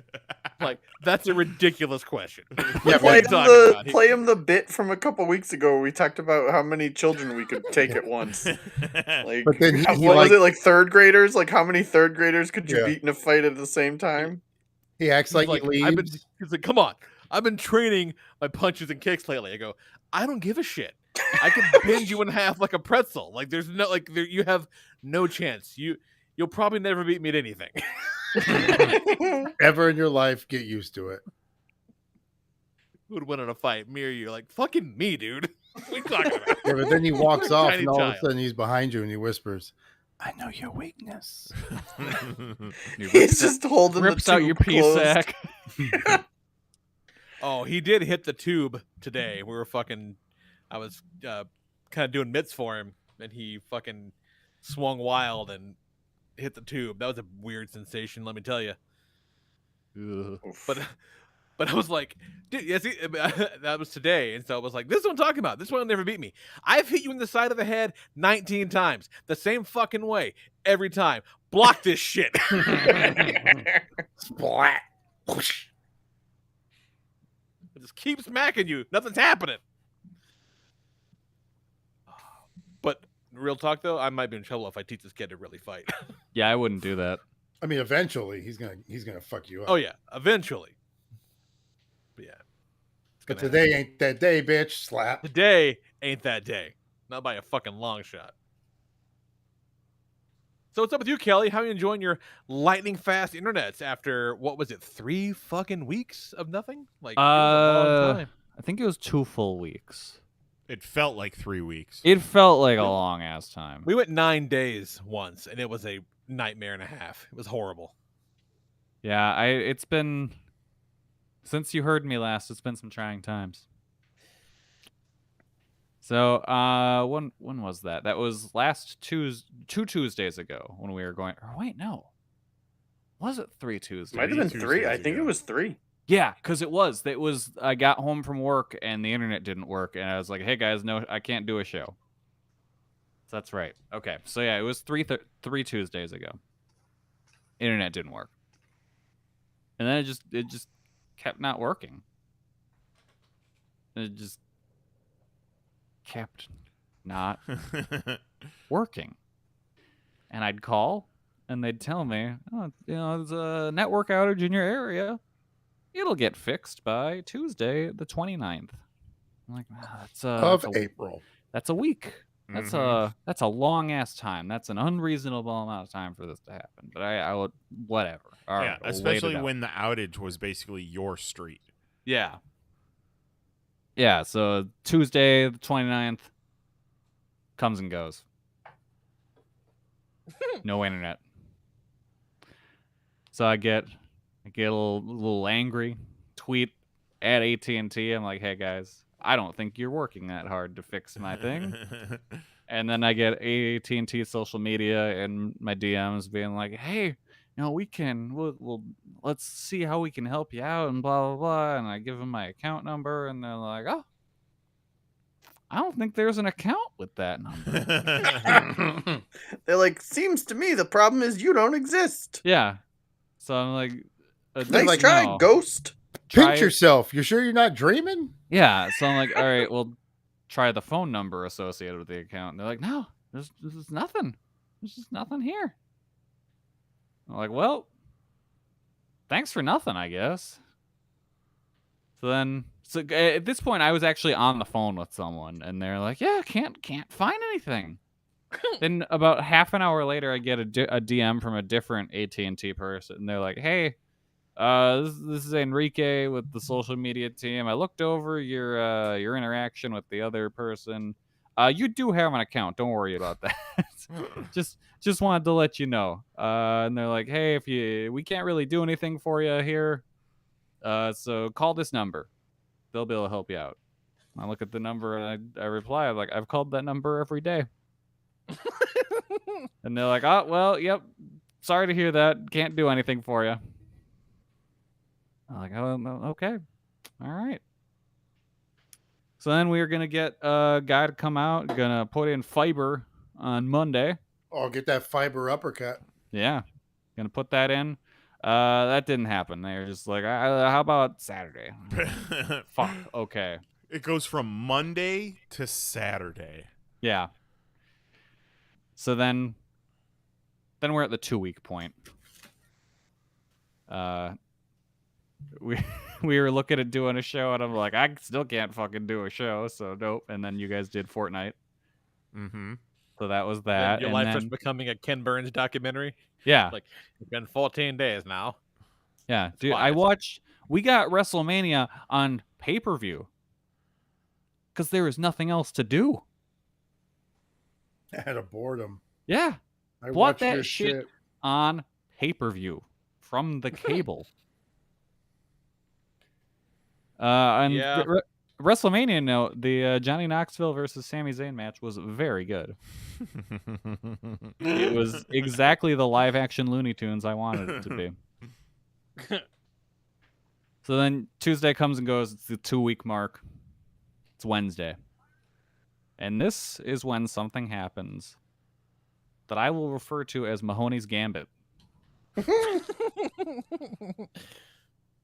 [SPEAKER 2] Like, that's a ridiculous question.
[SPEAKER 6] Yeah,
[SPEAKER 7] Play
[SPEAKER 2] What
[SPEAKER 7] him,
[SPEAKER 2] are you talking about?
[SPEAKER 7] play him the bit from a couple weeks ago where we talked about how many children we could take at once. Like,
[SPEAKER 6] But then he
[SPEAKER 7] what was
[SPEAKER 6] like
[SPEAKER 7] it, like third graders? Like, how many third graders could you
[SPEAKER 6] Yeah.
[SPEAKER 7] beat in a fight at the same time?
[SPEAKER 6] he acts like, he leaves.
[SPEAKER 2] He's like, "Come on, I've been training my punches and kicks lately." I go, "I don't give a shit. I could bend you in half like a pretzel. Like, there's no you have no chance. You'll probably never beat me at anything."
[SPEAKER 6] Ever in your life, get used to it.
[SPEAKER 2] Who would win in a fight, me or you? Like, fucking me, dude. What are you talking about?
[SPEAKER 6] Yeah, but then he walks off,
[SPEAKER 2] Tiny
[SPEAKER 6] and all of a
[SPEAKER 2] child.
[SPEAKER 6] sudden he's behind you, and he whispers, I know your weakness.
[SPEAKER 7] He's just holding
[SPEAKER 5] rips
[SPEAKER 7] the
[SPEAKER 5] out
[SPEAKER 7] tube
[SPEAKER 5] your pea
[SPEAKER 7] closed.
[SPEAKER 5] sack.
[SPEAKER 2] Oh, he did hit the tube today. I was kind of doing mitts for him, and he fucking swung wild and hit the tube. That was a weird sensation, let me tell you. But I was like, dude, yes, that was today. And so I was like, this is what I'm talking about. This one will never beat me. I've hit you in the side of the head 19 times. The same fucking way. Every time. Block this shit.
[SPEAKER 6] Splat.
[SPEAKER 2] I just keep smacking you. Nothing's happening. But real talk, though, I might be in trouble if I teach this kid to really fight.
[SPEAKER 5] Yeah, I wouldn't do that.
[SPEAKER 6] I mean, eventually he's gonna fuck you up.
[SPEAKER 2] Oh, yeah. Eventually. But yeah.
[SPEAKER 6] But today ain't that day, bitch. Slap.
[SPEAKER 2] Today ain't that day. Not by a fucking long shot. So what's up with you, Kelly? How are you enjoying your lightning fast internets after, what was it, 3 fucking weeks of nothing? Like, it was a long time.
[SPEAKER 5] I think it was 2 full weeks.
[SPEAKER 4] It felt like 3 weeks.
[SPEAKER 5] It felt like a long ass time.
[SPEAKER 2] We went 9 days once, and it was a nightmare and a half. It was horrible.
[SPEAKER 5] Yeah, it's been since you heard me last. It's been some trying times. So, when was that? That was last two Tuesdays ago when we were going. Or wait, no, was it 3 Tuesdays?
[SPEAKER 7] Might have been 3. I
[SPEAKER 4] Tuesdays
[SPEAKER 7] think it
[SPEAKER 4] ago.
[SPEAKER 7] was 3.
[SPEAKER 5] Yeah, because it was. I got home from work and the internet didn't work, and I was like, "Hey guys, no, I can't do a show." So that's right. Okay, so yeah, it was 3 Tuesdays ago. Internet didn't work, and then it just kept not working. It just kept not working, and I'd call, and they'd tell me, "Oh, there's a network outage in your area. It'll get fixed by Tuesday, the 29th." I'm like, wow,
[SPEAKER 6] April.
[SPEAKER 5] That's a week. That's a long ass time. That's an unreasonable amount of time for this to happen. But I would whatever. All
[SPEAKER 4] Yeah,
[SPEAKER 5] right, I'll wait
[SPEAKER 4] especially
[SPEAKER 5] it out.
[SPEAKER 4] when the outage was basically your street.
[SPEAKER 5] Yeah. Yeah, so Tuesday the 29th comes and goes. No internet. So I get a little angry, tweet at AT&T. I'm like, "Hey guys, I don't think you're working that hard to fix my thing." And then I get AT&T social media and my DMs being like, "Hey, we'll let's see how we can help you out," and blah blah blah. And I give them my account number, and they're like, "Oh, I don't think there's an account with that number."
[SPEAKER 7] They're like, seems to me the problem is you don't exist.
[SPEAKER 5] Yeah. So I'm like,
[SPEAKER 7] Nice
[SPEAKER 6] like,
[SPEAKER 7] try,
[SPEAKER 5] no.
[SPEAKER 7] ghost.
[SPEAKER 6] Pinch yourself. You sure you're not dreaming?
[SPEAKER 5] Yeah. So I'm like, all right, well, try the phone number associated with the account. And they're like, "No, there's nothing. There's just nothing here." I'm like, "Well, thanks for nothing, I guess." So at this point, I was actually on the phone with someone, and they're like, "Yeah, can't find anything." Then about half an hour later, I get a DM from a different AT&T person, and they're like, "Hey, this is Enrique with the social media team. I looked over your interaction with the other person. You do have an account. Don't worry about that. just wanted to let you know." And they're like, "Hey, we can't really do anything for you here, so call this number. They'll be able to help you out." I look at the number and I reply, I'm like, "I've called that number every day." And they're like, "Oh, well, yep. Sorry to hear that. Can't do anything for you." I'm like, "Oh, no, okay. All right." So then we were going to get a guy to come out, going to put in fiber on Monday.
[SPEAKER 6] Oh, get that fiber uppercut.
[SPEAKER 5] Yeah. Going to put that in. That didn't happen. They were just like, "How about Saturday?" Fuck. Okay.
[SPEAKER 4] It goes from Monday to Saturday.
[SPEAKER 5] Yeah. So then we're at the 2-week point. We were looking at doing a show, and I'm like, I still can't fucking do a show, so nope. And then you guys did Fortnite.
[SPEAKER 4] Mm-hmm.
[SPEAKER 5] So that was that.
[SPEAKER 2] Your
[SPEAKER 5] and
[SPEAKER 2] life
[SPEAKER 5] then,
[SPEAKER 2] was becoming a Ken Burns documentary.
[SPEAKER 5] yeah.
[SPEAKER 2] Like, it's been 14 days now.
[SPEAKER 5] Yeah. Dude,
[SPEAKER 2] Quiet.
[SPEAKER 5] we got WrestleMania on pay-per-view because there was nothing else to do.
[SPEAKER 6] Out of boredom.
[SPEAKER 5] Yeah.
[SPEAKER 6] I
[SPEAKER 5] bought
[SPEAKER 6] watched
[SPEAKER 5] that
[SPEAKER 6] your
[SPEAKER 5] shit on pay-per-view from the cable. And
[SPEAKER 2] Yeah.
[SPEAKER 5] WrestleMania note, the Johnny Knoxville versus Sami Zayn match was very good. It was exactly the live-action Looney Tunes I wanted it to be. So then Tuesday comes and goes. It's the 2-week mark. It's Wednesday. And this is when something happens that I will refer to as Mahoney's Gambit.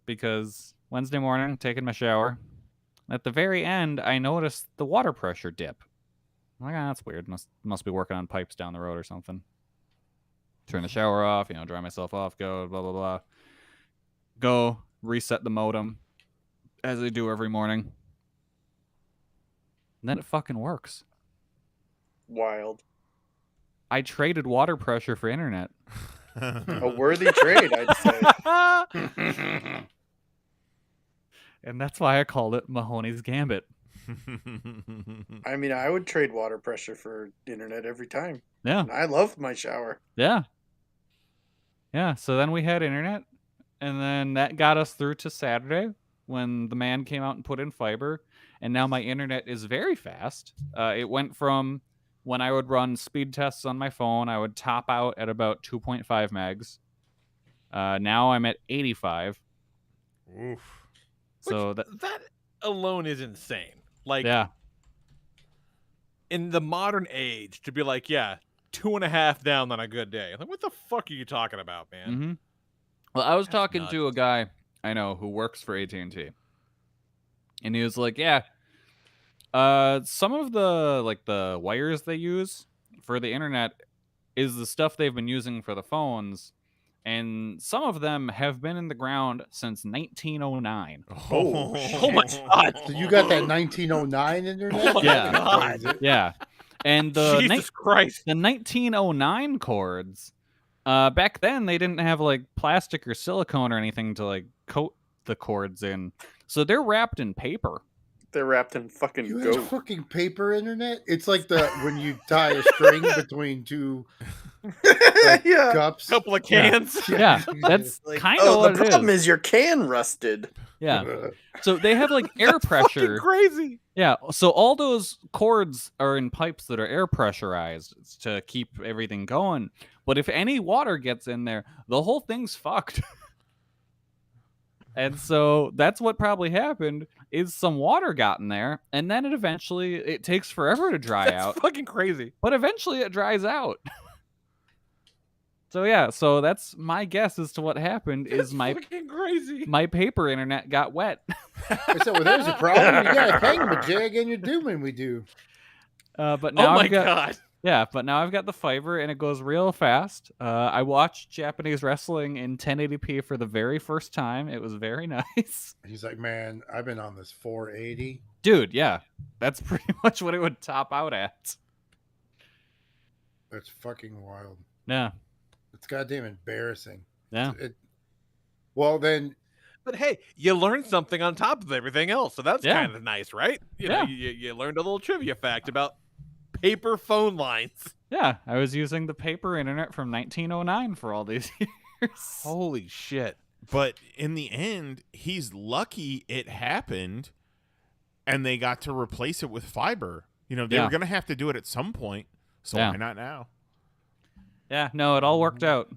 [SPEAKER 5] Because Wednesday morning, taking my shower, at the very end, I noticed the water pressure dip. I'm like, that's weird. Must be working on pipes down the road or something. Turn the shower off, dry myself off, go, blah, blah, blah. Go, reset the modem, as I do every morning. And then it fucking works.
[SPEAKER 7] Wild.
[SPEAKER 5] I traded water pressure for internet.
[SPEAKER 7] A worthy trade, I'd say.
[SPEAKER 5] And that's why I called it Mahoney's Gambit.
[SPEAKER 7] I mean, I would trade water pressure for internet every time.
[SPEAKER 5] Yeah.
[SPEAKER 7] And I love my shower.
[SPEAKER 5] Yeah. Yeah, so then we had internet, and then that got us through to Saturday when the man came out and put in fiber, and now my internet is very fast. It went from when I would run speed tests on my phone, I would top out at about 2.5 megs. Now I'm at 85.
[SPEAKER 4] Oof.
[SPEAKER 5] So
[SPEAKER 2] that alone is insane. Like,
[SPEAKER 5] yeah.
[SPEAKER 2] in the modern age, to be like, 2.5 down on a good day. Like, what the fuck are you talking about, man?
[SPEAKER 5] Mm-hmm. Well, I was
[SPEAKER 2] That's
[SPEAKER 5] talking
[SPEAKER 2] nuts.
[SPEAKER 5] to a guy I know who works for AT&T, and he was like, some of the wires they use for the internet is the stuff they've been using for the phones, and some of them have been in the ground since 1909.
[SPEAKER 2] Oh my god!
[SPEAKER 6] So you got that 1909 internet?
[SPEAKER 2] Oh my
[SPEAKER 5] Yeah.
[SPEAKER 2] god!
[SPEAKER 5] Yeah. And the
[SPEAKER 2] Jesus Christ!
[SPEAKER 5] the 1909 cords, back then they didn't have like plastic or silicone or anything to like coat the cords in, so they're wrapped in paper.
[SPEAKER 7] They're wrapped in fucking
[SPEAKER 6] You
[SPEAKER 7] goat.
[SPEAKER 6] have fucking paper internet? It's like when you tie a string between two
[SPEAKER 7] Yeah.
[SPEAKER 6] cups.
[SPEAKER 2] Couple of cans.
[SPEAKER 5] Yeah, that's
[SPEAKER 7] Like,
[SPEAKER 5] kind of what
[SPEAKER 7] the
[SPEAKER 5] it
[SPEAKER 7] problem
[SPEAKER 5] is.
[SPEAKER 7] is your can rusted.
[SPEAKER 5] Yeah, so they have like air pressure.
[SPEAKER 2] Fucking crazy.
[SPEAKER 5] Yeah, so all those cords are in pipes that are air pressurized to keep everything going. But if any water gets in there, the whole thing's fucked. And so that's what probably happened is some water got in there, and then it takes forever to dry
[SPEAKER 2] That's
[SPEAKER 5] out,
[SPEAKER 2] fucking crazy.
[SPEAKER 5] but eventually it dries out. So that's my guess as to what happened is my
[SPEAKER 2] Fucking crazy.
[SPEAKER 5] my paper internet got wet.
[SPEAKER 6] I said, well, there's a problem. You got a thingamajig and you're doing we do.
[SPEAKER 5] But now
[SPEAKER 2] Oh my
[SPEAKER 5] I've got,
[SPEAKER 2] god.
[SPEAKER 5] Yeah, but now I've got the fiber and it goes real fast. I watched Japanese wrestling in 1080p for the very first time. It was very nice.
[SPEAKER 6] He's like, man, I've been on this 480.
[SPEAKER 5] Dude, yeah. That's pretty much what it would top out at.
[SPEAKER 6] That's fucking wild.
[SPEAKER 5] Yeah.
[SPEAKER 6] It's goddamn embarrassing.
[SPEAKER 5] Yeah.
[SPEAKER 6] Well, then,
[SPEAKER 2] But hey, you learned something on top of everything else, so that's
[SPEAKER 5] Yeah.
[SPEAKER 2] kind of nice, right?
[SPEAKER 5] Yeah.
[SPEAKER 2] You learned a little trivia fact about paper phone lines.
[SPEAKER 5] Yeah, I was using the paper internet from 1909 for all these years.
[SPEAKER 2] Holy shit.
[SPEAKER 4] But in the end, he's lucky it happened and they got to replace it with fiber. They were going to have to do it at some point. So
[SPEAKER 5] Yeah.
[SPEAKER 4] why not now?
[SPEAKER 5] Yeah, no, it all worked out.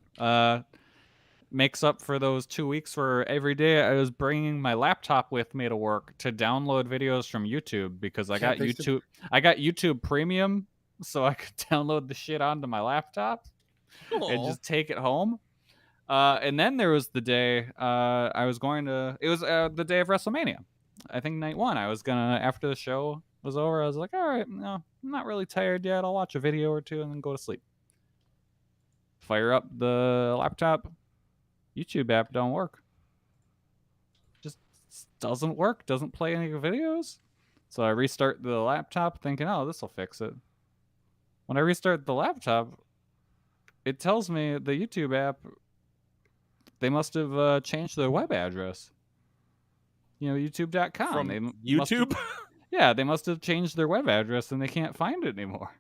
[SPEAKER 5] Makes up for those 2 weeks where every day I was bringing my laptop with me to work to download videos from YouTube because I got
[SPEAKER 6] Can't paste
[SPEAKER 5] YouTube. I got YouTube Premium, so I could download the shit onto my laptop and just take it home. And then there was the day I was going to. It was the day of WrestleMania. I think night one. I was gonna, after the show was over, I was like, all right, no, I'm not really tired yet. I'll watch a video or two and then go to sleep. Fire up the laptop. YouTube app don't work. Just doesn't work. Doesn't play any videos. So I restart the laptop thinking, oh, this will fix it. When I restart the laptop, it tells me the YouTube app, they must have changed their web address. YouTube.com.
[SPEAKER 2] From
[SPEAKER 5] They must
[SPEAKER 2] YouTube?
[SPEAKER 5] have- yeah, they must have changed their web address and they can't find it anymore.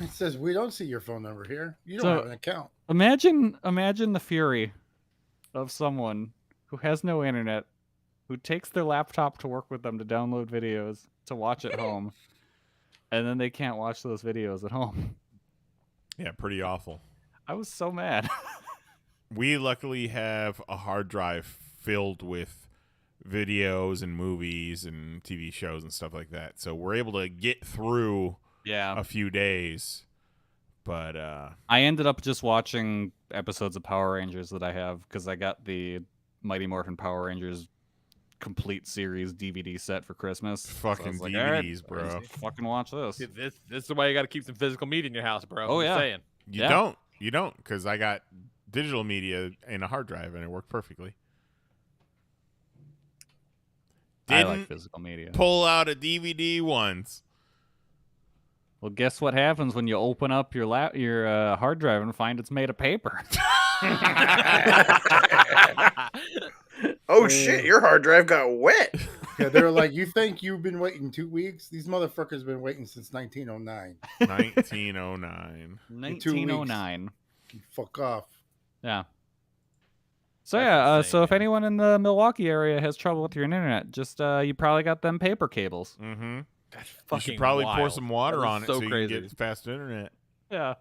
[SPEAKER 6] It says we don't see your phone number here. You don't
[SPEAKER 5] So-
[SPEAKER 6] have an account.
[SPEAKER 5] Imagine the fury of someone who has no internet, who takes their laptop to work with them to download videos to watch at home, and then they can't watch those videos at home.
[SPEAKER 4] Yeah, pretty awful.
[SPEAKER 5] I was so mad.
[SPEAKER 4] We luckily have a hard drive filled with videos and movies and TV shows and stuff like that. So we're able to get through
[SPEAKER 5] Yeah.
[SPEAKER 4] a few days. But
[SPEAKER 5] I ended up just watching episodes of Power Rangers that I have because I got the Mighty Morphin Power Rangers complete series DVD set for Christmas. So I
[SPEAKER 4] fucking
[SPEAKER 5] was like, all right,
[SPEAKER 4] DVDs, bro.
[SPEAKER 5] fucking watch this.
[SPEAKER 2] See, this is why you got to keep some physical media in your house, bro.
[SPEAKER 5] Oh,
[SPEAKER 2] I'm just
[SPEAKER 5] yeah.
[SPEAKER 2] saying.
[SPEAKER 4] You don't, because I got digital media in a hard drive and it worked perfectly.
[SPEAKER 5] I like
[SPEAKER 4] Didn't
[SPEAKER 5] physical media.
[SPEAKER 4] pull out a DVD once.
[SPEAKER 5] Well, guess what happens when you open up your hard drive and find it's made of paper?
[SPEAKER 7] Oh shit, your hard drive got wet.
[SPEAKER 6] Yeah, they were like, you think you've been waiting 2 weeks? These motherfuckers been waiting since 1909.
[SPEAKER 4] 1909.
[SPEAKER 5] 1909.
[SPEAKER 6] Fuck off.
[SPEAKER 5] Yeah. So
[SPEAKER 2] That's
[SPEAKER 5] yeah,
[SPEAKER 2] insane,
[SPEAKER 5] so if
[SPEAKER 2] man.
[SPEAKER 5] anyone in the Milwaukee area has trouble with your internet, just you probably got them paper cables.
[SPEAKER 4] Mm-hmm.
[SPEAKER 2] That's
[SPEAKER 4] You
[SPEAKER 2] fucking
[SPEAKER 4] should probably pour
[SPEAKER 2] wild.
[SPEAKER 4] some water
[SPEAKER 2] That is
[SPEAKER 4] on it
[SPEAKER 2] so
[SPEAKER 4] so you
[SPEAKER 2] crazy.
[SPEAKER 4] can get fast internet.
[SPEAKER 5] Yeah.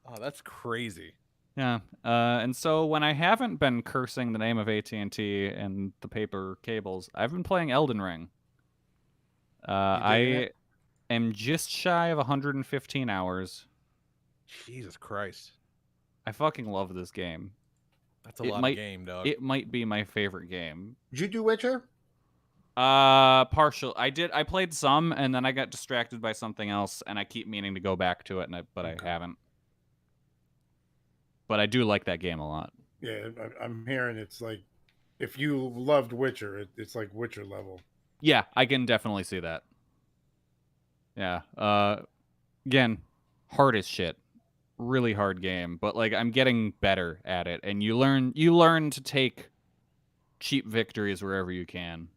[SPEAKER 2] Oh, that's crazy.
[SPEAKER 5] Yeah. And so when I haven't been cursing the name of AT&T and the paper cables, I've been playing Elden Ring.
[SPEAKER 6] digging
[SPEAKER 5] I
[SPEAKER 6] it?
[SPEAKER 5] am just shy of 115 hours.
[SPEAKER 2] Jesus Christ.
[SPEAKER 5] I fucking love this game.
[SPEAKER 2] That's a
[SPEAKER 5] It
[SPEAKER 2] lot
[SPEAKER 5] might-
[SPEAKER 2] of game, dog.
[SPEAKER 5] It might be my favorite game.
[SPEAKER 6] Did you do Witcher?
[SPEAKER 5] Partial. I played some, and then I got distracted by something else, and I keep meaning to go back to it, but I haven't. But I do like that game a lot.
[SPEAKER 6] Yeah, I'm hearing it's like, if you loved Witcher, it's like Witcher level.
[SPEAKER 5] Yeah, I can definitely see that. Yeah. Again, hard as shit. Really hard game, but like I'm getting better at it, and you learn to take cheap victories wherever you can.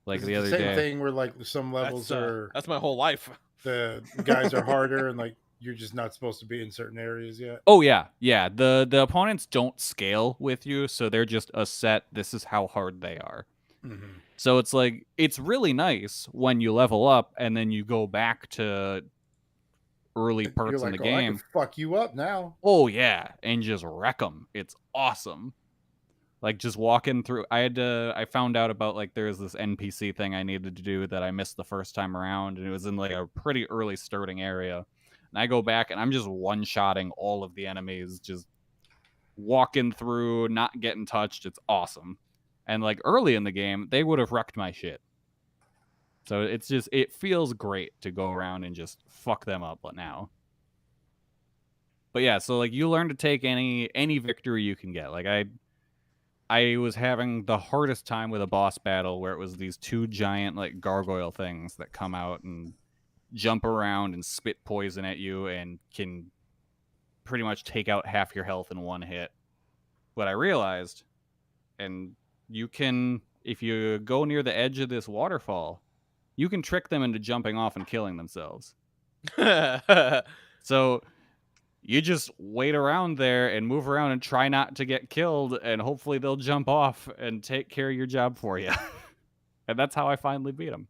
[SPEAKER 5] Like
[SPEAKER 6] Is
[SPEAKER 5] the
[SPEAKER 6] it
[SPEAKER 5] other
[SPEAKER 6] same
[SPEAKER 5] day.
[SPEAKER 6] thing where like some levels
[SPEAKER 2] That's my whole life.
[SPEAKER 6] the guys are harder and like you're just not supposed to be in certain areas yet.
[SPEAKER 5] Oh yeah, yeah. The opponents don't scale with you, so they're just a set. This is how hard they are.
[SPEAKER 6] Mm-hmm.
[SPEAKER 5] So it's like it's really nice when you level up and then you go back to early parts
[SPEAKER 6] You're
[SPEAKER 5] in
[SPEAKER 6] like,
[SPEAKER 5] the
[SPEAKER 6] oh, I
[SPEAKER 5] game.
[SPEAKER 6] can fuck you up now.
[SPEAKER 5] Oh yeah, and just wreck them. It's awesome. Like just walking through. I found out about like there's this NPC thing I needed to do that I missed the first time around, and it was in like a pretty early starting area. And I go back and I'm just one-shotting all of the enemies, just walking through, not getting touched. It's awesome. And like early in the game, they would have wrecked my shit. So it feels great to go around and just fuck them up now. But yeah, so like you learn to take any victory you can get. Like I was having the hardest time with a boss battle where it was these two giant like gargoyle things that come out and jump around and spit poison at you and can pretty much take out half your health in one hit. What I realized, and you can, if you go near the edge of this waterfall, you can trick them into jumping off and killing themselves. So you just wait around there and move around and try not to get killed, and hopefully they'll jump off and take care of your job for you. And that's how I finally beat them.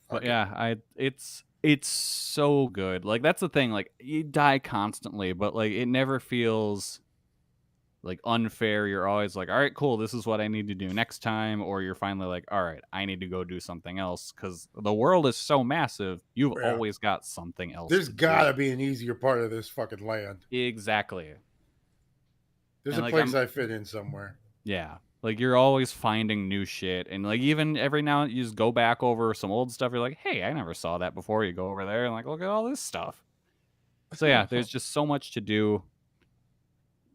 [SPEAKER 5] But yeah, it's so good. Like that's the thing. Like you die constantly, but like it never feels like unfair. You're always like, all right, cool. This is what I need to do next time. Or you're finally like, all right, I need to go do something else because the world is so massive. You've
[SPEAKER 6] Yeah.
[SPEAKER 5] always got something else.
[SPEAKER 6] There's
[SPEAKER 5] to do.
[SPEAKER 6] gotta be an easier part of this fucking land.
[SPEAKER 5] Exactly.
[SPEAKER 6] There's
[SPEAKER 5] And,
[SPEAKER 6] a
[SPEAKER 5] like,
[SPEAKER 6] place I fit in somewhere.
[SPEAKER 5] Yeah. Like you're always finding new shit. And like even every now and you just go back over some old stuff. You're like, hey, I never saw that before. You go over there and like, look at all this stuff. So yeah, there's just so much to do.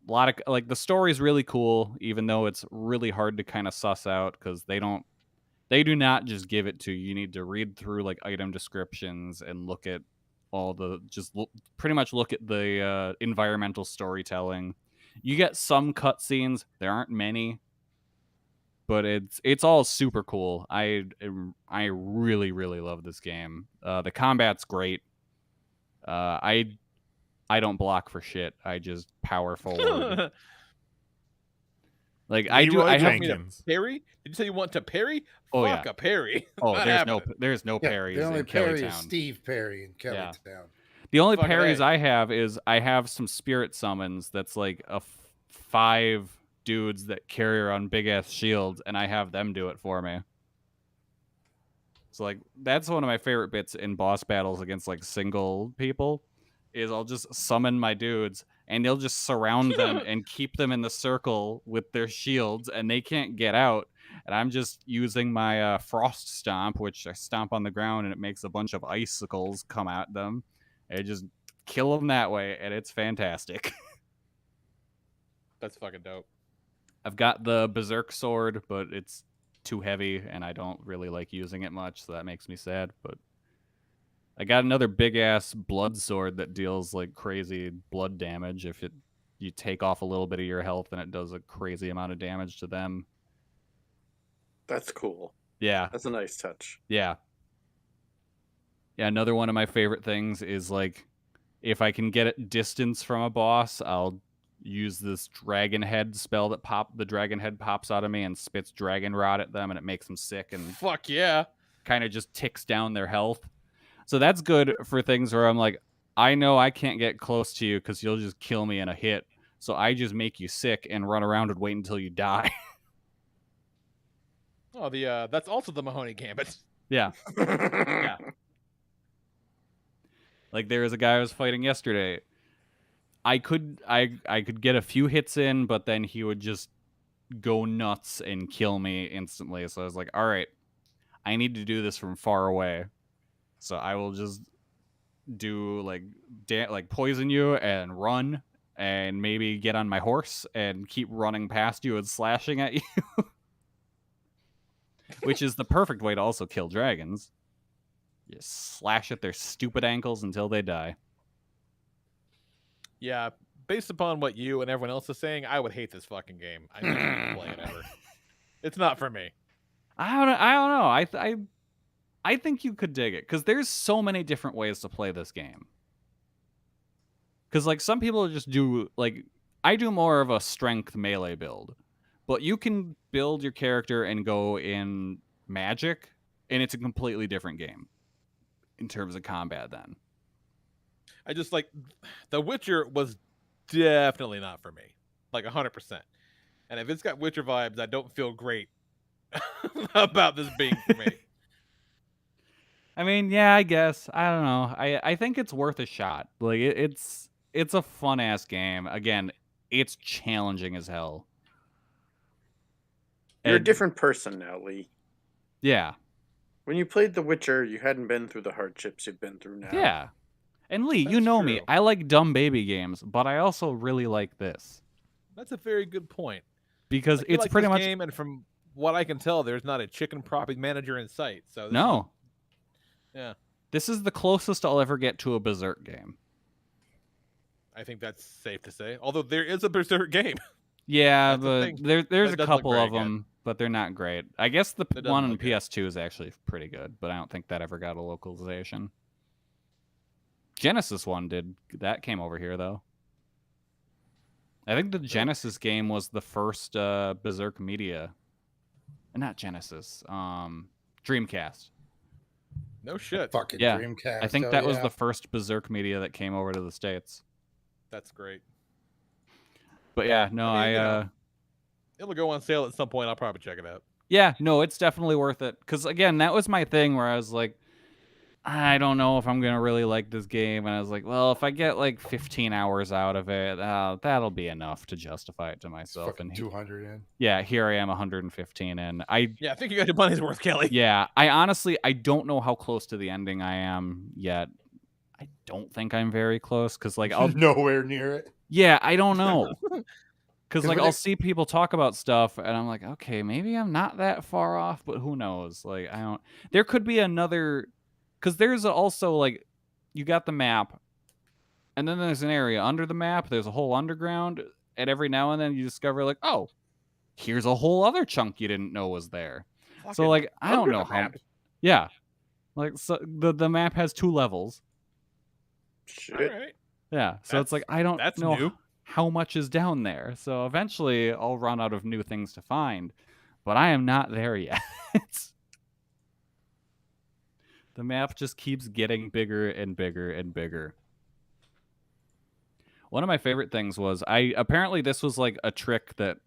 [SPEAKER 5] A lot of like the story's really cool, even though it's really hard to kind of suss out because they do not just give it to you. You need to read through like item descriptions and look at all the pretty much look at the environmental storytelling. You get some cutscenes. There aren't many. but it's all super cool. I really really love this game. The combat's great. I don't block for shit. I just power forward. Like
[SPEAKER 4] Leroy
[SPEAKER 5] I have
[SPEAKER 4] Jenkins.
[SPEAKER 2] Parry? Did you say you want to parry?
[SPEAKER 5] Oh,
[SPEAKER 2] Fuck
[SPEAKER 5] yeah.
[SPEAKER 2] a parry.
[SPEAKER 5] Oh,
[SPEAKER 2] Not
[SPEAKER 5] there's
[SPEAKER 2] happening.
[SPEAKER 5] no parries
[SPEAKER 6] The only
[SPEAKER 5] in
[SPEAKER 6] Perry
[SPEAKER 5] Kellytown.
[SPEAKER 6] is Steve Perry in
[SPEAKER 5] Yeah.
[SPEAKER 6] Kellytown.
[SPEAKER 5] The only
[SPEAKER 2] Fucking
[SPEAKER 5] parries
[SPEAKER 2] A.
[SPEAKER 5] I have is I have some spirit summons that's like 5 dudes that carry around big ass shields, and I have them do it for me. So like that's one of my favorite bits in boss battles against like single people is I'll just summon my dudes and they'll just surround them and keep them in the circle with their shields and they can't get out. And I'm just using my frost stomp, which I stomp on the ground and it makes a bunch of icicles come at them. And just kill them that way, and it's fantastic.
[SPEAKER 2] That's fucking dope.
[SPEAKER 5] I've got the Berserk sword, but it's too heavy, and I don't really like using it much, so that makes me sad. But I got another big-ass blood sword that deals, like, crazy blood damage. If you take off a little bit of your health, and it does a crazy amount of damage to them.
[SPEAKER 7] That's cool.
[SPEAKER 5] Yeah.
[SPEAKER 7] That's a nice touch.
[SPEAKER 5] Yeah. Yeah, another one of my favorite things is, like, if I can get it distance from a boss, I'll use this dragon head spell that the dragon head pops out of me and spits dragon rod at them, and it makes them sick and
[SPEAKER 2] Fuck yeah.
[SPEAKER 5] kind of just ticks down their health. So that's good for things where I'm like, I know I can't get close to you because you'll just kill me in a hit. So I just make you sick and run around and wait until you die.
[SPEAKER 2] Oh, that's also the Mahoney Gambit.
[SPEAKER 5] Yeah. Yeah. Like there was a guy I was fighting yesterday. I could get a few hits in, but then he would just go nuts and kill me instantly. So I was like, all right, I need to do this from far away. So I will just do like poison you and run and maybe get on my horse and keep running past you and slashing at you. Which is the perfect way to also kill dragons. You slash at their stupid ankles until they die.
[SPEAKER 2] Yeah, based upon what you and everyone else is saying, I would hate this fucking game. I wouldn't play it ever. It's not for me.
[SPEAKER 5] I don't know. I think you could dig it because there's so many different ways to play this game. Because like some people just do like I do more of a strength melee build, but you can build your character and go in magic, and it's a completely different game in terms of combat. Then
[SPEAKER 2] I just like The Witcher was definitely not for me, like 100%. And if it's got Witcher vibes, I don't feel great about this being for me.
[SPEAKER 5] I mean, yeah, I guess. I don't know. I think it's worth a shot. Like it's a fun ass game. Again, it's challenging as hell.
[SPEAKER 7] You're a
[SPEAKER 5] And-
[SPEAKER 7] different person now, Lee.
[SPEAKER 5] Yeah.
[SPEAKER 7] When you played The Witcher, you hadn't been through the hardships you've been through now.
[SPEAKER 5] Yeah. And Lee, you
[SPEAKER 2] That's
[SPEAKER 5] know me.
[SPEAKER 2] true.
[SPEAKER 5] I like dumb baby games, but I also really like this
[SPEAKER 2] That's a very good point.
[SPEAKER 5] because
[SPEAKER 2] Like, you
[SPEAKER 5] it's
[SPEAKER 2] like
[SPEAKER 5] pretty
[SPEAKER 2] this
[SPEAKER 5] much
[SPEAKER 2] game, and from what I can tell, there's not a chicken property manager in sight. So this
[SPEAKER 5] no.
[SPEAKER 2] yeah,
[SPEAKER 5] This is the closest I'll ever get to a Berserk game.
[SPEAKER 2] I think that's safe to say. Although there is a Berserk game.
[SPEAKER 5] Yeah,
[SPEAKER 2] That's the
[SPEAKER 5] but
[SPEAKER 2] thing.
[SPEAKER 5] there's
[SPEAKER 2] That
[SPEAKER 5] a
[SPEAKER 2] doesn't look
[SPEAKER 5] couple
[SPEAKER 2] very
[SPEAKER 5] of them, but they're not great. I guess the
[SPEAKER 2] doesn't
[SPEAKER 5] one on
[SPEAKER 2] look good.
[SPEAKER 5] PS2 is actually pretty good, but I don't think that ever got a localization. Genesis one did. That came over here though. I think the Genesis game was the first Berserk media. Not Genesis. Dreamcast.
[SPEAKER 2] No shit.
[SPEAKER 6] Fucking
[SPEAKER 5] Yeah,
[SPEAKER 6] Dreamcast.
[SPEAKER 5] I think
[SPEAKER 6] oh,
[SPEAKER 5] that was
[SPEAKER 6] yeah.
[SPEAKER 5] the first Berserk media that came over to the States.
[SPEAKER 2] That's great.
[SPEAKER 5] But yeah, no,
[SPEAKER 2] I mean, you
[SPEAKER 5] I
[SPEAKER 2] know. It'll go on sale at some point. I'll probably check it out.
[SPEAKER 5] yeah, no, it's definitely worth it. Because again, that was my thing where I was like, I don't know if I'm gonna really like this game, and I was like, well, if I get like 15 hours out of it, that'll be enough to justify it to myself.
[SPEAKER 6] fucking
[SPEAKER 5] And
[SPEAKER 6] 200 in.
[SPEAKER 5] yeah, here I am, 115 in.
[SPEAKER 2] Yeah, I think you got your money's worth, Kelly.
[SPEAKER 5] Yeah, I honestly I don't know how close to the ending I am yet. I don't think I'm very close because like I'll
[SPEAKER 6] nowhere near it.
[SPEAKER 5] yeah, I don't know. Because like
[SPEAKER 6] when
[SPEAKER 5] I'll
[SPEAKER 6] it-
[SPEAKER 5] see people talk about stuff and I'm like, okay, maybe I'm not that far off, but who knows? Like I don't. There could be another, because there's also like, you got the map, and then there's an area under the map. There's a whole underground, and every now and then you discover like, oh, here's a whole other chunk you didn't know was there. So
[SPEAKER 2] Fucking
[SPEAKER 5] like I don't
[SPEAKER 2] under
[SPEAKER 5] know
[SPEAKER 2] the
[SPEAKER 5] how.
[SPEAKER 2] map.
[SPEAKER 5] Yeah, like so the map has 2 levels.
[SPEAKER 7] Shit.
[SPEAKER 2] All right.
[SPEAKER 5] Yeah, so it's like I don't
[SPEAKER 2] that's
[SPEAKER 5] know
[SPEAKER 2] new.
[SPEAKER 5] how much is down there. So eventually I'll run out of new things to find, but I am not there yet. The map just keeps getting bigger and bigger and bigger. One of my favorite things was apparently this was like a trick that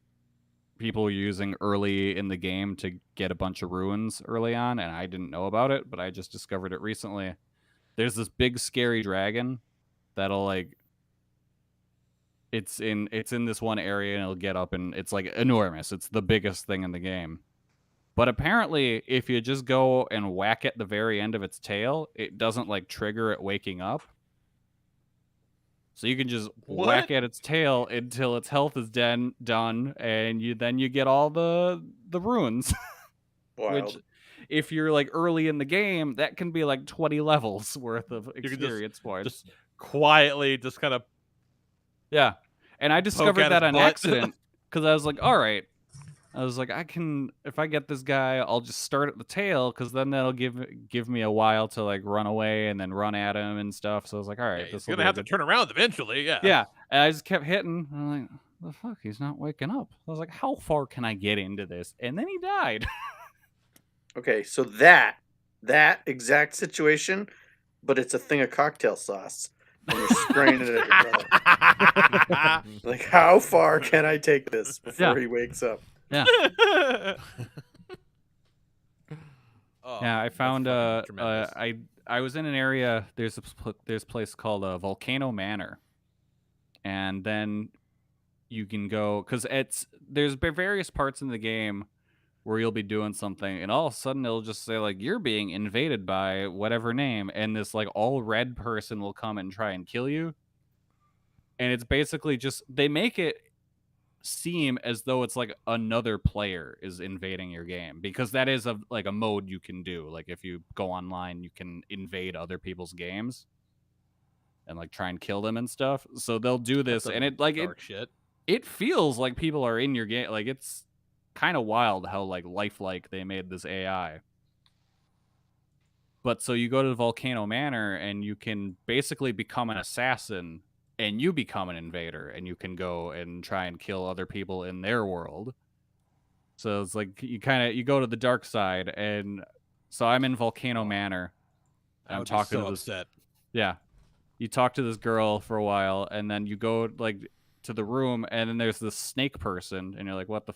[SPEAKER 5] people were using early in the game to get a bunch of ruins early on, and I didn't know about it, but I just discovered it recently. There's this big scary dragon that'll like it's in this one area and it'll get up and it's like enormous. It's the biggest thing in the game. But apparently if you just go and whack at the very end of its tail, it doesn't like trigger it waking up. So you can just whack at its tail until its health is done, and you get all the runes.
[SPEAKER 7] Wild.
[SPEAKER 5] Which, if you're like early in the game, that can be like 20 levels worth of
[SPEAKER 2] can just-
[SPEAKER 5] experience points.
[SPEAKER 2] Just quietly, just kind of.
[SPEAKER 5] Yeah, and I discovered
[SPEAKER 2] at
[SPEAKER 5] that
[SPEAKER 2] his
[SPEAKER 5] on
[SPEAKER 2] butt.
[SPEAKER 5] accident because I was like, all right. I was like, if I get this guy, I'll just start at the tail because then that'll give me a while to like run away and then run at him and stuff. So I was like, all right,
[SPEAKER 2] He's
[SPEAKER 5] this will
[SPEAKER 2] gonna have to turn around eventually. Yeah.
[SPEAKER 5] Yeah, and I just kept hitting. And I'm like, the fuck, he's not waking up. I was like, how far can I get into this? And then he died.
[SPEAKER 7] Okay, so that exact situation, but it's a thing of cocktail sauce. And you're spraying it at your brother. Like, how far can I take this before he wakes up?
[SPEAKER 5] Yeah.
[SPEAKER 2] Oh,
[SPEAKER 5] Yeah, I
[SPEAKER 2] that's
[SPEAKER 5] found
[SPEAKER 2] fucking tremendous.
[SPEAKER 5] I was in an area. There's a place called Volcano Manor, and then you can go because there's various parts in the game where you'll be doing something, and all of a sudden it'll just say like you're being invaded by whatever name, and this like all red person will come and try and kill you, and it's basically just they make it seem as though it's like another player is invading your game because that is a mode you can do. Like if you go online, you can invade other people's games and like try and kill them and stuff. So they'll do this,
[SPEAKER 2] That's
[SPEAKER 5] and it like
[SPEAKER 2] dark shit.
[SPEAKER 5] it feels like people are in your game. Like it's kind of wild how like lifelike they made this AI. But so you go to the Volcano Manor and you can basically become an assassin and you become an invader and you can go and try and kill other people in their world. So it's like you go to the dark side, and so I'm in Volcano Manor.
[SPEAKER 2] I
[SPEAKER 5] I'm
[SPEAKER 2] would be
[SPEAKER 5] talking
[SPEAKER 2] so
[SPEAKER 5] to this
[SPEAKER 2] upset.
[SPEAKER 5] Yeah. You talk to this girl for a while, and then you go like to the room, and then there's this snake person, and you're like, "What the?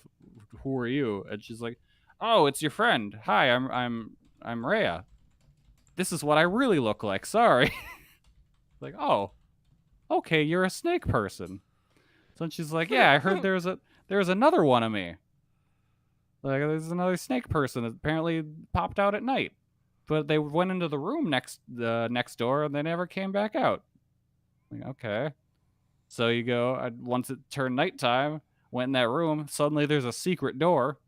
[SPEAKER 5] Who are you?" And she's like, "Oh, it's your friend. Hi, I'm Rhea. This is what I really look like. Sorry." Like, "Oh, okay, you're a snake person." So she's like, "Yeah, I heard there's another one of me. Like, there's another snake person that apparently popped out at night." But they went into the room next door, and they never came back out. Like, okay. So you go, once it turned nighttime, went in that room, suddenly there's a secret door.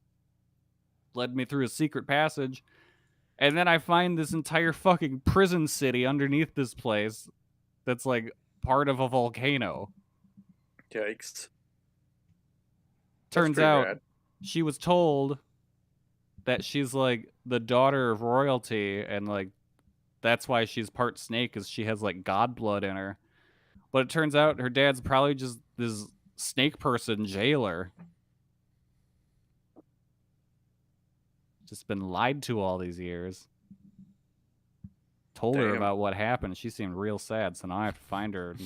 [SPEAKER 5] Led me through a secret passage. And then I find this entire fucking prison city underneath this place that's like part of a volcano.
[SPEAKER 7] Yikes.
[SPEAKER 5] Turns
[SPEAKER 7] pretty
[SPEAKER 5] out
[SPEAKER 7] rad.
[SPEAKER 5] she was told that she's like the daughter of royalty, and like that's why she's part snake, is she has like god blood in her. But it turns out her dad's probably just this snake person jailer. Just been lied to all these years. Told her
[SPEAKER 7] Damn.
[SPEAKER 5] about what happened. She seemed real sad, so now I have to find her.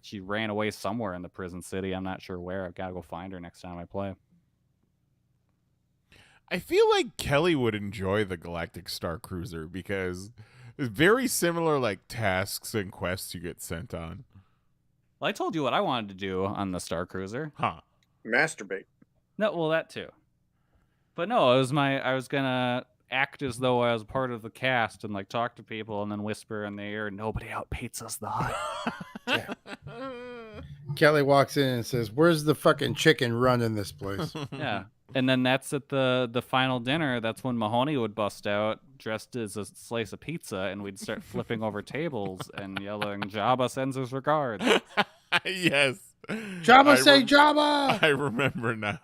[SPEAKER 5] She ran away somewhere in the prison city. I'm not sure where. I've got to go find her next time I play.
[SPEAKER 4] I feel like Kelly would enjoy the Galactic Star Cruiser because it's very similar like tasks and quests you get sent on.
[SPEAKER 5] Well, I told you what I wanted to do on the Star Cruiser.
[SPEAKER 4] Huh.
[SPEAKER 7] Masturbate.
[SPEAKER 5] No, well, that too. But no, I was gonna act as though I was part of the cast and like talk to people and then whisper in their ear, "Nobody outpates us the hut."
[SPEAKER 6] Kelly walks in and says, "Where's the fucking chicken running this place?"
[SPEAKER 5] Yeah. And then that's at the final dinner. That's when Mahoney would bust out dressed as a slice of pizza, and we'd start flipping over tables and yelling, "Jabba sends his regards."
[SPEAKER 4] Yes.
[SPEAKER 6] Jabba say Jabba.
[SPEAKER 4] I remember now.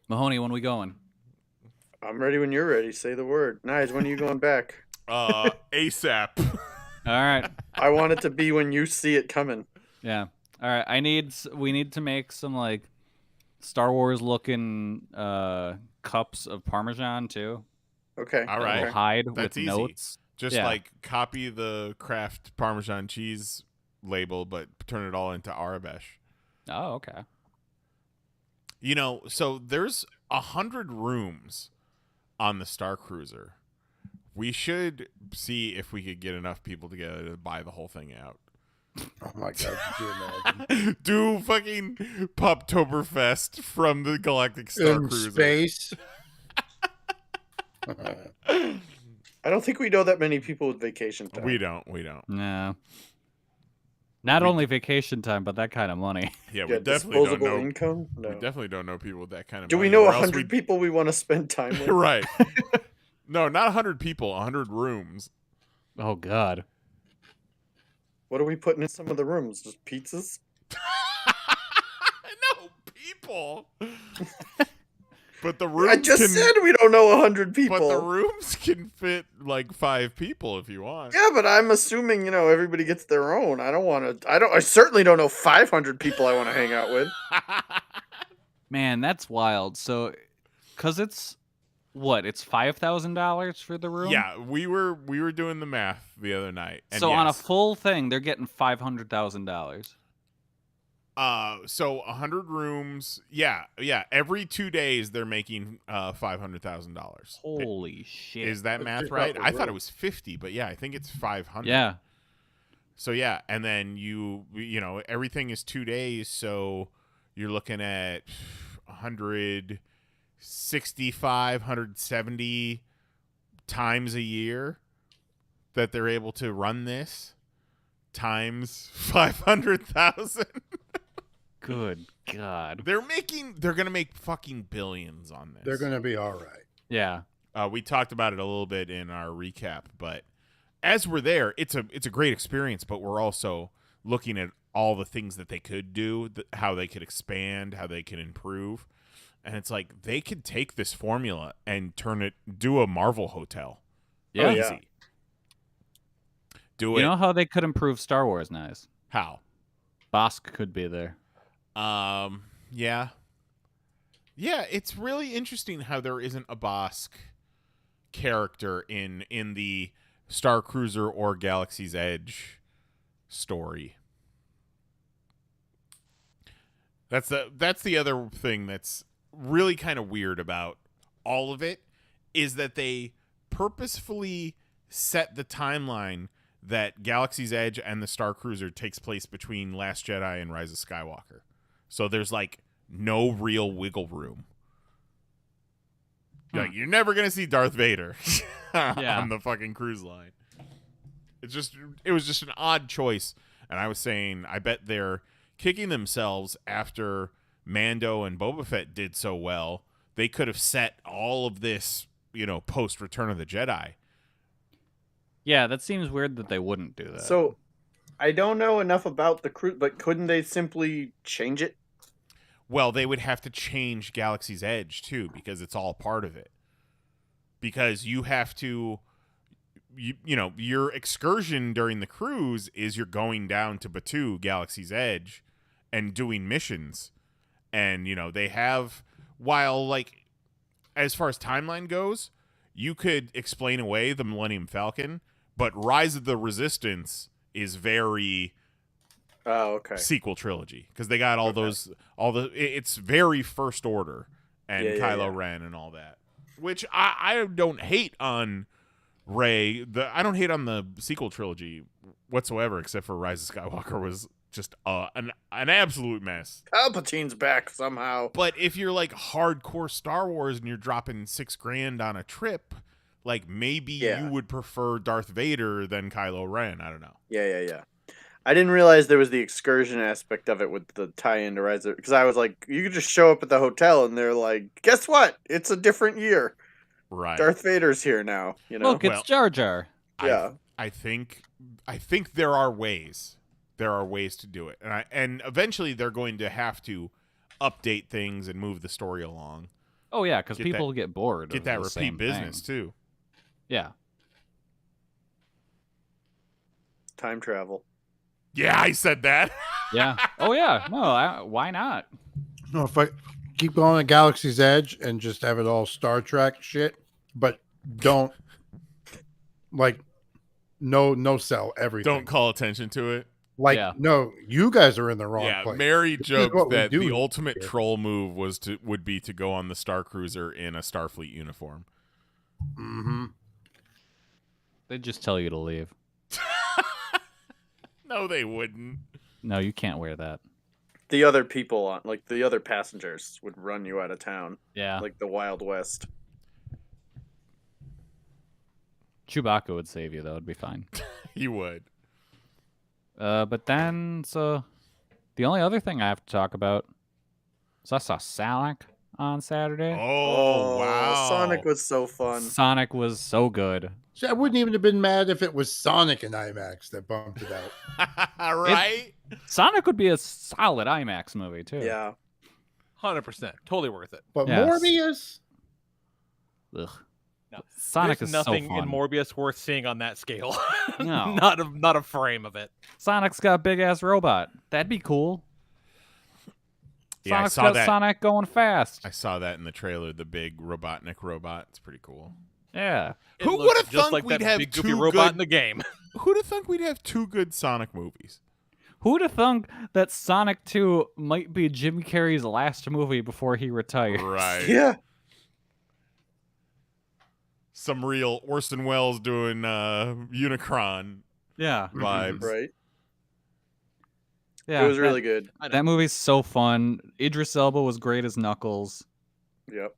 [SPEAKER 5] Mahoney, when we going?
[SPEAKER 7] I'm ready when you're ready. Say the word. Nice. When are you going back?
[SPEAKER 4] ASAP.
[SPEAKER 5] All right.
[SPEAKER 7] I want it to be when you see it coming.
[SPEAKER 5] Yeah. All right. We need to make some like Star Wars looking cups of Parmesan too.
[SPEAKER 7] Okay.
[SPEAKER 4] All
[SPEAKER 5] That
[SPEAKER 4] right.
[SPEAKER 5] will hide
[SPEAKER 4] That's
[SPEAKER 5] with
[SPEAKER 4] easy.
[SPEAKER 5] notes.
[SPEAKER 4] Just
[SPEAKER 5] Yeah.
[SPEAKER 4] like copy the Kraft Parmesan cheese label, but turn it all into Arabesh.
[SPEAKER 5] Oh, okay.
[SPEAKER 4] You know, so there's 100 rooms on the Star Cruiser. We should see if we could get enough people together to buy the whole thing out.
[SPEAKER 6] Oh my god, could you imagine?
[SPEAKER 4] Do fucking Poptoberfest from the Galactic Star
[SPEAKER 6] In
[SPEAKER 4] Cruiser.
[SPEAKER 6] space.
[SPEAKER 7] I don't think we know that many people with vacation time.
[SPEAKER 4] We don't.
[SPEAKER 5] No. Not only vacation time, but that kind of money.
[SPEAKER 4] Yeah,
[SPEAKER 7] Yeah,
[SPEAKER 4] we definitely don't
[SPEAKER 7] disposable
[SPEAKER 4] know.
[SPEAKER 7] income?
[SPEAKER 4] We
[SPEAKER 7] No.
[SPEAKER 4] definitely don't know people with that kind of
[SPEAKER 7] Do
[SPEAKER 4] money.
[SPEAKER 7] we know
[SPEAKER 4] or else
[SPEAKER 7] 100 people we want to spend time with?
[SPEAKER 4] Right. No, not 100 people, 100 rooms.
[SPEAKER 5] Oh God.
[SPEAKER 7] What are we putting in some of the rooms? Just pizzas?
[SPEAKER 4] No, people. But the rooms
[SPEAKER 7] I just
[SPEAKER 4] can,
[SPEAKER 7] said we don't know 100 people.
[SPEAKER 4] But the rooms can fit like 5 people if you want.
[SPEAKER 7] Yeah, but I'm assuming, everybody gets their own. I certainly don't know 500 people I want to hang out with.
[SPEAKER 5] Man, that's wild. So, cause it's $5,000 for the room.
[SPEAKER 4] Yeah, we were doing the math the other night. And
[SPEAKER 5] So on a
[SPEAKER 4] yes,
[SPEAKER 5] full thing, they're getting $500,000.
[SPEAKER 4] so 100 rooms. Yeah. Every 2 days they're making $500,000.
[SPEAKER 5] Holy shit!
[SPEAKER 4] Is that
[SPEAKER 6] That's
[SPEAKER 4] math
[SPEAKER 6] just
[SPEAKER 4] right?
[SPEAKER 6] off the
[SPEAKER 4] I thought it
[SPEAKER 6] room.
[SPEAKER 4] was 50, but yeah, I think it's 500.
[SPEAKER 5] Yeah.
[SPEAKER 4] So yeah, and then you everything is 2 days, so you're looking at 165, 170 times a year that they're able to run this times 500,000.
[SPEAKER 5] Good God.
[SPEAKER 4] They're going to make fucking billions on this.
[SPEAKER 6] They're gonna be all right.
[SPEAKER 5] Yeah.
[SPEAKER 4] We talked about it a little bit in our recap, but as we're there, it's a great experience, but we're also looking at all the things that they could do, how they could expand, how they can improve. And it's like they could take this formula and do a Marvel hotel.
[SPEAKER 5] Yeah.
[SPEAKER 7] Oh, yeah.
[SPEAKER 4] Easy. Do
[SPEAKER 5] You
[SPEAKER 4] it.
[SPEAKER 5] know how they could improve Star Wars nice?
[SPEAKER 4] How?
[SPEAKER 5] Bosk could be there.
[SPEAKER 4] Yeah. Yeah, it's really interesting how there isn't a Bosk character in the Star Cruiser or Galaxy's Edge story. That's the other thing that's really kind of weird about all of it, is that they purposefully set the timeline that Galaxy's Edge and the Star Cruiser takes place between Last Jedi and Rise of Skywalker. So there's like no real wiggle room. Like, you're never gonna see Darth Vader on the fucking cruise line. It was just an odd choice, and I was saying I bet they're kicking themselves after Mando and Boba Fett did so well. They could have set all of this, post Return of the Jedi.
[SPEAKER 5] Yeah, that seems weird that they wouldn't do that.
[SPEAKER 7] So, I don't know enough about the crew, but couldn't they simply change it?
[SPEAKER 4] Well, they would have to change Galaxy's Edge too, because it's all part of it. Because you have to, your excursion during the cruise is you're going down to Batuu, Galaxy's Edge, and doing missions. And, they have, while, like, as far as timeline goes, you could explain away the Millennium Falcon, but Rise of the Resistance is very
[SPEAKER 7] Oh, okay.
[SPEAKER 4] sequel trilogy, because they got it's very First Order and Kylo Ren and all that, which I don't hate on Rey. I don't hate on the sequel trilogy whatsoever, except for Rise of Skywalker was just an absolute mess.
[SPEAKER 7] Palpatine's back somehow.
[SPEAKER 4] But if you're like hardcore Star Wars and you're dropping $6,000 on a trip, like maybe you would prefer Darth Vader than Kylo Ren. I don't know.
[SPEAKER 7] Yeah. I didn't realize there was the excursion aspect of it with the tie-in to Rise of... Because I was like, you could just show up at the hotel and they're like, guess what? It's a different year.
[SPEAKER 4] Right.
[SPEAKER 7] Darth Vader's here now,
[SPEAKER 5] Look, it's
[SPEAKER 4] Well,
[SPEAKER 5] Jar Jar.
[SPEAKER 7] Yeah.
[SPEAKER 4] I think there are ways. There are ways to do it, and eventually they're going to have to update things and move the story along.
[SPEAKER 5] Oh yeah, because
[SPEAKER 4] Get
[SPEAKER 5] people get bored.
[SPEAKER 4] Get
[SPEAKER 5] of
[SPEAKER 4] that
[SPEAKER 5] the
[SPEAKER 4] repeat
[SPEAKER 5] same
[SPEAKER 4] business
[SPEAKER 5] thing.
[SPEAKER 4] too.
[SPEAKER 5] Yeah.
[SPEAKER 7] Time travel.
[SPEAKER 4] Yeah, I said that.
[SPEAKER 5] Yeah. Oh yeah. No, why not?
[SPEAKER 6] No, if I keep going to Galaxy's Edge and just have it all Star Trek shit, but don't like no sell everything.
[SPEAKER 4] Don't call attention to it.
[SPEAKER 6] Like,
[SPEAKER 5] Yeah.
[SPEAKER 6] no, you guys are in the wrong
[SPEAKER 4] Yeah,
[SPEAKER 6] place.
[SPEAKER 4] Mary
[SPEAKER 6] This is
[SPEAKER 4] joked
[SPEAKER 6] what we
[SPEAKER 4] that
[SPEAKER 6] do
[SPEAKER 4] the ultimate
[SPEAKER 6] here.
[SPEAKER 4] troll move would be to go on the Star Cruiser in a Starfleet uniform.
[SPEAKER 6] Mm-hmm.
[SPEAKER 5] They just tell you to leave.
[SPEAKER 4] No, they wouldn't.
[SPEAKER 5] No, you can't wear that.
[SPEAKER 7] The other people on, like the other passengers, would run you out of town,
[SPEAKER 5] Yeah.
[SPEAKER 7] like the Wild West.
[SPEAKER 5] Chewbacca would save you though. It'd be fine.
[SPEAKER 4] He would.
[SPEAKER 5] But then, so the only other thing I have to talk about is I saw Sonic on Saturday.
[SPEAKER 4] Oh, wow.
[SPEAKER 7] Sonic was so fun.
[SPEAKER 5] Sonic was so good.
[SPEAKER 6] So I wouldn't even have been mad if it was Sonic in IMAX that bumped it out.
[SPEAKER 4] Right?
[SPEAKER 5] Sonic would be a solid IMAX movie too.
[SPEAKER 7] Yeah.
[SPEAKER 2] 100%. Totally worth it.
[SPEAKER 6] But
[SPEAKER 5] Yes.
[SPEAKER 6] Morbius,
[SPEAKER 5] Ugh.
[SPEAKER 2] No,
[SPEAKER 5] Sonic
[SPEAKER 2] There's
[SPEAKER 5] is
[SPEAKER 2] nothing
[SPEAKER 5] so fun.
[SPEAKER 2] in Morbius worth seeing on that scale.
[SPEAKER 5] No.
[SPEAKER 2] not a frame of it.
[SPEAKER 5] Sonic's got a big ass robot. That'd be cool.
[SPEAKER 4] Yeah, I
[SPEAKER 5] Sonic's
[SPEAKER 4] saw
[SPEAKER 5] got
[SPEAKER 4] that.
[SPEAKER 5] Sonic going fast.
[SPEAKER 4] I saw that in the trailer, the big Robotnik robot. It's pretty cool.
[SPEAKER 5] Yeah.
[SPEAKER 2] It
[SPEAKER 4] Who
[SPEAKER 2] looks
[SPEAKER 4] would've
[SPEAKER 2] just
[SPEAKER 4] thunk
[SPEAKER 2] like
[SPEAKER 4] we'd
[SPEAKER 2] that
[SPEAKER 4] have
[SPEAKER 2] big goofy
[SPEAKER 4] two
[SPEAKER 2] robot
[SPEAKER 4] good-
[SPEAKER 2] in the game?
[SPEAKER 4] Who'd have thunk we'd have two good Sonic movies?
[SPEAKER 5] Who'd have thunk that Sonic 2 might be Jim Carrey's last movie before he retires?
[SPEAKER 4] Right.
[SPEAKER 7] Yeah.
[SPEAKER 4] Some real Orson Welles doing Unicron
[SPEAKER 5] Yeah.
[SPEAKER 4] vibes.
[SPEAKER 7] Right.
[SPEAKER 5] Yeah.
[SPEAKER 7] It was really good.
[SPEAKER 5] That movie's so fun. Idris Elba was great as Knuckles.
[SPEAKER 7] Yep.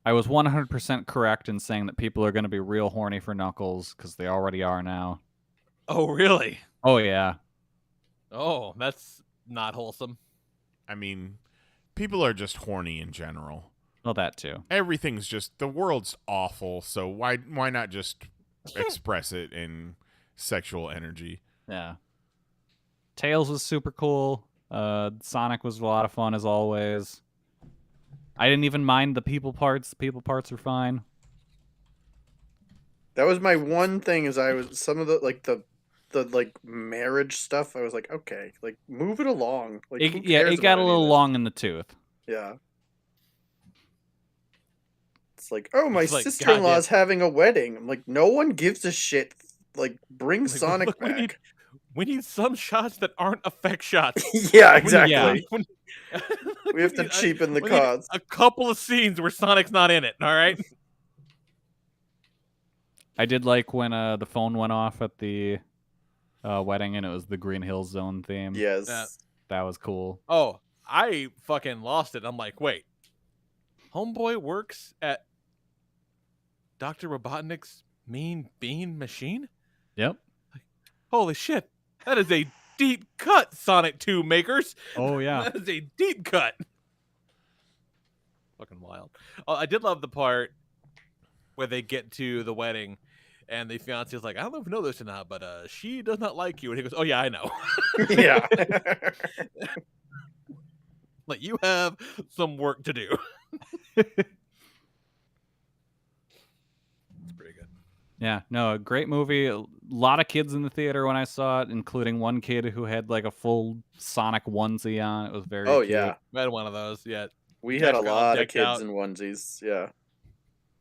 [SPEAKER 5] I was 100% correct in saying that people are going to be real horny for Knuckles because they already are now.
[SPEAKER 2] Oh, really?
[SPEAKER 5] Oh, yeah.
[SPEAKER 2] Oh, that's not wholesome.
[SPEAKER 4] I mean, people are just horny in general.
[SPEAKER 5] Well, that too.
[SPEAKER 4] Everything's just, the world's awful, so why not just express it in sexual energy?
[SPEAKER 5] Yeah. Tails was super cool. Sonic was a lot of fun as always. I didn't even mind the people parts. The people parts were fine.
[SPEAKER 7] That was my one thing. Is I was some of the like marriage stuff. I was like, okay, like move it along. Like, who
[SPEAKER 5] Yeah,
[SPEAKER 7] cares
[SPEAKER 5] it got
[SPEAKER 7] about
[SPEAKER 5] a
[SPEAKER 7] any of
[SPEAKER 5] little
[SPEAKER 7] this?
[SPEAKER 5] long in the tooth.
[SPEAKER 7] Yeah. It's like, oh, my
[SPEAKER 2] It's like,
[SPEAKER 7] sister-in-law's having a wedding. I'm like, no one gives a shit. Like, bring
[SPEAKER 2] Like,
[SPEAKER 7] Sonic
[SPEAKER 2] look,
[SPEAKER 7] back.
[SPEAKER 2] we need some shots that aren't effect shots.
[SPEAKER 7] Yeah, exactly.
[SPEAKER 5] Yeah.
[SPEAKER 7] We have to cheapen the
[SPEAKER 2] we need
[SPEAKER 7] cause.
[SPEAKER 2] A couple of scenes where Sonic's not in it. All right.
[SPEAKER 5] I did like when the phone went off at the wedding and it was the Green Hill Zone theme.
[SPEAKER 7] Yes.
[SPEAKER 5] That was cool.
[SPEAKER 2] Oh, I fucking lost it. I'm like, wait, Homeboy works at Dr. Robotnik's Mean Bean machine?
[SPEAKER 5] Yep.
[SPEAKER 2] Holy shit. That is a deep cut, Sonic 2 makers.
[SPEAKER 5] Oh, yeah.
[SPEAKER 2] That is a deep cut. Fucking wild. Oh, I did love the part where they get to the wedding and the fiance is like, I don't know if you know this or not, but she does not like you. And he goes, oh, yeah, I know.
[SPEAKER 7] Yeah.
[SPEAKER 2] Like, you have some work to do. It's pretty good.
[SPEAKER 5] Yeah, no, a great movie. A lot of kids in the theater when I saw it, including one kid who had like a full Sonic onesie on. It was very
[SPEAKER 7] Oh,
[SPEAKER 5] cute.
[SPEAKER 7] yeah.
[SPEAKER 2] We had one of those, yeah.
[SPEAKER 7] We had a
[SPEAKER 2] Guys got all
[SPEAKER 7] lot of
[SPEAKER 2] decked
[SPEAKER 7] kids
[SPEAKER 2] out.
[SPEAKER 7] in onesies. Yeah.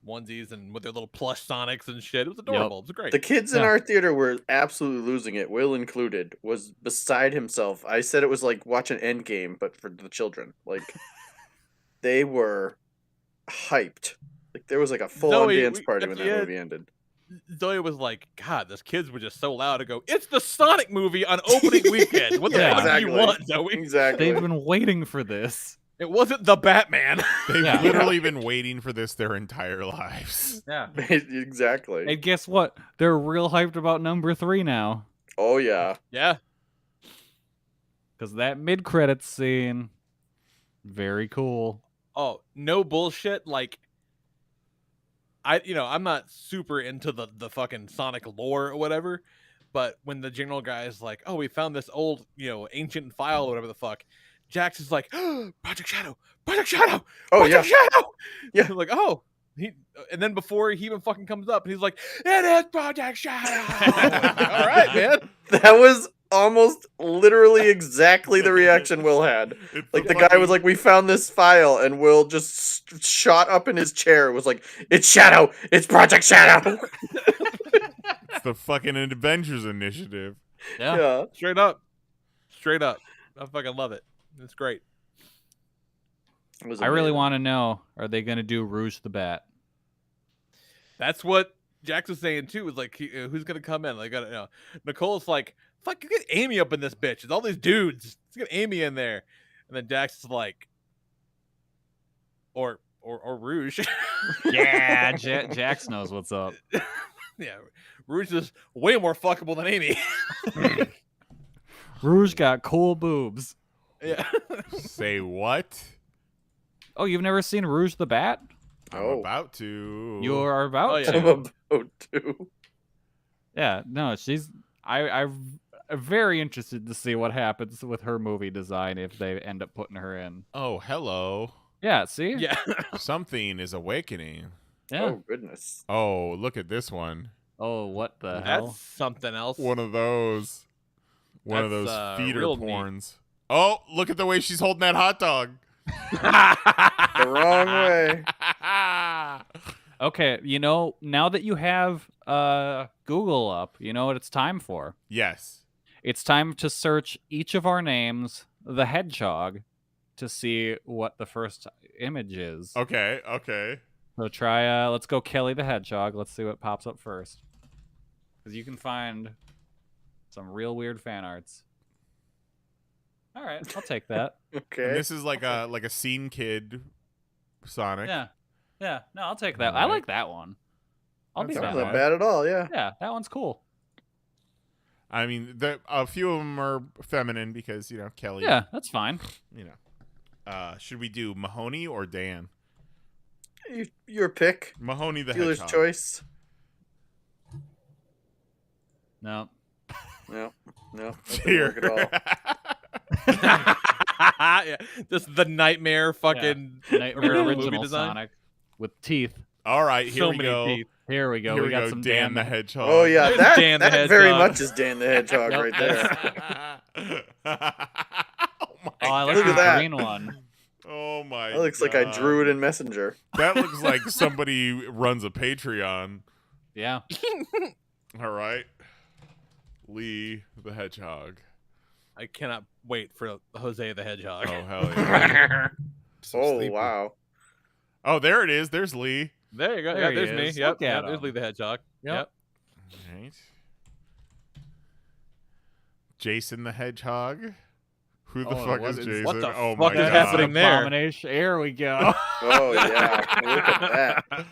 [SPEAKER 2] Onesies and with their little plush Sonics and shit. It was adorable. It was great.
[SPEAKER 7] The kids in
[SPEAKER 5] Yeah.
[SPEAKER 7] our theater were absolutely losing it. Will included was beside himself. I said it was like watching Endgame, but for the children. Like, they were hyped. Like, there was like a full-on
[SPEAKER 2] Zoe,
[SPEAKER 7] dance party when
[SPEAKER 2] at the
[SPEAKER 7] that
[SPEAKER 2] end-
[SPEAKER 7] movie ended.
[SPEAKER 2] Zoe was like, God, those kids were just so loud to go, it's the Sonic movie on opening weekend. What the
[SPEAKER 5] Yeah.
[SPEAKER 2] fuck do
[SPEAKER 7] Exactly.
[SPEAKER 2] you want, Zoe?
[SPEAKER 7] Exactly.
[SPEAKER 5] They've been waiting for this.
[SPEAKER 2] It wasn't the Batman.
[SPEAKER 4] They've
[SPEAKER 5] Yeah.
[SPEAKER 4] literally been waiting for this their entire lives.
[SPEAKER 5] Yeah.
[SPEAKER 7] Exactly.
[SPEAKER 5] And guess what? They're real hyped about number 3 now.
[SPEAKER 7] Oh, yeah.
[SPEAKER 2] Yeah.
[SPEAKER 5] Because that mid-credits scene, very cool.
[SPEAKER 2] Oh, no bullshit. Like, I'm not super into the fucking Sonic lore or whatever, but when the general guy is like, "Oh, we found this old, ancient file or whatever the fuck," Jax is like, "Project Shadow, Project Shadow,
[SPEAKER 7] Oh,
[SPEAKER 2] Project Shadow."
[SPEAKER 7] Yeah.
[SPEAKER 2] Like, oh, and then before he even fucking comes up, he's like, "It is Project Shadow." All right, man.
[SPEAKER 7] That was almost literally exactly the reaction Will had.
[SPEAKER 4] It's
[SPEAKER 7] Like the guy was like, "We found this file," and Will just shot up in his chair. It was like, "It's Shadow! It's Project Shadow!"
[SPEAKER 4] It's the fucking Avengers Initiative.
[SPEAKER 5] Yeah.
[SPEAKER 7] Yeah.
[SPEAKER 2] Straight up. I fucking love it. It's great.
[SPEAKER 7] It was
[SPEAKER 5] I really
[SPEAKER 7] amazing.
[SPEAKER 5] want to know, are they going to do Rouge the Bat?
[SPEAKER 2] That's what Jax was saying too. Was like, who's gonna come in? Like, Nicole's like, "Fuck, get Amy up in this bitch. It's all these dudes. Let's get Amy in there." And then Jax is like, or Rouge.
[SPEAKER 5] Yeah, Jax knows what's up.
[SPEAKER 2] Yeah, Rouge is way more fuckable than Amy.
[SPEAKER 5] Rouge got cool boobs.
[SPEAKER 2] Yeah.
[SPEAKER 4] Say what?
[SPEAKER 5] Oh, you've never seen Rouge the Bat?
[SPEAKER 4] I'm
[SPEAKER 7] Oh.
[SPEAKER 4] about to.
[SPEAKER 5] You are about
[SPEAKER 2] Oh, yeah.
[SPEAKER 5] to.
[SPEAKER 7] I'm about to.
[SPEAKER 5] Yeah, no, I'm very interested to see what happens with her movie design if they end up putting her in.
[SPEAKER 4] Oh, hello.
[SPEAKER 5] Yeah, see?
[SPEAKER 2] Yeah.
[SPEAKER 4] Something is awakening.
[SPEAKER 5] Yeah.
[SPEAKER 7] Oh goodness.
[SPEAKER 4] Oh, look at this one.
[SPEAKER 5] Oh, what the
[SPEAKER 2] That's
[SPEAKER 5] hell?
[SPEAKER 2] something else.
[SPEAKER 4] One of those. One of
[SPEAKER 2] That's,
[SPEAKER 4] those feeder
[SPEAKER 2] real neat.
[SPEAKER 4] porns. Oh, look at the way she's holding that hot dog.
[SPEAKER 7] The wrong way.
[SPEAKER 5] Okay, now that you have Google up, you know what it's time for?
[SPEAKER 4] Yes.
[SPEAKER 5] It's time to search each of our names, the Hedgehog, to see what the first image is.
[SPEAKER 4] Okay. Okay.
[SPEAKER 5] So try, let's go Kelly the Hedgehog. Let's see what pops up first. Because you can find some real weird fan arts. All right, I'll take that.
[SPEAKER 4] And
[SPEAKER 7] Okay.
[SPEAKER 4] this is like a scene kid Sonic.
[SPEAKER 5] Yeah. Yeah, no, I'll take that. I
[SPEAKER 4] Alright.
[SPEAKER 5] like that one. I'll be
[SPEAKER 4] That's
[SPEAKER 7] That's
[SPEAKER 5] that
[SPEAKER 7] not
[SPEAKER 5] one.
[SPEAKER 7] bad at all. Yeah.
[SPEAKER 5] Yeah, that one's cool.
[SPEAKER 4] I mean, a few of them are feminine because Kelly.
[SPEAKER 5] Yeah, that's fine.
[SPEAKER 4] Should we do Mahoney or Dan?
[SPEAKER 7] Your pick.
[SPEAKER 4] Mahoney the
[SPEAKER 7] Dealer's
[SPEAKER 4] Hedgehog.
[SPEAKER 7] choice.
[SPEAKER 5] No.
[SPEAKER 7] No. No. That
[SPEAKER 4] Here.
[SPEAKER 7] didn't work at all.
[SPEAKER 2] Yeah, just the nightmare fucking
[SPEAKER 5] Nightmare
[SPEAKER 2] movie
[SPEAKER 5] original
[SPEAKER 2] design.
[SPEAKER 5] Sonic with teeth.
[SPEAKER 4] All right, here
[SPEAKER 2] So
[SPEAKER 4] we
[SPEAKER 2] many
[SPEAKER 4] go.
[SPEAKER 2] teeth.
[SPEAKER 5] Here we go.
[SPEAKER 4] Here
[SPEAKER 5] we got some
[SPEAKER 4] Dan the
[SPEAKER 5] damn.
[SPEAKER 4] Hedgehog.
[SPEAKER 7] Oh yeah,
[SPEAKER 2] There's
[SPEAKER 7] that
[SPEAKER 2] Dan the
[SPEAKER 7] that very
[SPEAKER 2] Hedgehog.
[SPEAKER 7] much is Dan the Hedgehog
[SPEAKER 5] Yep,
[SPEAKER 7] right there.
[SPEAKER 4] Oh my
[SPEAKER 5] Oh, I
[SPEAKER 4] god.
[SPEAKER 5] like
[SPEAKER 7] Look
[SPEAKER 5] the
[SPEAKER 7] at that.
[SPEAKER 5] green one.
[SPEAKER 4] Oh my.
[SPEAKER 7] That looks like I
[SPEAKER 4] God.
[SPEAKER 7] drew it in Messenger.
[SPEAKER 4] That looks like somebody runs a Patreon.
[SPEAKER 5] Yeah.
[SPEAKER 4] All right. Lee the Hedgehog.
[SPEAKER 2] I cannot wait for Jose the Hedgehog.
[SPEAKER 4] Oh hell yeah.
[SPEAKER 6] So
[SPEAKER 7] Oh
[SPEAKER 6] sleepy.
[SPEAKER 7] wow.
[SPEAKER 4] Oh, there it is. There's Lee.
[SPEAKER 2] There you go.
[SPEAKER 5] There
[SPEAKER 2] Yeah, there's
[SPEAKER 5] he
[SPEAKER 2] me.
[SPEAKER 5] is.
[SPEAKER 2] Yep.
[SPEAKER 5] Look at
[SPEAKER 2] There's
[SPEAKER 5] him.
[SPEAKER 2] Lee the Hedgehog.
[SPEAKER 5] Yep.
[SPEAKER 2] Yep.
[SPEAKER 4] All right. Jason the Hedgehog. Who the
[SPEAKER 5] Oh,
[SPEAKER 4] fuck
[SPEAKER 5] what
[SPEAKER 4] is
[SPEAKER 5] is-
[SPEAKER 4] Jason?
[SPEAKER 2] what the
[SPEAKER 4] Oh
[SPEAKER 2] fuck
[SPEAKER 4] my
[SPEAKER 2] is
[SPEAKER 4] god.
[SPEAKER 2] happening there?
[SPEAKER 5] Abomination. Here we go.
[SPEAKER 7] Oh yeah. Look at that.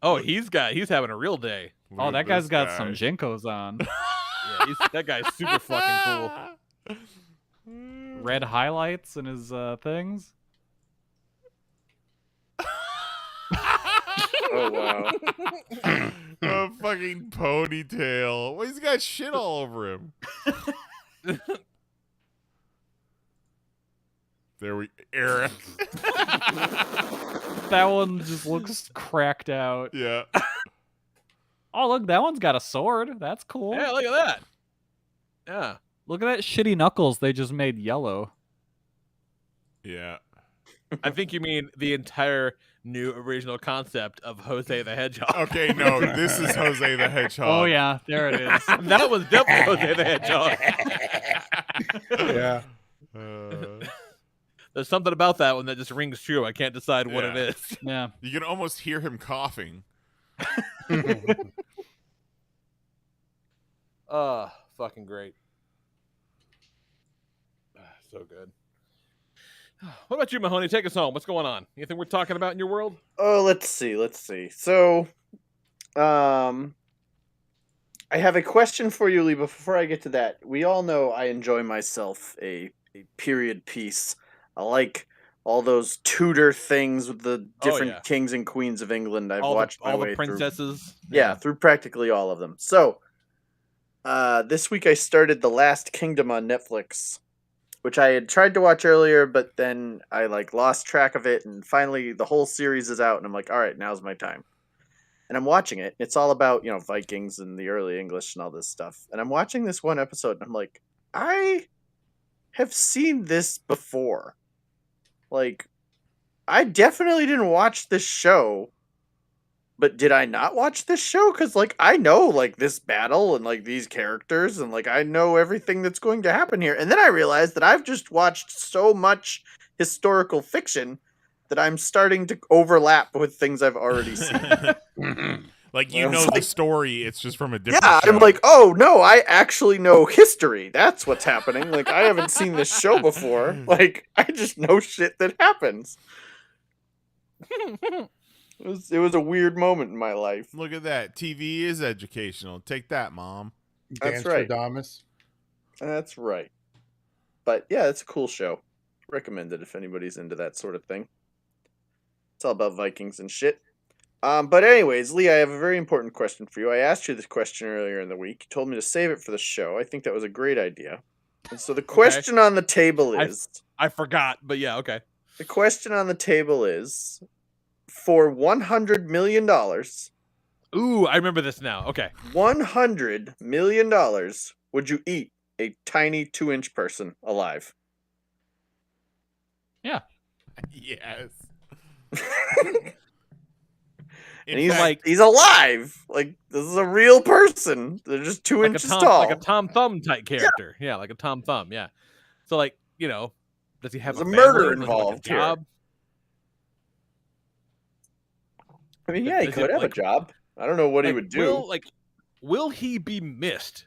[SPEAKER 2] Oh, he's having a real day.
[SPEAKER 4] Look
[SPEAKER 5] Oh,
[SPEAKER 4] at
[SPEAKER 5] that guy's
[SPEAKER 4] this
[SPEAKER 5] got
[SPEAKER 4] guy.
[SPEAKER 5] some Jinkos on.
[SPEAKER 2] Yeah, that guy's super fucking cool.
[SPEAKER 5] Red highlights in his things.
[SPEAKER 7] Oh wow.
[SPEAKER 4] A fucking ponytail. Well, he's got shit all over him. There we Eric.
[SPEAKER 5] That one just looks cracked out.
[SPEAKER 4] Yeah.
[SPEAKER 5] Oh, look, that one's got a sword. That's cool.
[SPEAKER 2] Yeah, look at that. Yeah.
[SPEAKER 5] Look at that shitty Knuckles they just made yellow.
[SPEAKER 4] Yeah.
[SPEAKER 2] I think you mean the entire new original concept of Jose the Hedgehog.
[SPEAKER 4] Okay, no, this is Jose the Hedgehog.
[SPEAKER 5] Oh, yeah, there it is.
[SPEAKER 2] That was definitely Jose the Hedgehog.
[SPEAKER 6] Yeah.
[SPEAKER 2] There's something about that one that just rings true. I can't decide what it
[SPEAKER 4] Yeah.
[SPEAKER 2] is.
[SPEAKER 5] Yeah.
[SPEAKER 4] You can almost hear him coughing.
[SPEAKER 2] Fucking great. So good. What about you, Mahoney? Take us home. What's going on? Anything we're talking about in your world?
[SPEAKER 7] Oh, let's see. So, I have a question for you, Lee. But before I get to that, we all know I enjoy myself a period piece. I like all those Tudor things with the different
[SPEAKER 2] yeah.
[SPEAKER 7] kings and queens of England. I've
[SPEAKER 2] all
[SPEAKER 7] watched
[SPEAKER 2] the,
[SPEAKER 7] my way
[SPEAKER 2] the princesses.
[SPEAKER 7] through. Yeah, through practically all of them. So, this week I started The Last Kingdom on Netflix, which I had tried to watch earlier, but then I lost track of it, and finally the whole series is out, and I'm like, all right, now's my time. And I'm watching it. It's all about, Vikings and the early English and all this stuff. And I'm watching this one episode, and I'm like, I have seen this before. I definitely didn't watch this show, but did I not watch this show? Because, I know, this battle and, these characters and, I know everything that's going to happen here. And then I realized that I've just watched so much historical fiction that I'm starting to overlap with things I've already seen.
[SPEAKER 4] The story, it's just from a different
[SPEAKER 7] show. I'm like, oh, no, I actually know history. That's what's happening. I haven't seen this show before. I just know shit that happens. It was a weird moment in my life.
[SPEAKER 4] Look at that. TV is educational. Take that, Mom.
[SPEAKER 7] That's right. That's right. But yeah, it's a cool show. Recommend it if anybody's into that sort of thing. It's all about Vikings and shit. But anyways, Lee, I have a very important question for you. I asked you this question earlier in the week. You told me to save it for the show. I think that was a great idea. And so the question on the table is...
[SPEAKER 2] I forgot, but yeah, okay.
[SPEAKER 7] The question on the table is, for $100 million...
[SPEAKER 2] Ooh, I remember this now. Okay.
[SPEAKER 7] $100 million, would you eat a tiny 2-inch person alive?
[SPEAKER 5] Yeah.
[SPEAKER 4] Yes.
[SPEAKER 7] And he's alive. This is a real person. They're just 2 inches tall.
[SPEAKER 2] Like a Tom Thumb type character. Yeah, like a Tom Thumb, yeah. So does he have
[SPEAKER 7] There's
[SPEAKER 2] a
[SPEAKER 7] murder
[SPEAKER 2] family?
[SPEAKER 7] involved
[SPEAKER 2] here? Job?
[SPEAKER 7] I mean, yeah, he could have a job. I don't know what he would do.
[SPEAKER 2] Will he be missed?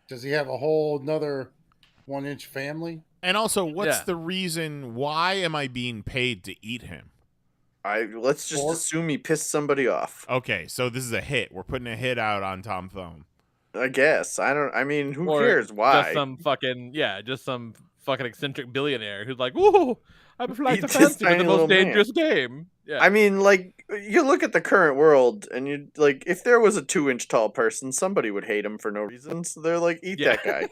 [SPEAKER 6] Does he have a whole another 1-inch family?
[SPEAKER 4] And also, what's the reason? Why am I being paid to eat him?
[SPEAKER 7] Let's just assume he pissed somebody off.
[SPEAKER 4] Okay, so this is a hit. We're putting a hit out on Tom Thumb.
[SPEAKER 7] I guess. Who cares? Why?
[SPEAKER 2] Just some fucking eccentric billionaire who's like, "Ooh, I'm flying to fancy with the most dangerous game." Yeah.
[SPEAKER 7] I mean, you look at the current world, and you if there was a 2-inch tall person, somebody would hate him for no reason. So they're like, "Eat that guy,"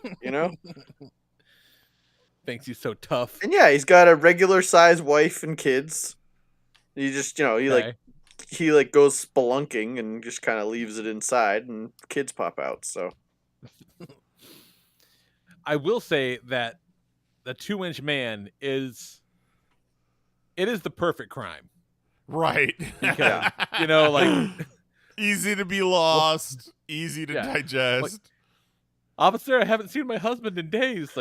[SPEAKER 2] Thinks he's so tough.
[SPEAKER 7] And yeah, he's got a regular sized wife and kids. He just, he goes spelunking and just kind of leaves it inside, and kids pop out. So,
[SPEAKER 2] I will say that the 2-inch man is the perfect crime,
[SPEAKER 4] right?
[SPEAKER 2] Because,
[SPEAKER 4] easy to be lost, easy to digest.
[SPEAKER 2] Officer, I haven't seen my husband in days.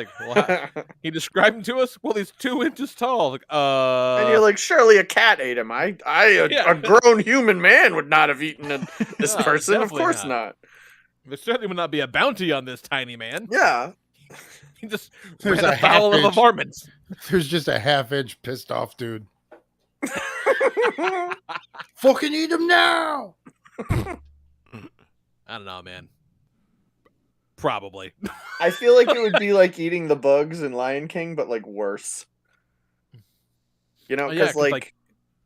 [SPEAKER 2] He described him to us. Well, he's 2 inches tall.
[SPEAKER 7] And you're like, surely a cat ate him. A grown human man would not have eaten this person. Of course not.
[SPEAKER 2] There certainly would not be a bounty on this tiny man.
[SPEAKER 7] Yeah.
[SPEAKER 2] He just ran afoul of a varmint.
[SPEAKER 6] There's just a 1/2-inch pissed off dude. Fucking eat him now.
[SPEAKER 2] I don't know, man. Probably.
[SPEAKER 7] I feel like it would be like eating the bugs in Lion King, but worse. Because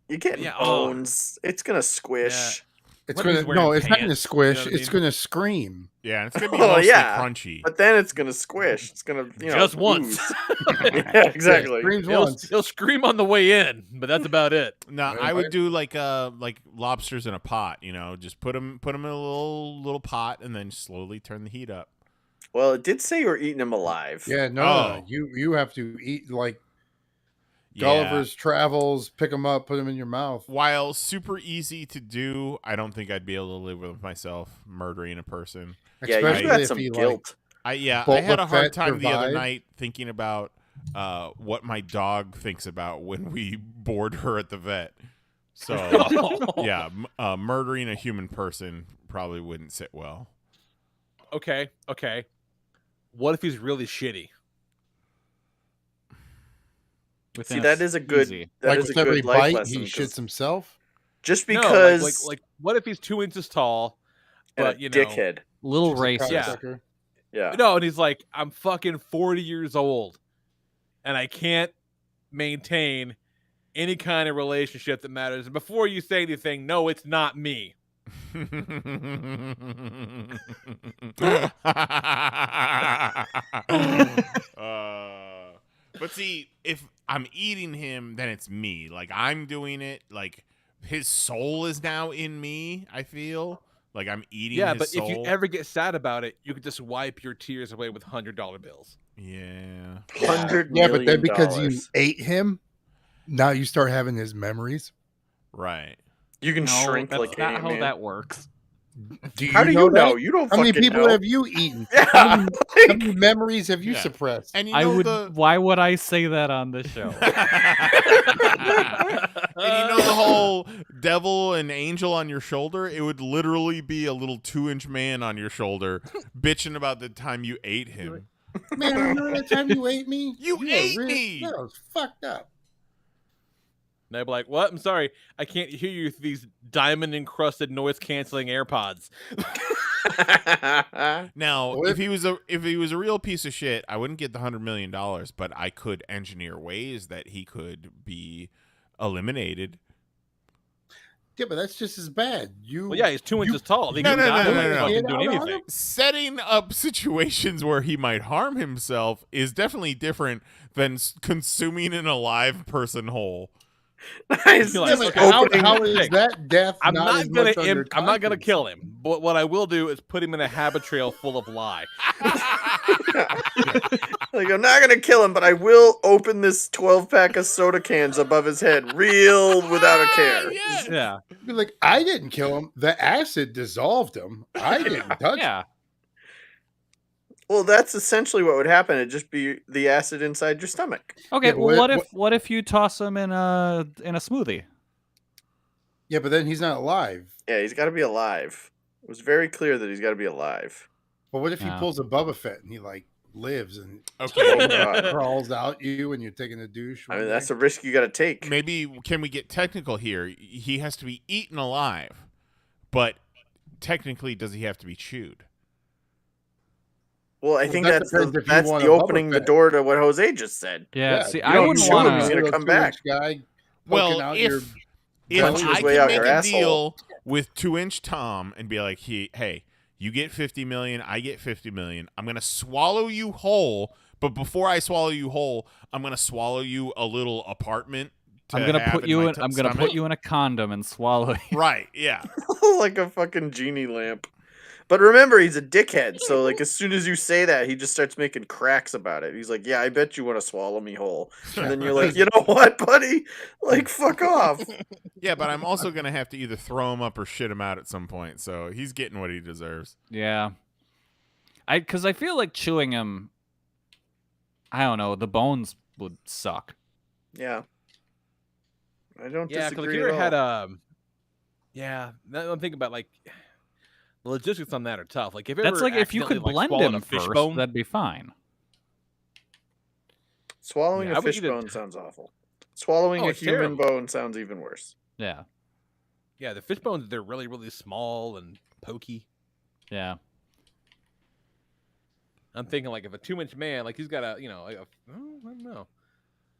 [SPEAKER 7] you get bones. It's gonna squish.
[SPEAKER 6] It's it's not gonna squish. It's gonna scream.
[SPEAKER 4] Yeah, it's gonna be mostly crunchy.
[SPEAKER 7] But then it's gonna squish. It's gonna
[SPEAKER 2] just once.
[SPEAKER 7] Yeah, exactly.
[SPEAKER 2] He'll scream on the way in, but that's about it.
[SPEAKER 4] No, I would do like lobsters in a pot. Just put them in a little pot and then slowly turn the heat up.
[SPEAKER 7] Well, it did say you were eating them alive.
[SPEAKER 6] Yeah, no. You have to eat Gulliver's Travels, pick them up, put them in your mouth.
[SPEAKER 4] While super easy to do, I don't think I'd be able to live with myself murdering a person.
[SPEAKER 7] Yeah, you got some guilt.
[SPEAKER 4] I had a hard time the other night thinking about what my dog thinks about when we board her at the vet. So, murdering a human person probably wouldn't sit well.
[SPEAKER 2] Okay. What if he's really shitty?
[SPEAKER 7] See, that is a good.
[SPEAKER 6] Easy.
[SPEAKER 7] That is a good life
[SPEAKER 6] bite,
[SPEAKER 7] lesson.
[SPEAKER 6] he shits himself.
[SPEAKER 7] Just because,
[SPEAKER 2] what if he's 2 inches tall, but
[SPEAKER 7] dickhead,
[SPEAKER 5] little racist.
[SPEAKER 7] Yeah.
[SPEAKER 2] No, and he's like, I'm fucking 40 years old, and I can't maintain any kind of relationship that matters. Before you say anything, no, it's not me.
[SPEAKER 4] But see, if I'm eating him, then it's me. Like, I'm doing it. Like, his soul is now in me, I feel. Like, I'm eating his soul.
[SPEAKER 2] If you ever get sad about it, you could just wipe your tears away with $100 bills.
[SPEAKER 4] Yeah.
[SPEAKER 7] $100
[SPEAKER 6] Yeah,
[SPEAKER 7] million.
[SPEAKER 6] but then because you ate him, now you start having his memories.
[SPEAKER 4] Right.
[SPEAKER 7] You can shrink
[SPEAKER 5] that's
[SPEAKER 7] like
[SPEAKER 5] not how
[SPEAKER 7] Ant-Man.
[SPEAKER 5] that works.
[SPEAKER 7] How do you know?
[SPEAKER 6] that?
[SPEAKER 7] You don't
[SPEAKER 6] How many
[SPEAKER 7] fucking
[SPEAKER 6] people
[SPEAKER 7] know.
[SPEAKER 6] have you eaten?
[SPEAKER 7] Yeah,
[SPEAKER 6] How
[SPEAKER 7] like-
[SPEAKER 6] many memories have you
[SPEAKER 4] Yeah.
[SPEAKER 6] suppressed?
[SPEAKER 4] And you know
[SPEAKER 5] Why would I say that on this show?
[SPEAKER 4] And you know the whole devil and angel on your shoulder? It would literally be a little 2-inch man on your shoulder bitching about the time you ate him.
[SPEAKER 6] Man, remember that time you ate me?
[SPEAKER 4] You
[SPEAKER 6] were
[SPEAKER 4] ate me!
[SPEAKER 6] That was fucked up.
[SPEAKER 2] And they'd be like, what? I'm sorry. I can't hear you with these diamond-encrusted noise-canceling AirPods.
[SPEAKER 4] Now,
[SPEAKER 6] What
[SPEAKER 4] if he was a real piece of shit, I wouldn't get the $100 million, but I could engineer ways that he could be eliminated.
[SPEAKER 6] Yeah, but that's just as bad.
[SPEAKER 2] Well, yeah, he's 2 inches tall. He
[SPEAKER 4] No,
[SPEAKER 2] couldn't
[SPEAKER 4] no,
[SPEAKER 2] die
[SPEAKER 4] no,
[SPEAKER 2] by
[SPEAKER 4] no, no.
[SPEAKER 2] fucking
[SPEAKER 6] Get
[SPEAKER 2] doing
[SPEAKER 6] out on
[SPEAKER 2] anything.
[SPEAKER 6] him.
[SPEAKER 4] Setting up situations where he might harm himself is definitely different than consuming an alive person whole.
[SPEAKER 7] Nice.
[SPEAKER 2] Like,
[SPEAKER 6] Yeah, but
[SPEAKER 2] okay,
[SPEAKER 6] how is that death?
[SPEAKER 2] I'm
[SPEAKER 6] not
[SPEAKER 2] not
[SPEAKER 6] as
[SPEAKER 2] gonna
[SPEAKER 6] much under
[SPEAKER 2] I'm not gonna
[SPEAKER 6] conscience?
[SPEAKER 2] kill him. But what I will do is put him in a habitrail full of lie.
[SPEAKER 7] Like, I'm not gonna kill him, but I will open this 12-pack of soda cans above his head, real without a care.
[SPEAKER 4] Yes.
[SPEAKER 5] Yeah.
[SPEAKER 6] Be like, I didn't kill him. The acid dissolved him. I didn't touch him.
[SPEAKER 5] Yeah.
[SPEAKER 7] Well, that's essentially what would happen. It'd just be the acid inside your stomach.
[SPEAKER 5] Okay.
[SPEAKER 6] Yeah,
[SPEAKER 5] well,
[SPEAKER 6] what-
[SPEAKER 5] what if you toss him in a smoothie?
[SPEAKER 6] Yeah, but then he's not alive.
[SPEAKER 7] Yeah, he's got to be alive. It was very clear that he's got to be alive.
[SPEAKER 6] But what if he
[SPEAKER 5] Yeah.
[SPEAKER 6] pulls a Bubba Fett and he like lives and
[SPEAKER 7] Oh,
[SPEAKER 4] Okay.
[SPEAKER 7] God.
[SPEAKER 6] crawls out you when you're taking a douche?
[SPEAKER 7] I mean, that's a risk you got to take.
[SPEAKER 4] Maybe can we get technical here? He has to be eaten alive, but technically, does he have to be chewed?
[SPEAKER 7] Well, I think
[SPEAKER 6] that
[SPEAKER 7] that's
[SPEAKER 6] depends if you
[SPEAKER 7] that's
[SPEAKER 6] want
[SPEAKER 7] the
[SPEAKER 6] a Bubba
[SPEAKER 7] opening the
[SPEAKER 6] Fett.
[SPEAKER 7] door to what Jose just said.
[SPEAKER 5] Yeah. See,
[SPEAKER 6] you
[SPEAKER 5] I
[SPEAKER 6] don't
[SPEAKER 5] wouldn't
[SPEAKER 6] shoot
[SPEAKER 7] want
[SPEAKER 6] him,
[SPEAKER 7] to-
[SPEAKER 6] he's
[SPEAKER 7] gonna
[SPEAKER 6] a
[SPEAKER 7] come
[SPEAKER 6] 2-inch
[SPEAKER 7] back.
[SPEAKER 6] guy
[SPEAKER 4] Well,
[SPEAKER 6] poking out your
[SPEAKER 4] if
[SPEAKER 7] punch his
[SPEAKER 4] I
[SPEAKER 7] way
[SPEAKER 4] can
[SPEAKER 7] out
[SPEAKER 4] make
[SPEAKER 7] your
[SPEAKER 4] a
[SPEAKER 7] asshole.
[SPEAKER 4] deal with 2-inch Tom and be like, hey, you get 50 million, I get 50 million. I'm gonna swallow you whole, but before I swallow you whole, I'm gonna swallow you a little apartment.
[SPEAKER 5] I'm gonna put you in. I'm gonna put you in a condom and swallow you.
[SPEAKER 4] Right, yeah.
[SPEAKER 7] Like a fucking genie lamp. But remember, he's a dickhead. So, like, as soon as you say that, he just starts making cracks about it. He's like, "Yeah, I bet you want to swallow me whole." And then you're like, "You know what, buddy? Like, fuck off."
[SPEAKER 4] Yeah, but I'm also gonna have to either throw him up or shit him out at some point. So he's getting what he deserves.
[SPEAKER 5] Yeah. Because I feel like chewing him. I don't know. The bones would suck.
[SPEAKER 7] Yeah. I don't
[SPEAKER 2] Yeah, because
[SPEAKER 7] disagree
[SPEAKER 2] if you ever
[SPEAKER 7] at
[SPEAKER 2] had
[SPEAKER 7] all.
[SPEAKER 2] yeah, now I'm thinking about like the logistics on that are tough. Like if you
[SPEAKER 5] That's
[SPEAKER 2] ever
[SPEAKER 5] like if you could
[SPEAKER 2] accidentally,
[SPEAKER 5] blend
[SPEAKER 2] swallowed
[SPEAKER 5] him
[SPEAKER 2] a fish
[SPEAKER 5] first,
[SPEAKER 2] bone,
[SPEAKER 5] that'd be fine.
[SPEAKER 7] Swallowing
[SPEAKER 2] Yeah, I
[SPEAKER 7] a
[SPEAKER 2] would
[SPEAKER 7] fish
[SPEAKER 2] eat it.
[SPEAKER 7] bone sounds awful. Swallowing
[SPEAKER 2] Oh,
[SPEAKER 7] a
[SPEAKER 2] it's
[SPEAKER 7] human
[SPEAKER 2] terrible.
[SPEAKER 7] bone sounds even worse.
[SPEAKER 5] Yeah.
[SPEAKER 2] yeah, the fish bones they're really really small and pokey.
[SPEAKER 5] Yeah.
[SPEAKER 2] I'm thinking like if a 2-inch man, like he's got a I don't know,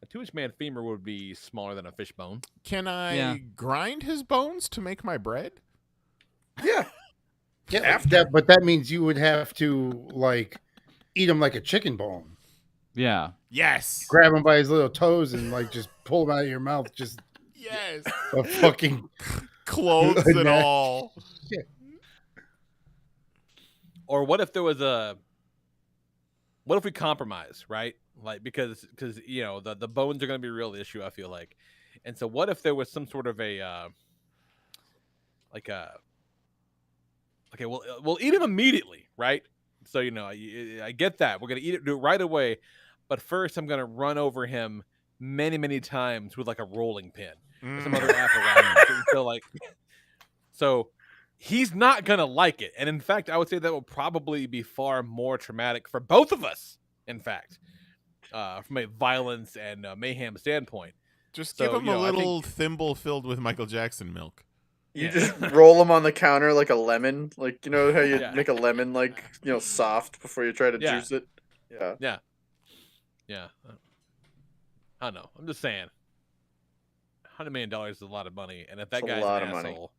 [SPEAKER 2] a 2-inch man femur would be smaller than a fish bone.
[SPEAKER 4] Can I
[SPEAKER 5] Yeah.
[SPEAKER 4] grind his bones to make my bread?
[SPEAKER 7] Yeah.
[SPEAKER 6] yeah, but that means you would have to like eat him like a chicken bone.
[SPEAKER 5] Yeah.
[SPEAKER 4] Yes.
[SPEAKER 6] Grab him by his little toes and like just pull him out of your mouth. Just
[SPEAKER 4] Yes.
[SPEAKER 6] a fucking
[SPEAKER 4] Clothes and
[SPEAKER 6] Neck.
[SPEAKER 4] all.
[SPEAKER 2] Or what if there was what if we compromise, right? Like because the bones are going to be a real issue, I feel like. And so what if there was some sort of a okay, we'll eat him immediately, right? So I get that. We're going to do it right away. But first I'm going to run over him many, many times with like a rolling pin or some other apparatus. So he's not going to like it. And in fact, I would say that will probably be far more traumatic for both of us, in fact, from a violence and mayhem standpoint.
[SPEAKER 4] Just
[SPEAKER 2] So,
[SPEAKER 4] give him
[SPEAKER 2] you
[SPEAKER 4] a
[SPEAKER 2] know, I
[SPEAKER 4] little thimble filled with Michael Jackson milk.
[SPEAKER 7] You
[SPEAKER 2] Yeah.
[SPEAKER 7] just roll them on the counter like a lemon. Like, you know how you
[SPEAKER 2] Yeah.
[SPEAKER 7] make a lemon, like, soft before you try to
[SPEAKER 2] Yeah.
[SPEAKER 7] juice it? Yeah.
[SPEAKER 2] Yeah. I don't know. I'm just saying. $100 million is a lot of money, and if that
[SPEAKER 7] It's a
[SPEAKER 2] guy's
[SPEAKER 7] lot
[SPEAKER 2] an
[SPEAKER 7] of money.
[SPEAKER 2] asshole,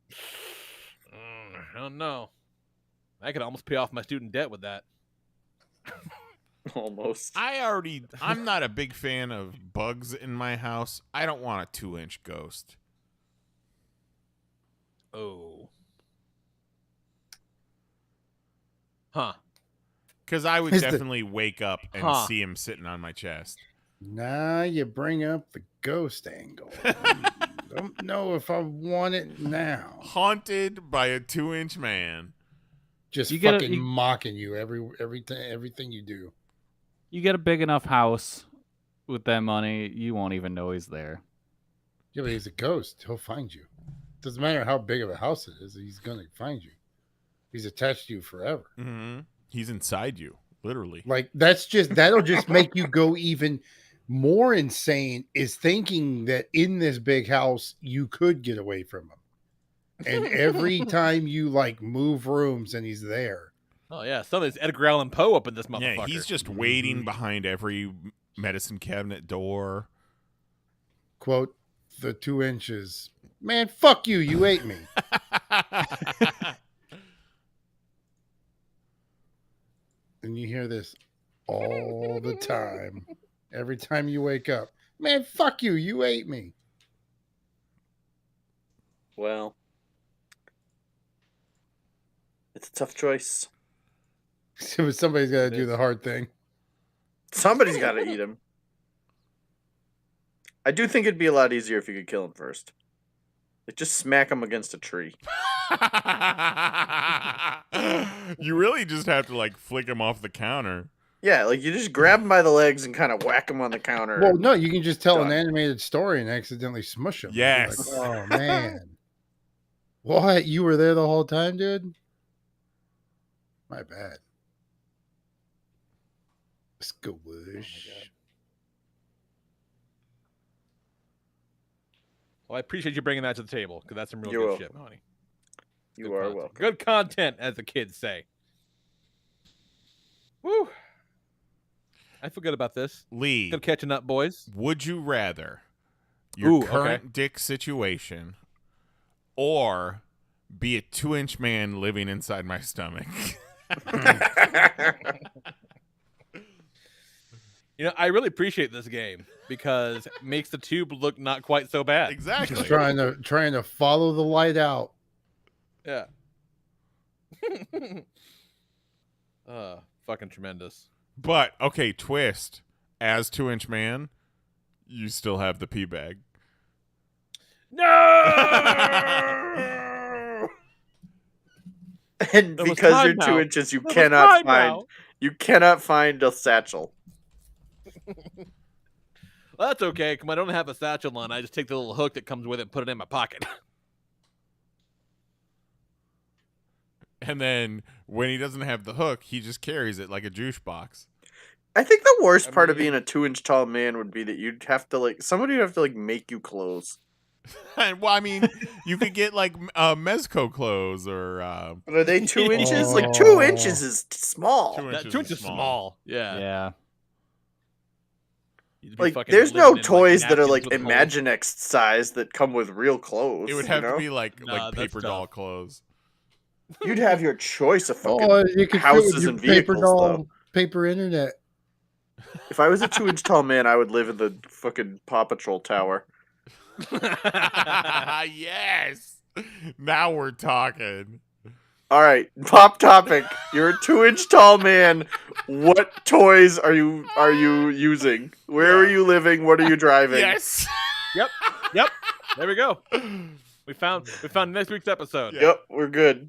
[SPEAKER 2] I don't know. I could almost pay off my student debt with that.
[SPEAKER 7] Almost.
[SPEAKER 4] I'm not a big fan of bugs in my house. I don't want a 2-inch ghost.
[SPEAKER 2] Oh. Huh.
[SPEAKER 4] Because I would
[SPEAKER 6] Is the-
[SPEAKER 4] definitely wake up and see him sitting on my chest.
[SPEAKER 6] Now you bring up the ghost angle. Don't know if I want it now.
[SPEAKER 4] Haunted by a 2-inch man.
[SPEAKER 6] Just
[SPEAKER 5] You gotta-
[SPEAKER 6] fucking
[SPEAKER 5] you-
[SPEAKER 6] mocking you everything you do.
[SPEAKER 5] You get a big enough house with that money, you won't even know he's there.
[SPEAKER 6] Yeah, but he's a ghost. He'll find you. Doesn't matter how big of a house it is. He's gonna find you. He's attached to you forever.
[SPEAKER 4] Mm-hmm. He's inside you, literally.
[SPEAKER 6] Like that'll just make you go even more insane. Is thinking that in this big house you could get away from him, and every time you like move rooms and he's there.
[SPEAKER 2] Oh yeah, somebody's Edgar Allan Poe up in this motherfucker.
[SPEAKER 4] Yeah, he's just waiting behind every medicine cabinet door.
[SPEAKER 6] Quote, the 2 inches. Man, fuck you. You ate me. And you hear this all the time. Every time you wake up. Man, fuck you. You ate me.
[SPEAKER 7] Well, it's a tough choice.
[SPEAKER 6] So somebody's got to do the hard thing.
[SPEAKER 7] Somebody's got to eat him. I do think it'd be a lot easier if you could kill him first. Like, just smack him against a tree.
[SPEAKER 4] You really just have to like flick him off the counter.
[SPEAKER 7] Yeah, like you just grab him by the legs and kind of whack him on the counter.
[SPEAKER 6] Well, no, you can just tell an
[SPEAKER 7] Done.
[SPEAKER 6] animated story and accidentally smush him.
[SPEAKER 4] Yes.
[SPEAKER 6] Like, oh, man. What? You were there the whole time, dude? My bad. Squish.
[SPEAKER 2] Well, I appreciate you bringing that to the table because that's some real
[SPEAKER 7] You're
[SPEAKER 2] good shit, Mahoney.
[SPEAKER 7] You
[SPEAKER 2] Good
[SPEAKER 7] are
[SPEAKER 2] content.
[SPEAKER 7] welcome.
[SPEAKER 2] Good content, as the kids say. Woo! I feel good about this.
[SPEAKER 4] Lee,
[SPEAKER 2] Good catching up, boys.
[SPEAKER 4] would you rather your
[SPEAKER 2] Ooh,
[SPEAKER 4] current dick situation or be a 2-inch man living inside my stomach?
[SPEAKER 2] You know, I really appreciate this game because it makes the tube look not quite so bad.
[SPEAKER 4] Exactly.
[SPEAKER 6] Just trying to follow the light out.
[SPEAKER 2] Yeah. Fucking tremendous.
[SPEAKER 4] But okay, twist. As 2-inch man, you still have the pee bag.
[SPEAKER 2] No!
[SPEAKER 7] And
[SPEAKER 2] It was
[SPEAKER 7] because
[SPEAKER 2] time
[SPEAKER 7] you're 2
[SPEAKER 2] now.
[SPEAKER 7] inches, you
[SPEAKER 2] It was
[SPEAKER 7] cannot
[SPEAKER 2] time
[SPEAKER 7] find
[SPEAKER 2] now.
[SPEAKER 7] a satchel.
[SPEAKER 2] Well, that's okay. Because I don't have a satchel on. I just take the little hook that comes with it and put it in my pocket.
[SPEAKER 4] And then when he doesn't have the hook, he just carries it like a juice box.
[SPEAKER 7] I think the worst part of
[SPEAKER 2] mean-
[SPEAKER 7] being a 2-inch tall man would be that you'd have to somebody would have to make you clothes.
[SPEAKER 4] And, well, I mean, you could get like Mezco clothes or
[SPEAKER 7] But are they 2 inches? Like
[SPEAKER 6] Oh.
[SPEAKER 7] 2 inches is small.
[SPEAKER 4] 2
[SPEAKER 2] That
[SPEAKER 4] inches
[SPEAKER 2] 2
[SPEAKER 4] is
[SPEAKER 2] inches small. Yeah.
[SPEAKER 5] Yeah.
[SPEAKER 2] You'd be
[SPEAKER 7] Like
[SPEAKER 2] fucking
[SPEAKER 7] there's no
[SPEAKER 2] living in,
[SPEAKER 7] toys that are
[SPEAKER 2] napkins
[SPEAKER 7] like
[SPEAKER 2] with holes.
[SPEAKER 7] Imaginext size that come with real clothes.
[SPEAKER 4] it would
[SPEAKER 7] you
[SPEAKER 4] have
[SPEAKER 7] know?
[SPEAKER 4] to be like
[SPEAKER 2] Nah, that's
[SPEAKER 4] paper doll
[SPEAKER 2] tough.
[SPEAKER 4] clothes.
[SPEAKER 7] You'd have your choice of fucking
[SPEAKER 6] Oh, you could
[SPEAKER 7] houses and
[SPEAKER 6] paper
[SPEAKER 7] vehicles,
[SPEAKER 6] doll, paper internet.
[SPEAKER 7] If I was a 2-inch tall man, I would live in the fucking Paw Patrol tower.
[SPEAKER 4] Yes. Now we're talking.
[SPEAKER 7] All right, pop topic. You're a 2-inch tall man. What toys are you using? Where are you living? What are you driving?
[SPEAKER 4] Yes.
[SPEAKER 2] Yep. There we go. We found next week's episode.
[SPEAKER 4] Yeah.
[SPEAKER 7] Yep, we're good.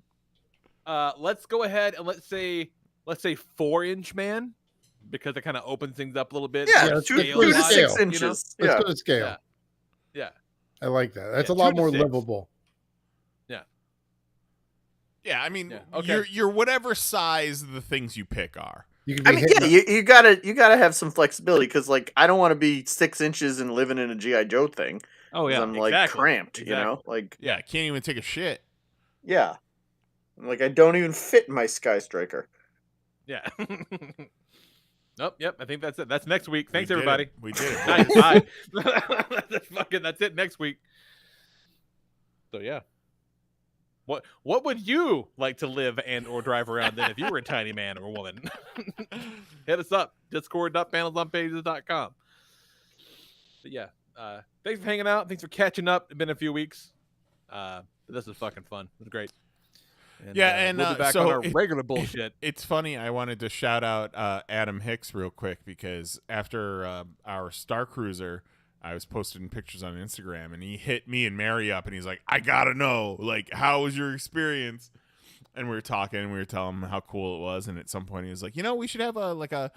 [SPEAKER 2] Let's go ahead and let's say 4-inch man because it kind of opens things up a little bit.
[SPEAKER 7] Yeah,
[SPEAKER 6] Yeah, let's
[SPEAKER 7] 2
[SPEAKER 6] go
[SPEAKER 7] to
[SPEAKER 6] to
[SPEAKER 7] 6
[SPEAKER 6] scale,
[SPEAKER 2] you know?
[SPEAKER 7] inches.
[SPEAKER 6] Let's
[SPEAKER 7] Yeah.
[SPEAKER 6] go to scale.
[SPEAKER 2] Yeah.
[SPEAKER 6] I like that. That's
[SPEAKER 2] Yeah,
[SPEAKER 6] a lot
[SPEAKER 2] 2 to
[SPEAKER 6] more
[SPEAKER 2] 6.
[SPEAKER 6] livable.
[SPEAKER 4] Yeah, I mean,
[SPEAKER 2] Yeah, okay.
[SPEAKER 4] you're whatever size the things you pick are.
[SPEAKER 6] You can be
[SPEAKER 7] I mean,
[SPEAKER 6] hitting
[SPEAKER 7] yeah, you gotta have some flexibility because, like, I don't want to be 6 inches and living in a GI Joe thing.
[SPEAKER 5] Oh
[SPEAKER 7] 'Cause
[SPEAKER 5] yeah.
[SPEAKER 7] I'm like
[SPEAKER 2] exactly,
[SPEAKER 7] cramped, you know. Like,
[SPEAKER 4] Yeah, can't even take a shit.
[SPEAKER 7] yeah, like I don't even fit in my Sky Striker.
[SPEAKER 2] Yeah. Nope. Yep. I think that's it. That's next week. Thanks,
[SPEAKER 4] We did
[SPEAKER 2] everybody.
[SPEAKER 4] it. We did it.
[SPEAKER 2] Nice. Bye. That's it. Next week. So yeah. What would you like to live and or drive around in if you were a tiny man or woman? Hit us up. Discord.PanelsOnPages.com. But yeah, thanks for hanging out. Thanks for catching up. It's been a few weeks. This is fucking fun. It was great. And, we'll be back on our regular bullshit.
[SPEAKER 4] It's funny. I wanted to shout out Adam Hicks real quick because after our Star Cruiser, I was posting pictures on Instagram, and he hit me and Mary up, and he's like, "I gotta know, like, how was your experience?" And we were talking, and we were telling him how cool it was. And at some point, he was like, "We should have a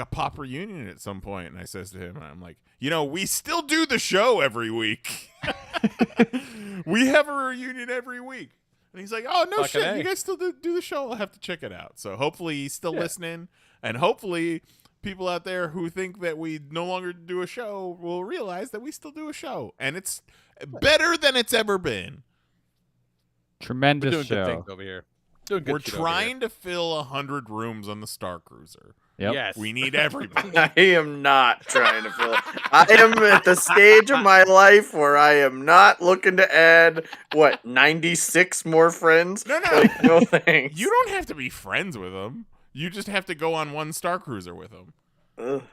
[SPEAKER 4] PoP reunion at some point." And I says to him, I'm like, "We still do the show every week. We have a reunion every week." And he's like, "Oh, no
[SPEAKER 2] Fucking
[SPEAKER 4] shit.
[SPEAKER 2] A.
[SPEAKER 4] You guys still do the show? I'll have to check it out." So hopefully he's still listening. And hopefully people out there who think that we no longer do a show will realize that we still do a show. And it's better than it's ever been.
[SPEAKER 5] Tremendous
[SPEAKER 2] We're doing
[SPEAKER 5] show.
[SPEAKER 2] good things over here. Doing good
[SPEAKER 4] We're
[SPEAKER 2] shit over here.
[SPEAKER 4] trying to fill 100 rooms on the Star Cruiser.
[SPEAKER 5] Yep.
[SPEAKER 2] Yes.
[SPEAKER 4] We need everybody.
[SPEAKER 7] I am not trying to fill it. I am at the stage of my life where I am not looking to add 96 more friends.
[SPEAKER 4] No.
[SPEAKER 7] Like, no thanks.
[SPEAKER 4] You don't have to be friends with them. You just have to go on one Star Cruiser with them.
[SPEAKER 7] Ugh.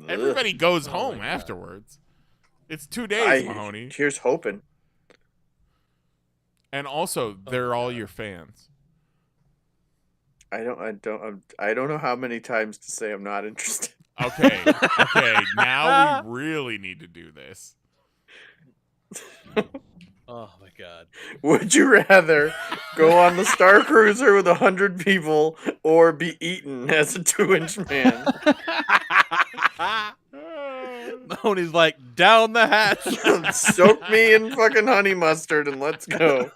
[SPEAKER 4] Everybody goes
[SPEAKER 2] Oh
[SPEAKER 4] home
[SPEAKER 2] my God.
[SPEAKER 4] afterwards. It's 2 days, Mahoney.
[SPEAKER 7] Here's hoping.
[SPEAKER 4] And also, they're all your fans.
[SPEAKER 7] I don't know how many times to say I'm not interested.
[SPEAKER 4] Okay. Now we really need to do this.
[SPEAKER 2] Oh my God.
[SPEAKER 7] Would you rather go on the Star Cruiser with 100 people or be eaten as a 2-inch man?
[SPEAKER 2] Mahoney's like, down the hatch.
[SPEAKER 7] Soak me in fucking honey mustard and let's go.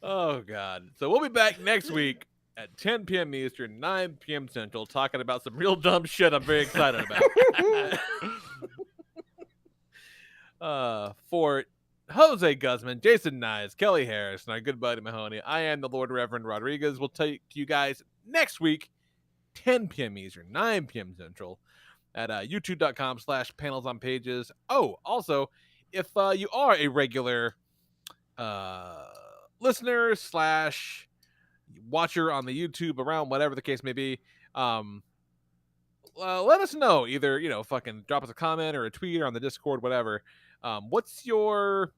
[SPEAKER 2] Oh God. So we'll be back next week at 10 p.m. Eastern, 9 p.m. Central, talking about some real dumb shit I'm very excited about. For Jose Guzman, Jason Nyes, Kelly Harris, and our good buddy Mahoney, I am the Lord Reverend Rodriguez. We'll take to you guys next week, 10 p.m. Eastern, 9 p.m. Central, at youtube.com/panelsonpages. Oh, also, if you are a regular listener / watcher on the YouTube, around whatever the case may be, let us know. Either fucking drop us a comment or a tweet or on the Discord, whatever. What's your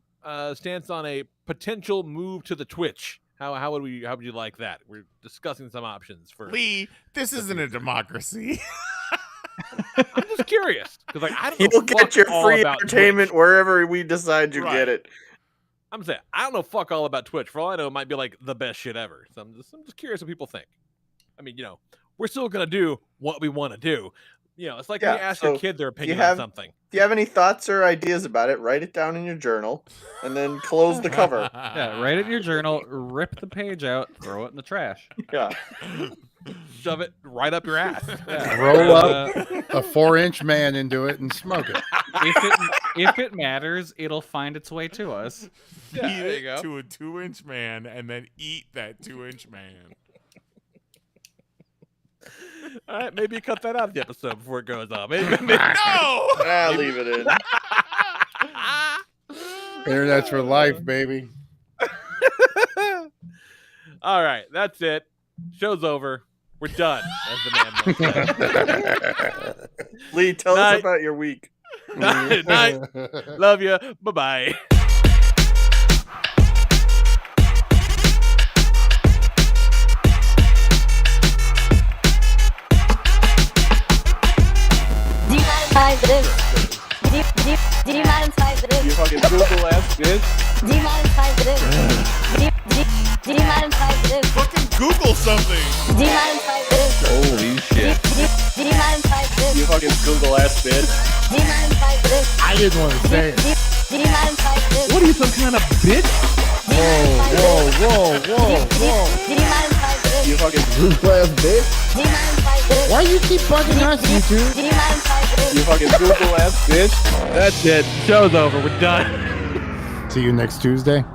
[SPEAKER 2] stance on a potential move to the Twitch? How would you like that? We're discussing some options for
[SPEAKER 4] Lee, this isn't a democracy.
[SPEAKER 2] I'm just curious because I don't know.
[SPEAKER 7] You'll get
[SPEAKER 2] fuck
[SPEAKER 7] your
[SPEAKER 2] all
[SPEAKER 7] free
[SPEAKER 2] about
[SPEAKER 7] entertainment
[SPEAKER 2] Twitch.
[SPEAKER 7] wherever we decide you
[SPEAKER 4] Right.
[SPEAKER 7] get it.
[SPEAKER 2] I'm saying I don't know fuck all about Twitch. For all I know, it might be like the best shit ever. So I'm just curious what people think. I mean, we're still gonna do what we want to do. It's like when you ask your kid their opinion on something.
[SPEAKER 7] If you have any thoughts or ideas about it, write it down in your journal and then close the cover.
[SPEAKER 5] Yeah, write it in your journal, rip the page out, throw it in the trash.
[SPEAKER 7] Yeah.
[SPEAKER 2] Shove it right up your ass.
[SPEAKER 5] Yeah.
[SPEAKER 6] Roll up a 4-inch man into it and smoke it.
[SPEAKER 5] If it matters, it'll find its way to us.
[SPEAKER 2] Yeah,
[SPEAKER 4] Feed
[SPEAKER 2] there you
[SPEAKER 4] it
[SPEAKER 2] go.
[SPEAKER 4] to a 2-inch man and then eat that 2-inch man.
[SPEAKER 2] All right, maybe cut that out of the episode before it goes on. Maybe.
[SPEAKER 4] No!
[SPEAKER 7] Leave it in.
[SPEAKER 6] Internet's for life, baby.
[SPEAKER 2] All right, that's it. Show's over. We're done. As the man once said.
[SPEAKER 7] Lee, tell
[SPEAKER 2] Night.
[SPEAKER 7] us about your week.
[SPEAKER 2] Night. Love you. Bye-bye.
[SPEAKER 8] Demonetize this. Demonetize this.
[SPEAKER 7] You fucking Google ass bitch.
[SPEAKER 8] Demonetize this. Demonetize this.
[SPEAKER 4] Fucking Google something!
[SPEAKER 8] Demonetize this.
[SPEAKER 5] Holy shit.
[SPEAKER 8] Demonetize this.
[SPEAKER 7] You fucking Google ass bitch.
[SPEAKER 8] Demonetize this.
[SPEAKER 6] I didn't want to say it.
[SPEAKER 8] Demonetize this.
[SPEAKER 2] What are you, some kind of bitch?
[SPEAKER 6] Whoa.
[SPEAKER 8] Demonetize this.
[SPEAKER 7] You fucking
[SPEAKER 6] Class bitch.
[SPEAKER 8] Demonetize this.
[SPEAKER 6] Why you keep bugging us, YouTube?
[SPEAKER 8] Demonetize this.
[SPEAKER 7] you fucking Google ass bitch.
[SPEAKER 2] That's it. Show's over. We're done.
[SPEAKER 6] See you next Tuesday.